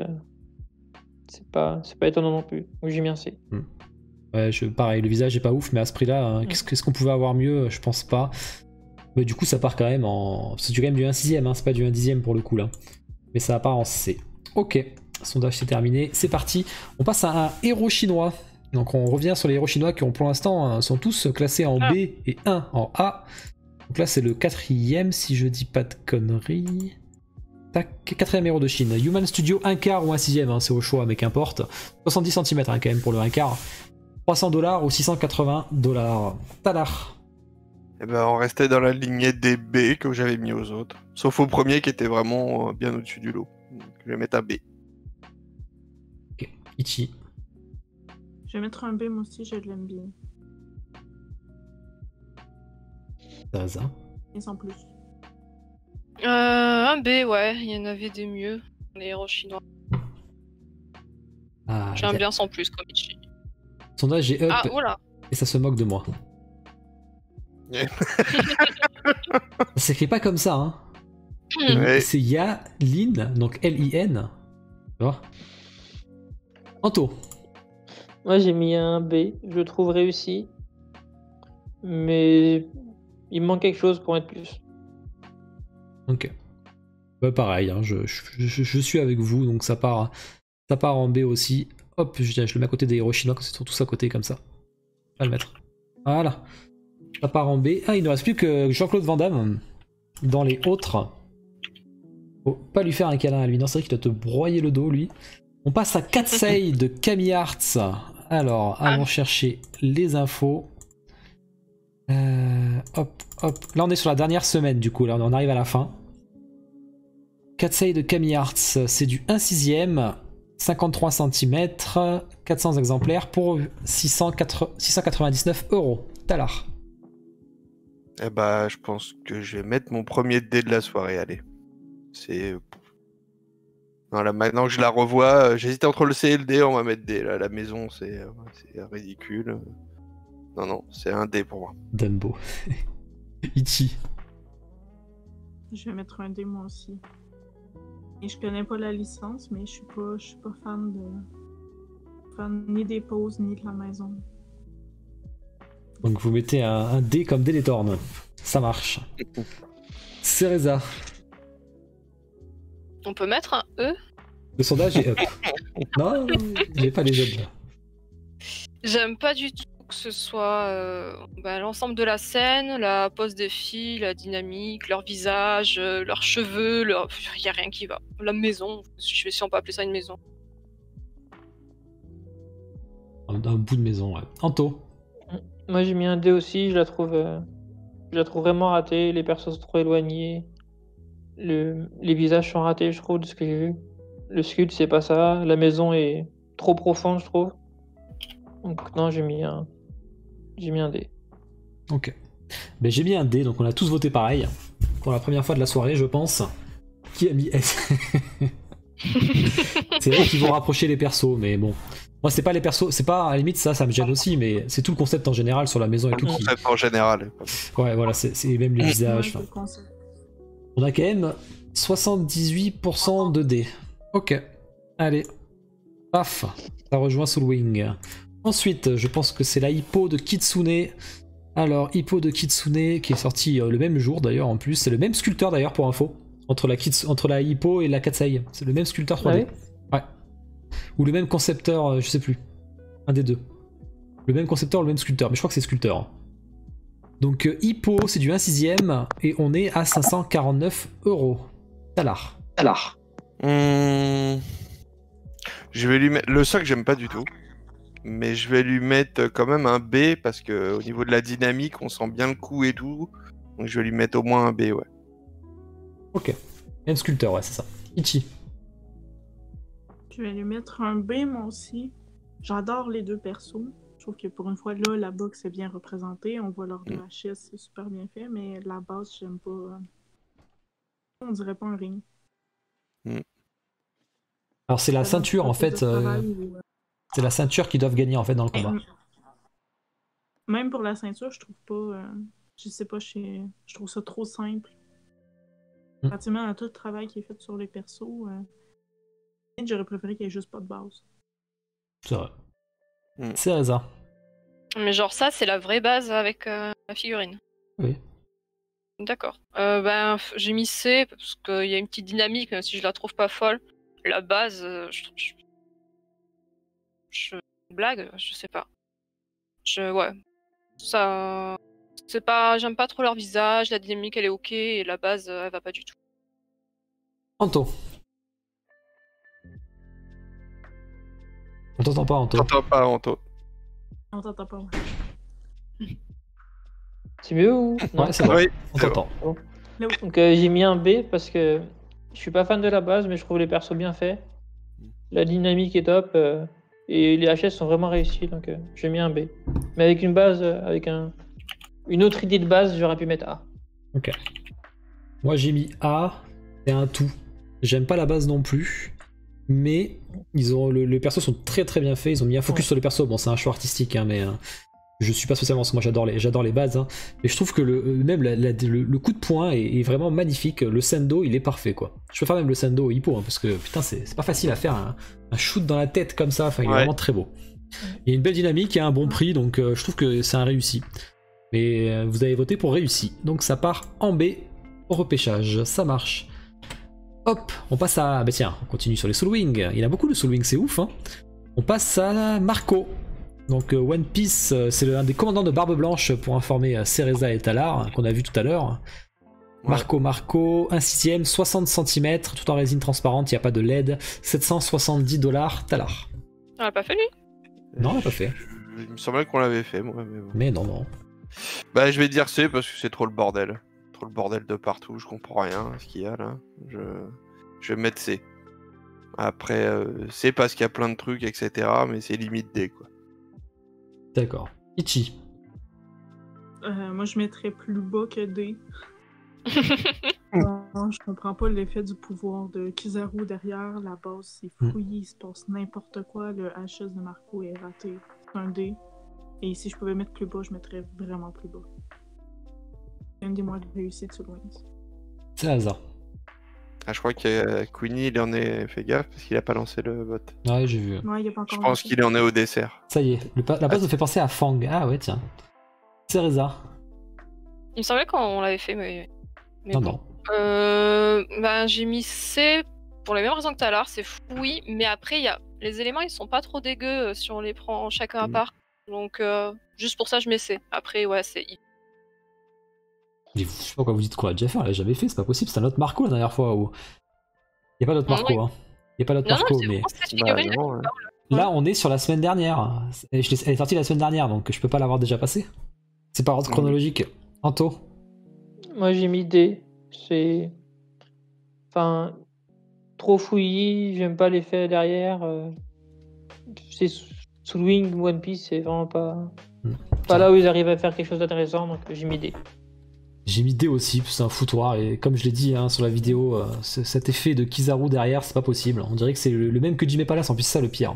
S5: c'est pas étonnant non plus. Donc j'ai mis un C.
S1: Ouais, pareil, le visage est pas ouf, mais à ce prix-là, hein, qu'est-ce qu'on pouvait avoir mieux? Je pense pas. Mais du coup, ça part quand même en. C'est quand même du 1/6, hein, c'est pas du 1/10 pour le coup là. Mais ça part en C. Ok, sondage c'est terminé, c'est parti. On passe à un héros chinois. Donc on revient sur les héros chinois qui ont pour l'instant sont tous classés en B et 1 en A. Donc là c'est le 4ème si je dis pas de conneries. Tac, 4ème héros de Chine. Human Studio 1/4 ou 1/6, hein, c'est au choix mais qu'importe. 70 cm hein, quand même pour le 1/4. $300 ou $680. Talar.
S4: Eh ben, on restait dans la lignée des B que j'avais mis aux autres. Sauf au premier qui était vraiment bien au-dessus du lot. Donc, je vais mettre un B.
S1: Ok, Ichi.
S2: Je vais mettre un B, moi aussi, je l'aime bien.
S1: Zaza.
S2: Et sans plus.
S3: Un B, ouais, il y en avait des mieux. Les héros chinois.
S1: Ah,
S3: J'aime bien sans plus, comme Ichi.
S1: Sondage est up
S3: Ah, oula.
S1: et ça se moque de moi. Ça s'écrit pas comme ça, hein.
S4: Ouais.
S1: C'est Yalin, donc L-I-N. Tu vois? Anto.
S5: Moi, j'ai mis un B. Je le trouve réussi. Mais il me manque quelque chose pour être plus.
S1: Ok. Bah, pareil, hein, je suis avec vous, donc ça part en B aussi. Hop, je le mets à côté des héros chinois, c'est tous à côté comme ça. On va le mettre. Voilà. Ça part en B. Ah, il ne reste plus que Jean-Claude Van Damme dans les autres. Faut pas lui faire un câlin à lui. Non, c'est vrai qu'il doit te broyer le dos, lui. On passe à Katsei de Camille Arts. Alors, allons chercher les infos. Hop, hop. Là, on est sur la dernière semaine, du coup. Là, on arrive à la fin. Katsei de Camille Arts, c'est du 1/6, 53 cm, 400 exemplaires pour 699 €. Talar.
S4: Eh ben, je pense que je vais mettre mon premier dé de la soirée, allez. C'est... Voilà, maintenant que je la revois, j'hésitais entre le C et le D, on va mettre D. Là, la maison, c'est ridicule. Non, c'est un D pour moi.
S1: Dumbo. Ichi.
S2: Je vais mettre un D, moi aussi. Et je connais pas la licence, mais je suis pas fan ni des poses, ni de la maison.
S1: Donc vous mettez un D comme Délétorn. Ça marche. Cereza.
S3: On peut mettre un E.
S1: Le sondage est up. Non, j'ai pas les aides là.
S3: J'aime pas du tout que ce soit l'ensemble de la scène, la pose des filles, la dynamique, leur visage, leurs cheveux, y a rien qui va. La maison, je sais si on peut appeler ça une maison.
S1: Un bout de maison, ouais. Anto.
S5: Moi, j'ai mis un D aussi. Je la trouve vraiment ratée. Les persos sont trop éloignés. Les visages sont ratés, je trouve, de ce que j'ai vu. Le sculpte, c'est pas ça. La maison est trop profonde, je trouve. Donc non, j'ai mis un D.
S1: Ok. Ben, j'ai mis un D, donc on a tous voté pareil. Pour la première fois de la soirée, je pense. Qui a mis S? C'est vrai qu'ils vont rapprocher les persos, mais bon. Moi, c'est pas les persos, c'est pas à la limite ça me gêne aussi, mais c'est tout le concept en général sur la maison et tout.
S4: Le concept en général.
S1: Ouais, voilà, c'est même les visages.
S2: Ouais, c'est le concept.
S1: On a quand même 78% de D. Ok. Allez. Paf. Ça rejoint Soul Wing. Ensuite, je pense que c'est la Hippo de Kitsune. Alors, Hippo de Kitsune, qui est sorti le même jour d'ailleurs en plus. C'est le même sculpteur d'ailleurs pour info. Entre la Hippo et la Katsei. C'est le même sculpteur 3D.
S5: Ah
S1: Ouais. Ou le même concepteur, je sais plus. Un des deux. Le même concepteur ou le même sculpteur. Mais je crois que c'est sculpteur. Hein. Donc Hippo, c'est du 1/6 et on est à 549 €. Talar.
S4: Je vais lui mettre... Le soc, j'aime pas du tout. Mais je vais lui mettre quand même un B parce que au niveau de la dynamique, on sent bien le coup et tout. Donc je vais lui mettre au moins un B, ouais.
S1: Ok. Même sculpteur, ouais, c'est ça. Ichi.
S2: Je vais lui mettre un B, moi aussi. J'adore les deux persos. Je trouve que pour une fois, là, la boxe est bien représentée. On voit leur HS, c'est super bien fait, mais la base, j'aime pas. On dirait pas un ring.
S1: Alors c'est la
S2: Ça demande
S1: ceinture
S2: pas
S1: en
S2: plus de
S1: fait,
S2: travail ou,
S1: c'est la ceinture qui doivent gagner en fait dans le combat.
S2: Même pour la ceinture, je trouve pas. Je sais pas, je trouve ça trop simple.
S1: Hmm.
S2: Pratiquement à tout le travail qui est fait sur les persos, j'aurais préféré qu'il y ait juste pas de base.
S1: C'est vrai.
S4: Mm.
S1: C'est Reza.
S3: Mais genre ça, c'est la vraie base avec la figurine.
S1: Oui.
S3: D'accord. J'ai mis C parce qu'il y a une petite dynamique, même si je la trouve pas folle. La base, je blague, je sais pas. Ouais. Ça, c'est pas, j'aime pas trop leur visage, la dynamique elle est ok et la base elle va pas du tout.
S1: Anto. On t'entend pas, Anto.
S4: T'entends pas, Anto.
S2: On t'entend pas.
S5: C'est mieux ou non?
S1: Ouais, c'est bon.
S4: Oui,
S1: On
S4: c'est
S1: t'entend.
S5: Donc j'ai mis un B parce que je suis pas fan de la base, mais je trouve les persos bien faits. La dynamique est top et les HS sont vraiment réussis, donc j'ai mis un B. Mais avec une base, une autre idée de base, j'aurais pu mettre A.
S1: Ok. Moi j'ai mis A, c'est un tout. J'aime pas la base non plus, mais ils ont les persos sont très très bien faits. Ils ont mis un focus sur les persos. Bon, c'est un choix artistique, hein, mais je suis pas spécialement parce que moi j'adore les bases. Hein. Et je trouve que même le coup de poing est vraiment magnifique. Le sendo il est parfait quoi. Je peux faire même le sendo au hippo hein, parce que putain c'est pas facile à faire un shoot dans la tête comme ça. Enfin il est vraiment très beau. Il y a une belle dynamique, il y a un bon prix donc je trouve que c'est un réussi. Mais vous avez voté pour réussi. Donc ça part en B au repêchage. Ça marche. Hop, on passe à... Bah tiens, on continue sur les Soul Wing. Il y en a beaucoup de Soul Wing, c'est ouf. Hein. On passe à Marco. Donc One Piece, c'est l'un des commandants de Barbe Blanche pour informer Cereza et Talar, qu'on a vu tout à l'heure.
S4: Ouais.
S1: Marco, 1/6, 60 cm, tout en résine transparente, il n'y a pas de LED, $770, Talar.
S3: On l'a pas fait lui?
S1: Non, on l'a pas fait.
S4: Il me semblait qu'on l'avait fait, moi. Mais bon.
S1: Mais non.
S4: Bah, je vais dire C parce que c'est trop le bordel. Trop le bordel de partout, je comprends rien à ce qu'il y a là. Je vais mettre C. Après, C parce qu'il y a plein de trucs, etc. Mais c'est limite D, quoi.
S1: D'accord. Ichi.
S2: Moi, je mettrais plus bas que D. Non, je comprends pas l'effet du pouvoir de Kizaru derrière. La base, c'est fouillé, il se passe n'importe quoi. Le HS de Marco est raté. C'est un D. Et si je pouvais mettre plus bas, je mettrais vraiment plus bas. C'est une des moins réussies de Soul Wings.
S1: C'est hasard.
S4: Ah, je crois que Queenie, il en est fait gaffe parce qu'il a pas lancé le vote.
S1: Ouais, j'ai vu.
S2: Ouais, il y a pas
S4: Je
S2: encore
S4: pense qu'il en est au dessert.
S1: Ça y est, la base me fait penser à Fang. Ah ouais, tiens. Cereza.
S3: Il me semblait qu'on l'avait fait, mais
S1: Non,
S3: bon.
S1: non.
S3: J'ai mis C pour les mêmes raisons que tout à l'heure, c'est fouillis, mais après les éléments ils sont pas trop dégueux si on les prend chacun à part. Donc juste pour ça je mets C. Après ouais c'est I.
S1: Mais je sais pas pourquoi vous dites qu'on l'a déjà fait, on l'a jamais fait, c'est pas possible, c'était un autre Marco la dernière fois. Où... Y a pas d'autre
S3: Non,
S1: Marco, hein. Y a pas d'autre Marco,
S3: c'est
S1: mais
S3: vraiment cette
S4: Bah,
S3: figurine
S4: non, ouais.
S1: là on est sur la semaine dernière. Elle est sortie la semaine dernière, donc je peux pas l'avoir déjà passé. C'est par ordre chronologique. Anto.
S5: Moi j'ai mis D. C'est. Enfin. Trop fouillis, j'aime pas l'effet derrière. C'est Soul Wing, One Piece, c'est vraiment pas là où ils arrivent à faire quelque chose d'intéressant, donc j'ai mis D.
S1: J'ai mis D aussi, c'est un foutoir, et comme je l'ai dit hein, sur la vidéo, cet effet de Kizaru derrière, c'est pas possible. On dirait que c'est le même que Jimmy Palace, en plus c'est ça le pire.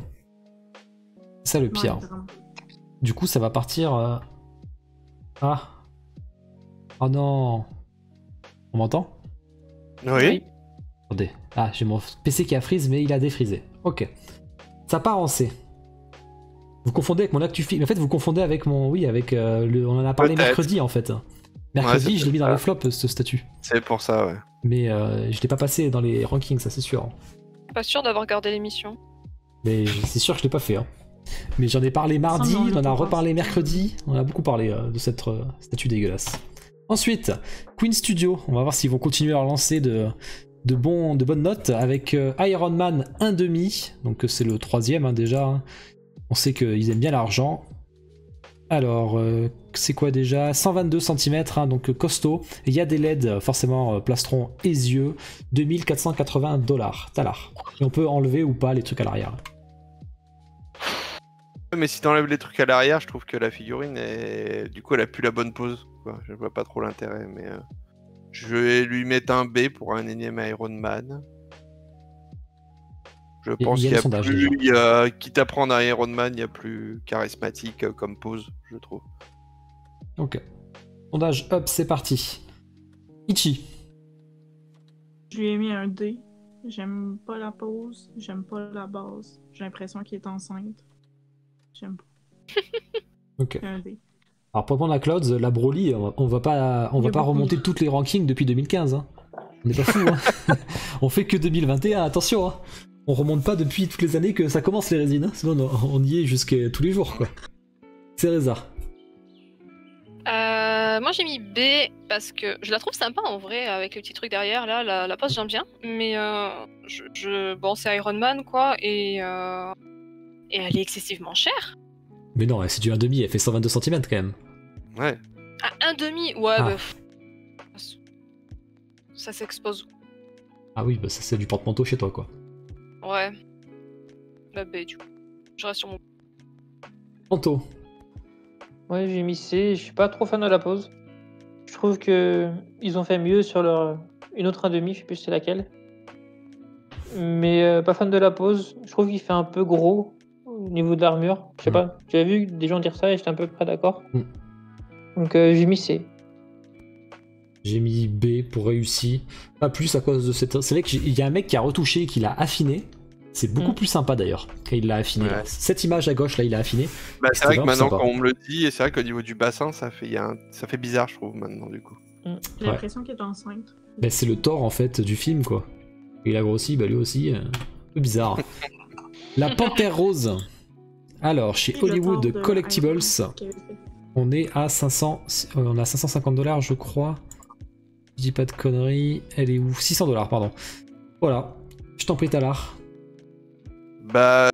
S1: C'est ça le pire.
S2: Ouais, vraiment.
S1: Du coup ça va partir... Ah. Oh non. On m'entend?
S4: Oui.
S1: Attendez. Ah, j'ai mon PC qui a freeze, mais il a défrisé. Ok. Ça part en C. Vous confondez avec mon ActuFi. En fait, vous confondez avec mon... Oui, avec on en a parlé
S4: Peut-être.
S1: mercredi, en fait. Mercredi,
S4: Ouais,
S1: je l'ai mis dans
S4: ça.
S1: les flops, ce statut.
S4: C'est pour ça, ouais.
S1: Mais je l'ai pas passé dans les rankings, ça c'est sûr.
S3: Pas sûr d'avoir regardé l'émission.
S1: Mais c'est sûr que je l'ai pas fait. Hein. Mais j'en ai parlé mardi,
S2: Ça, mais on
S1: on en a
S2: l'a pas
S1: reparlé
S2: pensé.
S1: mercredi. On a beaucoup parlé de cette statue dégueulasse. Ensuite, Queen Studio. On va voir s'ils vont continuer à leur lancer de bonnes notes avec Iron Man 1,5. Donc c'est le troisième hein, déjà. Hein. On sait qu'ils aiment bien l'argent. Alors, c'est quoi déjà 122 cm, hein, donc costaud. Il y a des LED, forcément, plastron et yeux. $2480. Talar. Et on peut enlever ou pas les trucs à l'arrière.
S4: Mais si t'enlèves les trucs à l'arrière, je trouve que la figurine, du coup, elle a plus la bonne pose. Quoi. Je vois pas trop l'intérêt, mais je vais lui mettre un B pour un énième Iron Man. Je
S1: Il y a
S4: pense
S1: le
S4: qu'il y a
S1: sondage,
S4: plus, quitte à prendre un Iron Man, il y a plus charismatique comme pose, je trouve.
S1: Ok. Sondage up, c'est parti. Ichi.
S2: Je lui ai mis un D. J'aime pas la pose, j'aime pas la base. J'ai l'impression qu'il est enceinte. J'aime pas.
S1: Ok.
S2: Un D.
S1: Alors pour prendre la Clouds, la Broly, on va pas
S2: Il y a beaucoup
S1: remonter
S2: de-
S1: toutes les rankings depuis 2015. Hein. On n'est pas fou. Hein. On fait que 2021, attention. Hein. On remonte pas depuis toutes les années que ça commence les résines. Hein. Sinon on y est jusqu'à tous les jours quoi. Cereza.
S3: Moi j'ai mis B parce que je la trouve sympa en vrai avec le petit truc derrière là, la pose j'aime bien, mais bon c'est Iron Man quoi et elle est excessivement chère.
S1: Mais non, c'est du 1,5, elle fait 122 cm quand même.
S4: Ouais.
S3: Ah, 1,5 ouais
S1: Ah.
S3: bah, ça s'expose.
S1: Ah oui, bah ça c'est du porte-manteau chez toi quoi.
S3: Ouais. Bah B du coup. Je reste sur mon.
S1: Anto.
S5: Ouais, j'ai mis C. Je suis pas trop fan de la pose. Je trouve que ils ont fait mieux sur leur une autre 1,5, je sais plus c'est laquelle. Mais pas fan de la pose. Je trouve qu'il fait un peu gros au niveau de l'armure. Je sais pas. J'avais vu des gens dire ça et j'étais à peu près d'accord.
S1: Mm.
S5: Donc j'ai mis C.
S1: J'ai mis B pour réussi. Pas plus à cause de cette. C'est vrai qu'il y a un mec qui a retouché et qui l'a affiné. C'est beaucoup plus sympa d'ailleurs quand il l'a affiné.
S4: Ouais.
S1: Là. Cette image à gauche là, il l'a affiné.
S4: Bah,
S1: C'était
S4: c'est vrai que
S1: vraiment
S4: maintenant,
S1: sympa.
S4: quand on me le dit, et c'est vrai qu'au niveau du bassin, ça fait bizarre, je trouve, maintenant, du coup.
S2: J'ai l'impression qu'il est enceinte.
S1: Ben, c'est le Thor en fait du film quoi. Il a grossi, bah lui aussi. Un peu bizarre. La Panthère Rose. Alors, chez
S2: Et le
S1: Hollywood
S2: port de
S1: Collectibles,
S2: Iron Man qu'il avait fait.
S1: on est à 500. On a 550 $ je crois. Je dis pas de conneries. Elle est où? 600 $, pardon. Voilà. Je t'en prie, Talar.
S4: Bah,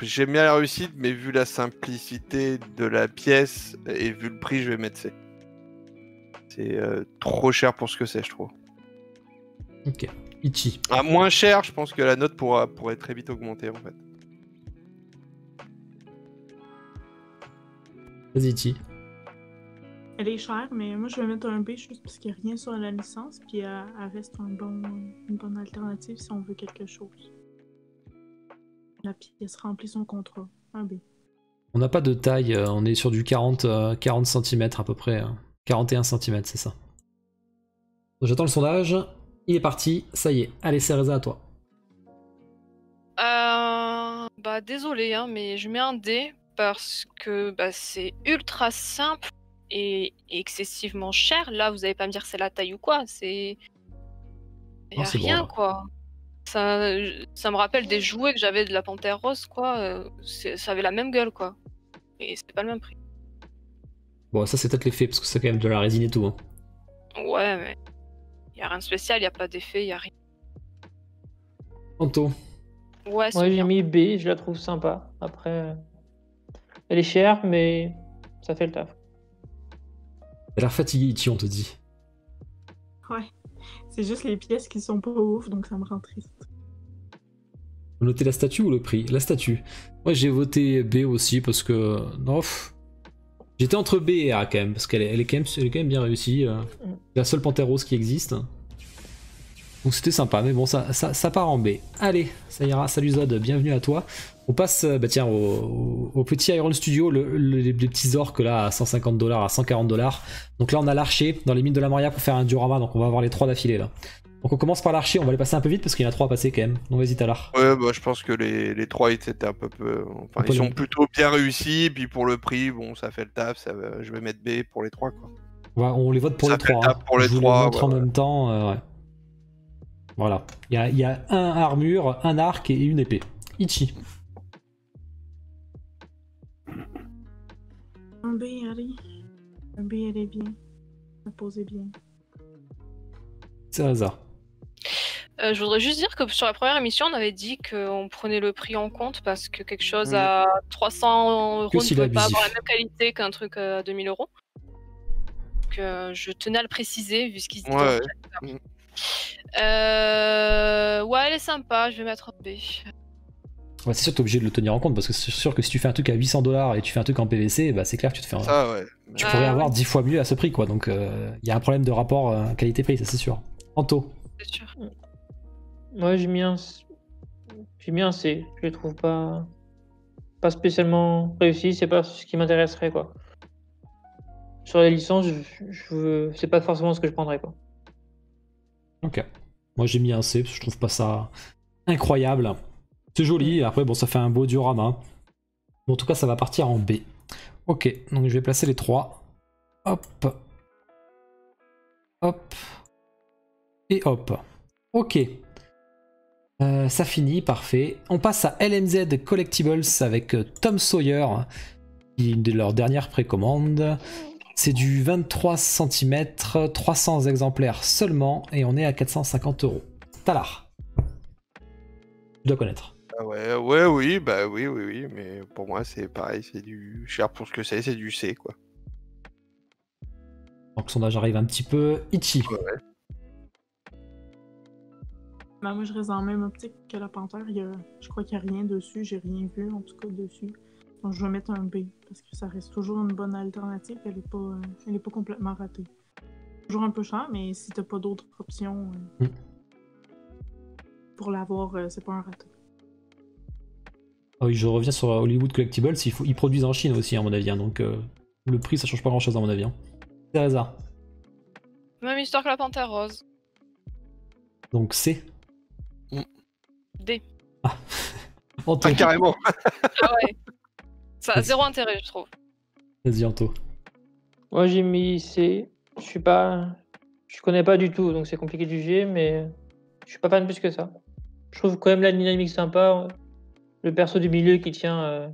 S4: j'aime bien la réussite, mais vu la simplicité de la pièce et vu le prix, je vais mettre C. C'est trop cher pour ce que c'est, je trouve.
S1: Ok. Ichi.
S4: Ah, moins cher, je pense que la note pourrait très vite augmenter, en fait.
S1: Vas-y, Ichi.
S2: Elle est chère, mais moi je vais mettre un B juste parce qu'il n'y a rien sur la licence, puis elle reste une bonne alternative si on veut quelque chose. La pièce remplit son contrat. Un B.
S1: On n'a pas de taille, on est sur du 40 cm à peu près. 41 cm, c'est ça. J'attends le sondage. Il est parti, ça y est. Allez, Cereza, à toi.
S3: Bah désolé hein, mais je mets un D parce que bah, c'est ultra simple et excessivement cher. Là, vous allez pas me dire c'est la taille ou quoi, c'est. Y
S1: Non,
S3: a
S1: c'est bon,
S3: rien
S1: là.
S3: quoi. Ça me rappelle des jouets que j'avais de la Panthère Rose quoi. Ça avait la même gueule quoi. Et c'était pas le même prix.
S1: Bon, ça c'est peut-être l'effet, parce que c'est quand même de la résine et tout. Hein.
S3: Ouais, mais. Y a rien de spécial, y a pas d'effet, y a rien.
S1: Anto.
S3: Ouais, c'est
S5: Moi j'ai
S3: bien.
S5: mis B. Je la trouve sympa. Après, elle est chère, mais ça fait le taf.
S1: T'as l'air fatigué, Ichi, on te dit.
S2: Ouais. C'est juste les pièces qui sont pas ouf, donc ça me rend triste.
S1: Vous notez la statue ou le prix? La statue. Moi j'ai voté B aussi parce que. Non, j'étais entre B et A quand même, parce qu'elle est quand même bien réussie. La seule Panthère Rose qui existe. Donc c'était sympa, mais bon, ça part en B. Allez, ça ira. Salut Zod, bienvenue à toi. On passe tiens, au petit Iron Studio, les petits orques là à 150 $, à 140 $. Donc là on a l'archer dans les mines de la Moria pour faire un diorama, donc on va avoir les 3 d'affilée là. Donc on commence par l'archer, on va les passer un peu vite parce qu'il y en a 3 à passer quand même. Donc vas-y Talar.
S4: Ouais, bah, je pense que les 3 hits étaient un peu. Enfin, ils sont plutôt bien réussis, et puis pour le prix, bon, ça fait le taf. Je vais mettre B pour les 3, quoi.
S1: On les vote pour
S4: Ça
S1: les
S4: fait
S1: 3.
S4: le taf pour les
S1: Je vous
S4: 3,
S1: les montre en
S4: ouais.
S1: même temps. Ouais. Voilà. Il y a un armure, un arc et une épée. Ichi.
S2: Un B, allez. Un B, elle est bien. La pose est bien.
S1: C'est hasard.
S3: Je voudrais juste dire que sur la première émission, on avait dit qu'on prenait le prix en compte parce que quelque chose
S4: Oui.
S3: à 300 €
S1: Que
S3: ne
S1: s'il
S3: pouvait
S1: est
S3: pas avoir la
S1: abusif.
S3: même qualité qu'un truc à 2000 €. Donc je tenais à le préciser vu ce qu'ils se
S4: Ouais.
S3: Ouais, elle est sympa, je vais mettre un B.
S1: Ouais, c'est sûr que t'es obligé de le tenir en compte parce que c'est sûr que si tu fais un truc à 800 $ et tu fais un truc en PVC, bah c'est clair que tu te fais
S4: Ça, ouais.
S1: tu pourrais
S3: Ah,
S1: avoir
S3: ouais.
S1: 10 fois mieux à ce prix quoi. Donc il y a un problème de rapport qualité-prix, ça c'est sûr. Anto.
S3: C'est sûr.
S5: Moi j'ai mis un j'ai mis un C. Je les trouve pas spécialement réussis. C'est pas ce qui m'intéresserait, quoi. Sur les licences, c'est pas forcément ce que je prendrais, quoi.
S1: Ok. Moi j'ai mis un C parce que je trouve pas ça incroyable. C'est joli, et après bon ça fait un beau diorama. Bon, en tout cas ça va partir en B. Ok, donc je vais placer les 3. Hop. Hop. Et hop. Ok. Ça finit, parfait. On passe à LMZ Collectibles avec Tom Sawyer, une de leurs dernières précommandes. C'est du 23 cm, 300 exemplaires seulement, et on est à 450 €. Talar. Tu dois connaître.
S4: Ah ouais, oui, bah oui, mais pour moi c'est pareil, c'est du cher pour ce que c'est du C quoi.
S1: Donc le sondage arrive un petit peu. Ichi.
S4: Ouais.
S2: Bah, moi, je reste dans la même optique que la panthère. Je crois qu'il n'y a rien dessus. J'ai rien vu, en tout cas, dessus. Donc, je vais mettre un B, parce que ça reste toujours une bonne alternative. Elle est pas complètement ratée. Toujours un peu cher, mais si t'as pas d'autres options pour l'avoir, c'est pas un raté.
S1: Ah oui, je reviens sur Hollywood Collectibles. Ils produisent en Chine aussi, à mon avis. Hein, donc le prix, ça change pas grand chose, à mon avis. Hein. Teresa.
S3: Même histoire que la panthère rose.
S1: Donc C.
S3: D.
S1: Anto.
S4: Ah, carrément.
S3: Ah ouais. Ça a zéro intérêt, je trouve.
S1: Vas-y, Anto.
S5: Moi, j'ai mis C. Je connais pas du tout, donc c'est compliqué de juger, mais je suis pas fan plus que ça. Je trouve quand même la dynamique sympa. Le perso du milieu qui tient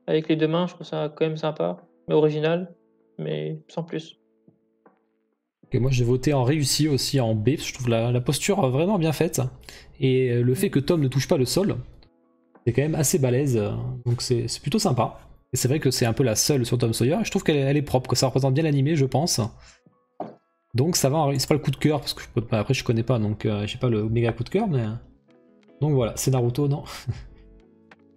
S5: avec les deux mains, je trouve ça quand même sympa, mais original, mais sans plus.
S1: Ok, moi j'ai voté en réussi aussi en B, parce que je trouve la posture vraiment bien faite. Et le fait que Tom ne touche pas le sol, c'est quand même assez balèze, donc c'est plutôt sympa. Et c'est vrai que c'est un peu la seule sur Tom Sawyer, et je trouve qu'elle est propre, que ça représente bien l'animé, je pense. Donc ça va, c'est pas le coup de cœur, parce que après je connais pas, donc j'ai pas le méga coup de cœur, mais... Donc voilà, c'est Naruto, non.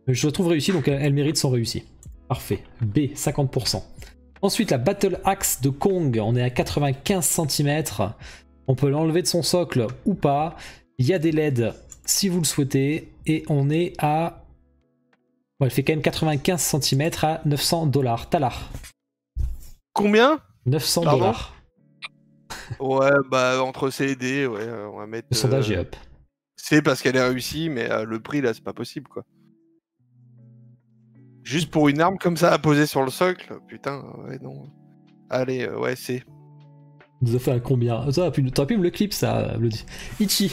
S1: Je la trouve réussie, donc elle mérite son réussi. Parfait. B, 50%. Ensuite, la Battle Axe de Kong, on est à 95 cm. On peut l'enlever de son socle ou pas. Il y a des LED si vous le souhaitez. Et on est à... Bon, elle fait quand même 95 cm à 900 $. Talar.
S4: Combien?
S1: 900
S4: Pardon
S1: $.
S4: Ouais, bah entre C et D, ouais, on va mettre.
S1: Le sondage est up.
S4: C parce qu'elle est réussie, mais le prix là, c'est pas possible quoi. Juste pour une arme comme ça à poser sur le socle, putain, ouais, non. Allez, ouais, C.
S1: Il nous a fait un combien? T'aurais pu me le clip, ça, Bloody. Ichi.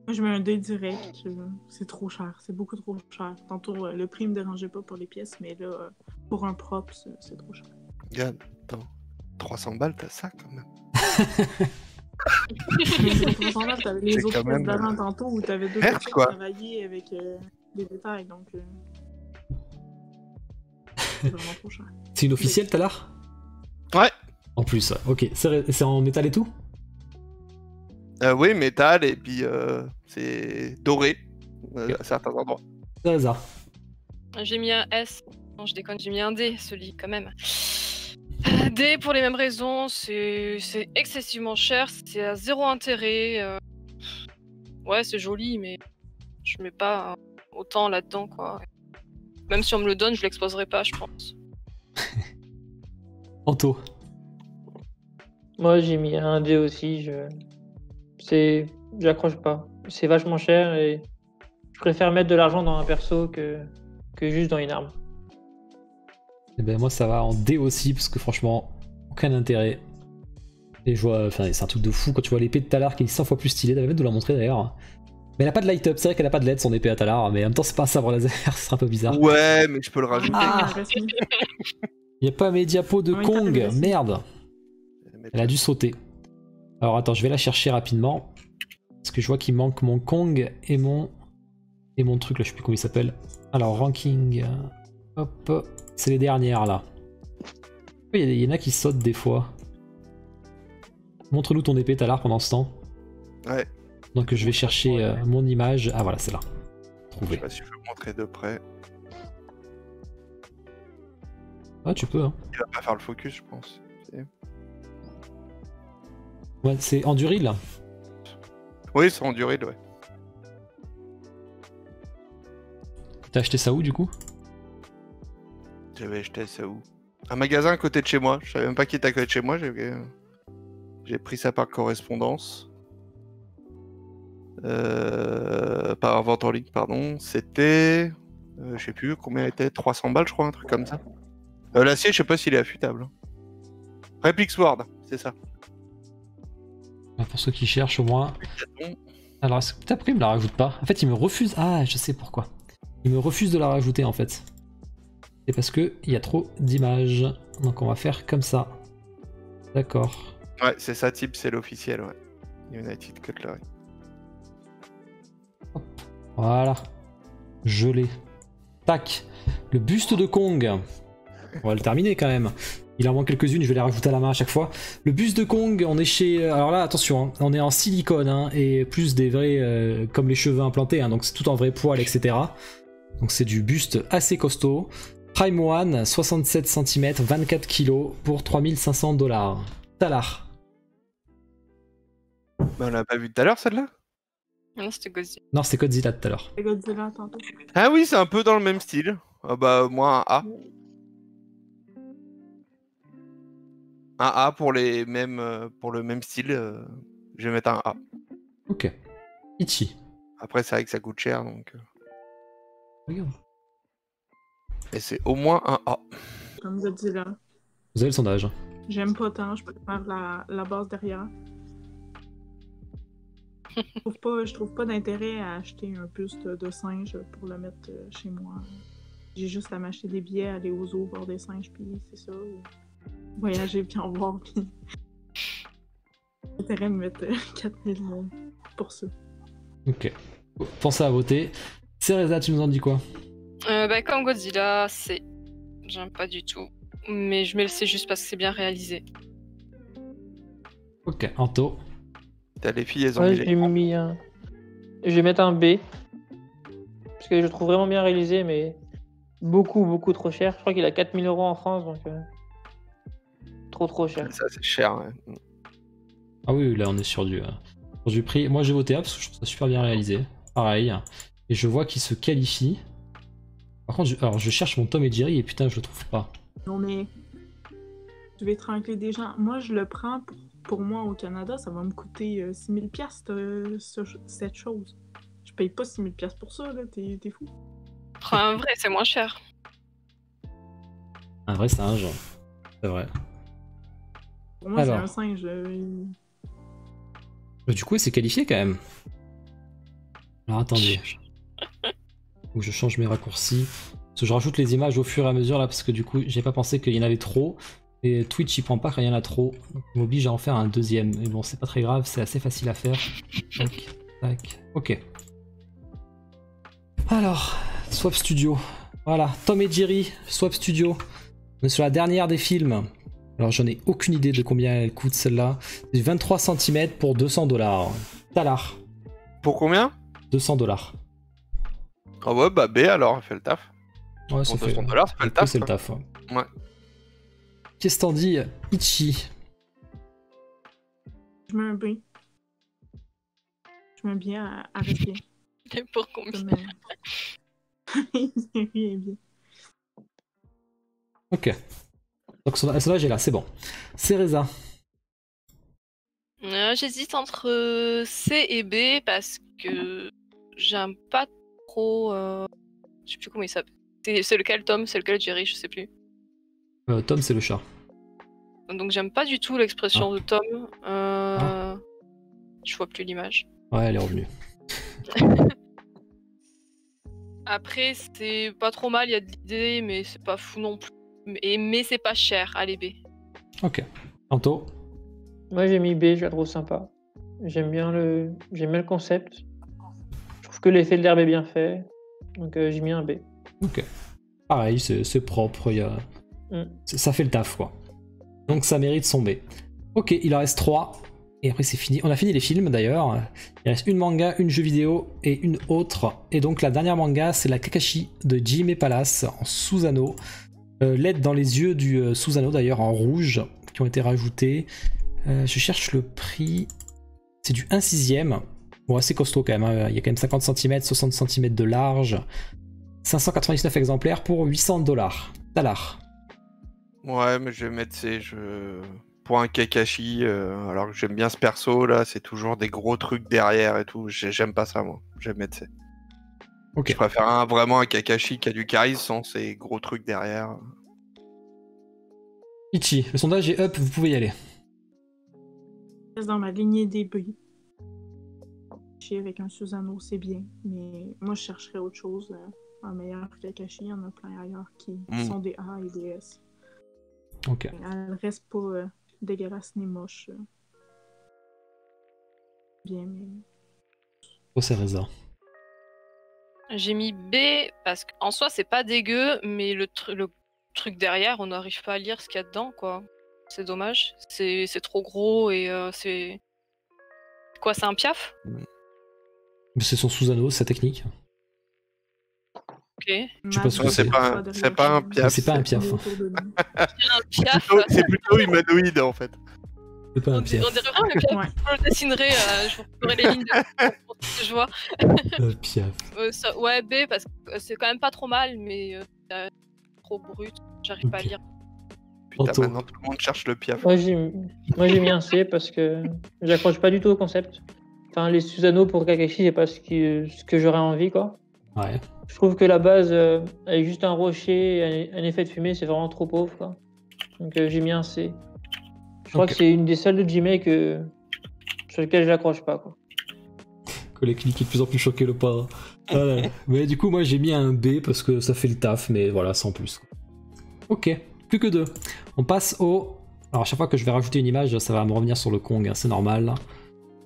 S2: Moi, je mets un D direct. C'est trop cher. C'est beaucoup trop cher. Tantôt, le prix me dérangeait pas pour les pièces, mais là, pour un prop, c'est trop cher.
S4: Regarde, attends. 300 balles, t'as ça quand même.
S2: T'avais les
S4: C'est
S2: autres
S4: quand même,
S2: pièces d'avant tantôt où t'avais deux
S4: merde,
S2: personnes
S4: quoi.
S2: travailler avec des détails, donc c'est vraiment trop cher.
S1: C'est une officielle, Talar?
S4: Ouais.
S1: En plus, ok. C'est en métal et tout?
S4: Oui, métal et puis c'est doré à certains endroits.
S1: Teresa.
S3: J'ai mis un S. Non, je déconne, j'ai mis un D, celui quand même. D pour les mêmes raisons, c'est excessivement cher, c'est à zéro intérêt. Ouais, c'est joli, mais je mets pas autant là-dedans, quoi. Même si on me le donne, je l'exposerai pas, je pense.
S1: Anto.
S5: Moi, j'ai mis un D aussi. J'accroche pas. C'est vachement cher et je préfère mettre de l'argent dans un perso que juste dans une arme.
S1: Et ben moi ça va en D aussi parce que franchement aucun intérêt. Et je vois, enfin c'est un truc de fou quand tu vois l'épée de Talar qui est 100 fois plus stylée, t'avais même de la montrer d'ailleurs. Mais elle a pas de light up, c'est vrai qu'elle a pas de LED son épée à Talar, mais en même temps c'est pas un sabre laser, ce sera un peu bizarre.
S4: Ouais, mais je peux le rajouter.
S1: Y a pas mes diapos de
S2: Oui,
S1: Kong,
S2: t'as raison.
S1: merde. Elle a dû sauter. Alors attends, je vais la chercher rapidement. Parce que je vois qu'il manque mon Kong et mon truc là, je sais plus comment il s'appelle. Alors ranking, hop, c'est les dernières là. Il y en a qui sautent des fois. Montre-nous ton épée Talar pendant ce temps.
S4: Ouais.
S1: Donc je vais chercher mon image. Ah voilà, c'est là.
S4: Je
S1: Trouvé.
S4: sais pas si je peux montrer de près.
S1: Ah tu peux hein.
S4: Il va pas faire le focus, je pense.
S1: Ouais, c'est Enduril là.
S4: Oui, c'est en durée, ouais.
S1: T'as acheté ça où du coup?
S4: J'avais acheté ça où? Un magasin à côté de chez moi. Je savais même pas qu'il était à côté de chez moi. J'ai pris ça par correspondance. Par vente en ligne, pardon. C'était... je sais plus combien il était. 300 balles, je crois, un truc comme ça. L'acier, je sais pas s'il est affûtable. Replic Sword, c'est ça.
S1: Pour ceux qui cherchent au moins. Alors, est-ce que peut-être après il me la rajoute pas? En fait, il me refuse. Ah, je sais pourquoi. Il me refuse de la rajouter en fait. C'est parce que il y a trop d'images. Donc on va faire comme ça. D'accord.
S4: Ouais, c'est ça, type, c'est l'officiel, ouais. United Cutlery.
S1: Hop. Voilà. Je l'ai. Tac. Le buste de Kong. On va le terminer quand même. Il en manque quelques-unes, je vais les rajouter à la main à chaque fois. Le buste de Kong, on est chez... Alors là, attention, hein, on est en silicone, hein, et plus des vrais... comme les cheveux implantés, hein, donc c'est tout en vrai poil, etc. Donc c'est du buste assez costaud. Prime One, 67 cm, 24 kg pour 3500 $. Talar.
S4: Bah, on l'a pas vu tout à l'heure, celle-là?
S3: Non, c'était Godzilla.
S1: Non, c'était Godzilla tout à l'heure.
S2: C'est Godzilla tantôt.
S4: Ah oui, c'est un peu dans le même style. Bah, moi, un A. Un A pour les mêmes, pour le même style. Je vais mettre un A.
S1: Ok. Ichi.
S4: Après, c'est vrai que ça coûte cher, donc...
S1: Regarde.
S4: Et c'est au moins un A.
S2: Comme Godzilla.
S1: Vous avez le sondage.
S2: J'aime pas tant, je préfère la base derrière. Je trouve pas d'intérêt à acheter un buste de singe pour le mettre chez moi. J'ai juste à m'acheter des billets, aller aux zoos, voir des singes, puis c'est ça. Ou voyager, puis en voir, puis... J'ai intérêt à me mettre 4000 pour ça.
S1: Ok. Pensez à voter. Cereza, tu nous en dis quoi?
S3: Bah, comme Godzilla, c'est... J'aime pas du tout. Mais je mets le C juste parce que c'est bien réalisé.
S1: Ok, Anto.
S4: T'as les filles, elles ont
S5: Ouais,
S4: mis
S5: j'ai
S4: les...
S5: mis un... Je vais mettre un B. Parce que je le trouve vraiment bien réalisé, mais beaucoup trop cher. Je crois qu'il a 4000 € en France, donc... Trop cher.
S4: Ça, c'est cher, ouais.
S1: Ah oui, là on est sur du prix. Moi j'ai voté A parce que je trouve ça super bien réalisé. Pareil. Et je vois qu'il se qualifie. Par contre, alors je cherche mon Tom et Jerry et putain, je le trouve pas.
S2: Non mais... Je vais tranquiller des gens. Moi, je le prends pour moi au Canada, ça va me coûter 6000 $, cette chose. Je paye pas 6000 $ pour ça, là, t'es fou.
S3: Prends un vrai, c'est moins cher.
S1: Un vrai singe. C'est vrai.
S2: Pour moi, c'est
S1: Alors.
S2: un singe.
S1: Du coup, c'est qualifié quand même. Alors attendez. Faut que je change mes raccourcis. Parce que je rajoute les images au fur et à mesure là, parce que du coup, j'ai pas pensé qu'il y en avait trop. Et Twitch il prend pas quand il y en a trop. Donc il m'oblige à en faire un deuxième. Mais bon, c'est pas très grave, c'est assez facile à faire. Tac, tac. Ok. Alors, Swap Studio. Voilà, Tom et Jerry, Swap Studio. On est sur la dernière des films. Alors j'en ai aucune idée de combien elle coûte celle-là. C'est 23 cm pour 200 $. Talar.
S4: Pour combien?
S1: 200 $.
S4: Ah ouais, bah B alors, elle fait le taf.
S1: Ouais,
S4: Pour
S1: ça
S4: 200
S1: fait.
S4: $, ça fait le taf.
S1: C'est le
S4: quoi.
S1: taf. Ouais.
S4: Ouais.
S1: Qu'est-ce t'en dis, Ichi?
S2: Je mets un B. Je mets bien à rester.
S3: Et pour combien?
S2: Jerry est bien.
S1: Ok. Donc celle-là j'ai là, c'est bon. Cereza.
S3: J'hésite entre C et B parce que j'aime pas trop... Je sais plus comment il s'appelle. C'est lequel Tom? C'est lequel Jerry? Je sais plus.
S1: Tom c'est le chat.
S3: Donc j'aime pas du tout l'expression de Tom. Je vois plus l'image.
S1: Ouais, elle est revenue.
S3: Après, c'est pas trop mal, il y a de l'idée, mais c'est pas fou non plus. Mais c'est pas cher, allez B.
S1: Ok. Anto.
S5: Moi j'ai mis B, je la trouve sympa. J'aime bien le concept. Je trouve que l'effet de l'herbe est bien fait. Donc j'ai mis un B.
S1: Ok. Pareil, c'est propre, ça fait le taf quoi. Donc ça mérite son B. Ok, il en reste 3. Et après c'est fini. On a fini les films d'ailleurs. Il reste une manga, une jeu vidéo et une autre. Et donc la dernière manga c'est la Kakashi de Jime Palace en sous-anneau. LED dans les yeux du sous-anneau d'ailleurs en rouge qui ont été rajoutés. Je cherche le prix. C'est du 1/6. Bon assez costaud quand même. Hein. Il y a quand même 50 cm, 60 cm de large. 599 exemplaires pour 800 $. Talar.
S4: Ouais, mais je vais mettre pour un Kakashi, alors que j'aime bien ce perso là, c'est toujours des gros trucs derrière et tout. J'aime pas ça moi. Je vais mettre C.
S1: Ok.
S4: Je préfère vraiment un Kakashi qui a du charisme sans ces gros trucs derrière.
S1: Ichi, le sondage est up, vous pouvez y aller.
S2: Je reste dans ma lignée des B. Kakashi avec un Susanoo, c'est bien. Mais moi, je chercherais autre chose. Un meilleur Kakashi, il y en a plein ailleurs qui sont des A et des S.
S1: Ok.
S2: Elle reste pas dégueulasse ni moche. Bien, mais...
S1: Oh, c'est Reza.
S3: J'ai mis B parce qu'en soi, c'est pas dégueu, mais le truc derrière, on n'arrive pas à lire ce qu'il y a dedans, quoi. C'est dommage. C'est trop gros et c'est... Quoi, c'est un piaf?
S1: C'est son Susanoo, sa technique.
S3: Ok.
S1: Je sais pas ce que
S4: c'est pas un piaf.
S1: C'est pas un piaf.
S3: Un piaf.
S4: C'est plutôt humanoïde en fait.
S1: C'est pas un
S3: On dirait
S1: piaf.
S3: vraiment un piaf. Je le dessinerai, je vous ferai les lignes pour ce que je vois.
S1: Un piaf.
S3: Ouais, B, parce que c'est quand même pas trop mal, mais trop brut. J'arrive pas à lire.
S4: Putain,
S1: Anto.
S4: maintenant tout le monde cherche le piaf.
S5: Moi j'ai mis un C parce que j'accroche pas du tout au concept. Enfin, les Susanoo pour Kakashi, c'est pas ce que j'aurais envie, quoi.
S1: Ouais.
S5: Je trouve que la base, avec juste un rocher, un effet de fumée, c'est vraiment trop pauvre, quoi. Donc j'ai mis un C. Je crois
S1: Ok.
S5: que c'est une des seules de Jimei sur lesquelles je l'accroche pas, quoi.
S1: Que les clics est de plus en plus choqué le pas. Voilà. Mais du coup, moi j'ai mis un B parce que ça fait le taf, mais voilà, sans plus. Ok, plus que 2. On passe au. Alors, à chaque fois que je vais rajouter une image, ça va me revenir sur le Kong, hein, c'est normal.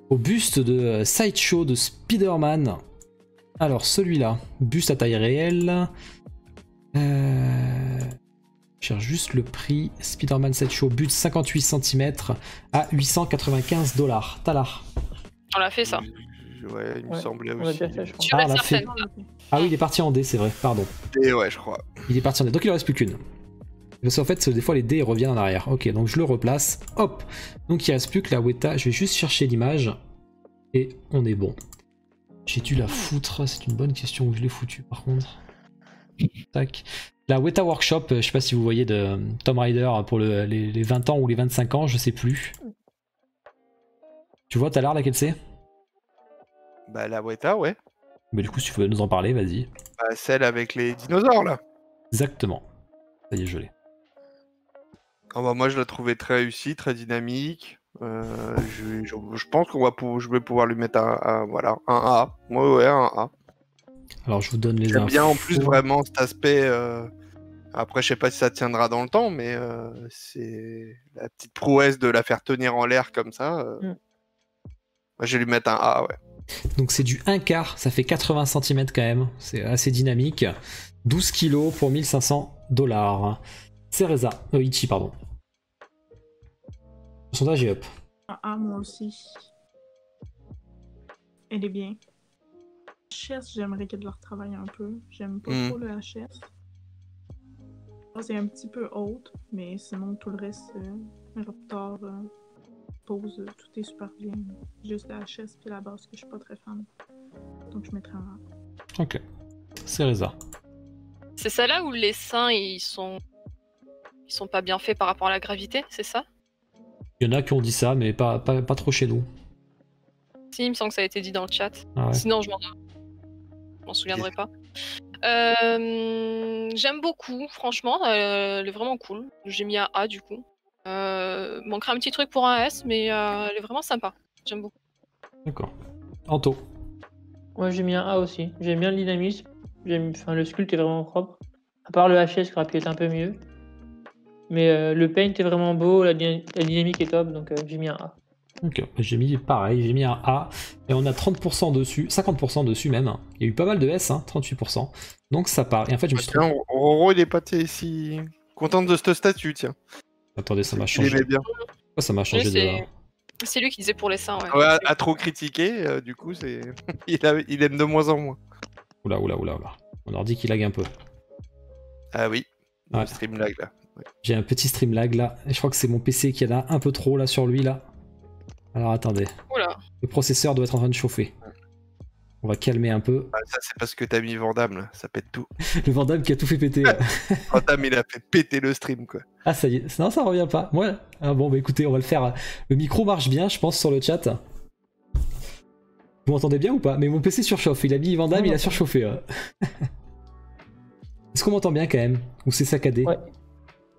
S1: Au buste de Sideshow de Spider-Man. Alors, celui-là, buste à taille réelle. Je cherche juste le prix. Spider-Man Sideshow, buste 58 cm à 895 $. Talar.
S3: On l'a fait, ça.
S4: Ouais, il me
S5: Ouais,
S4: semblait
S5: On l'a
S4: aussi.
S5: déjà fait, je crois.
S3: Tu
S1: Ah,
S3: restes
S1: on l'a fait.
S3: certaine.
S1: Ah oui, il est parti en D, c'est vrai, pardon.
S4: Et ouais, je crois.
S1: Il est parti en D, donc il en reste plus qu'une. Parce qu'en fait, des fois les dés reviennent en arrière. Ok, donc je le replace. Hop. Donc il reste plus que la Weta. Je vais juste chercher l'image. Et on est bon. J'ai dû la foutre. C'est une bonne question où je l'ai foutu par contre. Tac. La Weta Workshop, je sais pas si vous voyez de Tomb Raider pour les 20 ans ou les 25 ans, je sais plus. Tu vois tout à l'heure laquelle c'est?
S4: Bah la Weta, ouais.
S1: Mais du coup, si tu veux nous en parler, vas-y.
S4: Bah, celle avec les dinosaures là.
S1: Exactement. Ça y est, je l'ai.
S4: Ah bah, moi je la trouvais très réussie, très dynamique. Je pense je vais pouvoir lui mettre voilà, un A. Ouais, un A.
S1: Alors je vous donne les
S4: J'aime
S1: infos.
S4: bien en plus vraiment cet aspect. Après, je sais pas si ça tiendra dans le temps, mais c'est la petite prouesse de la faire tenir en l'air comme ça. Moi, je vais lui mettre un A, ouais.
S1: Donc c'est du 1/4, ça fait 80 cm quand même, c'est assez dynamique. 12 kg pour 1500 $. Cereza, Ichi, pardon. Le sondage est up.
S2: Ah, moi aussi. Elle est bien. HS, j'aimerais qu'elle leur travaille un peu. J'aime pas trop le HS. C'est un petit peu haute, mais sinon tout le reste, Raptor, pose, tout est super bien. Juste la HS puis la base que je suis pas très fan. Donc je mettrai un A.
S1: Ok. Cereza.
S3: C'est celle-là où les seins, ils sont pas bien faits par rapport à la gravité, c'est ça?
S1: Il y en a qui ont dit ça, mais pas trop chez nous.
S3: Si, il me semble que ça a été dit dans le chat.
S1: Ah ouais.
S3: Sinon, je m'en souviendrai pas. J'aime beaucoup, franchement, elle est vraiment cool. J'ai mis un A du coup. Manquerait un petit truc pour un S, mais elle est vraiment sympa. J'aime beaucoup.
S1: D'accord. Anto.
S5: Moi j'ai mis un A aussi. J'aime bien le dynamisme. Le sculpte est vraiment propre. À part le HS qui aurait pu être un peu mieux. Mais le paint est vraiment beau, la dynamique est top, donc j'ai mis un A.
S1: Ok, j'ai mis pareil, j'ai mis un A. Et on a 30% dessus, 50% dessus même. Il y a eu pas mal de S, hein, 38%. Donc ça part. Et en fait, je me suis
S4: Tiens,
S1: trompé.
S4: Roro, il est pas si content de ce statut, tiens.
S1: Attendez, ça m'a
S4: Il
S1: changé.
S4: aimait bien.
S1: Pourquoi ça m'a changé
S3: Oui,
S1: de.
S3: c'est lui qui disait pour les seins, ouais.
S4: Ouais, à trop critiquer, du coup, c'est il aime de moins en moins.
S1: Oula. On leur dit qu'il lag un peu.
S4: Ah oui,
S1: Ouais.
S4: le Streamlag là. Ouais.
S1: J'ai un petit stream lag là. Et je crois que c'est mon PC qui en a un peu trop là sur lui là. Alors attendez.
S3: Oula.
S1: Le processeur doit être en train de chauffer. On va calmer un peu.
S4: Ah, ça, c'est parce que t'as mis Vandame, là. Ça pète tout.
S1: Le Vandame qui a tout fait péter.
S4: Vandame, il a fait péter le stream, quoi.
S1: Ah, ça y est. Non, ça revient pas. Ouais. Ah bon, bah écoutez, on va le faire. Le micro marche bien, je pense, sur le chat. Vous m'entendez bien ou pas? Mais mon PC surchauffe. Il a mis Vandame, il a surchauffé. Est-ce qu'on m'entend bien quand même? Ou c'est saccadé?
S5: Ouais.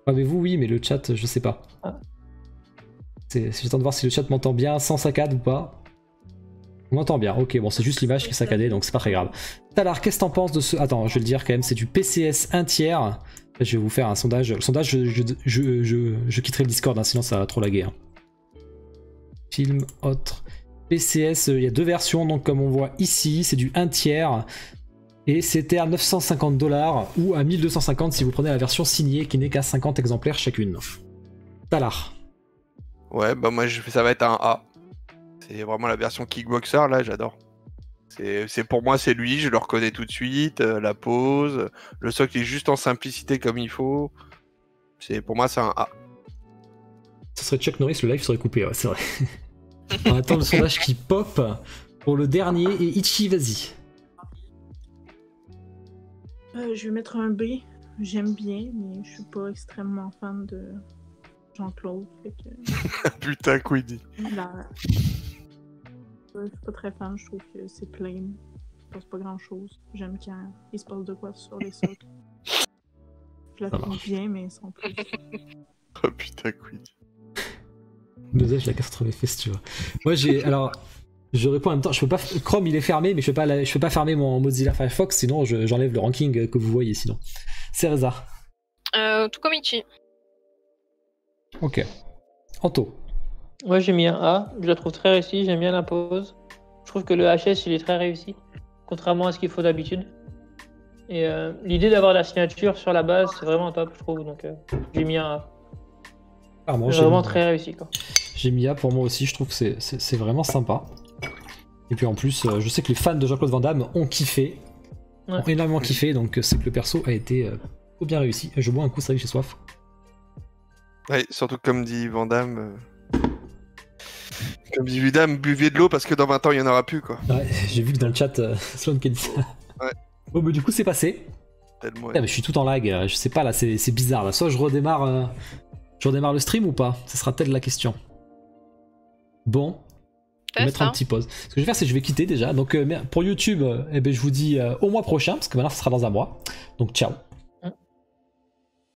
S1: Ah, mais vous, oui, mais le chat, je sais pas.
S5: Ah.
S1: J'attends de voir si le chat m'entend bien sans saccade ou pas. On m'entend bien, ok, bon, c'est juste l'image qui est saccadée, donc c'est pas très grave. Talar, qu'est-ce que t'en penses de ce... Attends, je vais le dire quand même, c'est du PCS 1 tiers. Je vais vous faire un sondage. Le sondage, je quitterai le Discord, hein, sinon ça va trop laguer. Hein. Film, autre. PCS, il y a deux versions, donc comme on voit ici, c'est du 1 tiers. Et c'était à 950$ ou à 1250 si vous prenez la version signée qui n'est qu'à 50 exemplaires chacune. Talar.
S4: Ouais, bah moi, ça va être un A. C'est vraiment la version Kickboxer, là, j'adore. C'est pour moi, c'est lui, je le reconnais tout de suite, la pose, le socle est juste en simplicité comme il faut. Pour moi, c'est un A.
S1: Ce serait Chuck Norris, le live serait coupé, ouais, c'est vrai. On attend le sondage qui pop pour le dernier, et Ichi, vas-y.
S2: Je vais mettre un B. J'aime bien, mais je suis pas extrêmement fan de Jean-Claude. Fait que...
S4: Putain, Queenie.
S2: Je suis pas très fan, je trouve que c'est plain. Il se passe pas grand chose. J'aime quand il se passe de quoi sur les socles. Je la trouve bien, mais sans plus.
S4: Oh putain, Queenie.
S1: Deux je la casse trop les fesses, tu vois. Moi j'ai. Alors. Je réponds en même temps, je peux pas. Chrome il est fermé, mais je peux pas fermer mon Mozilla Firefox, sinon j'enlève le ranking que vous voyez sinon. Cereza.
S3: Tout comme Ichi.
S1: Ok. Anto.
S5: Moi j'ai mis un A, je la trouve très réussie, j'aime bien la pose. Je trouve que le HS il est très réussi, contrairement à ce qu'il faut d'habitude. Et l'idée d'avoir la signature sur la base, c'est vraiment top, je trouve, donc j'ai mis un A.
S1: Clairement,
S5: c'est vraiment très réussi, quoi.
S1: J'ai mis A pour moi aussi, je trouve que c'est vraiment sympa. Et puis en plus, je sais que les fans de Jean-Claude Van Damme ont kiffé,
S5: Ouais.
S1: ont énormément kiffé, donc c'est que le perso a été bien réussi. Je bois un coup, ça y est, j'ai soif.
S4: Ouais, surtout comme dit Vandame. Comme dit Vidam, buvez de l'eau parce que dans 20 ans il y en aura plus, quoi.
S1: Ouais, j'ai vu que dans le chat, Sloan qui a dit ça.
S4: Ouais.
S1: Bon, bah du coup, c'est passé.
S4: Tellement.
S1: Ah, mais je suis tout en lag, je sais pas là, c'est bizarre là. Soit je redémarre le stream ou pas? Ce sera peut-être la question. Bon, je vais mettre un petit pause. Ce que je vais faire, c'est que je vais quitter déjà. Donc pour YouTube, eh ben, je vous dis au mois prochain, parce que maintenant ça sera dans un mois. Donc ciao.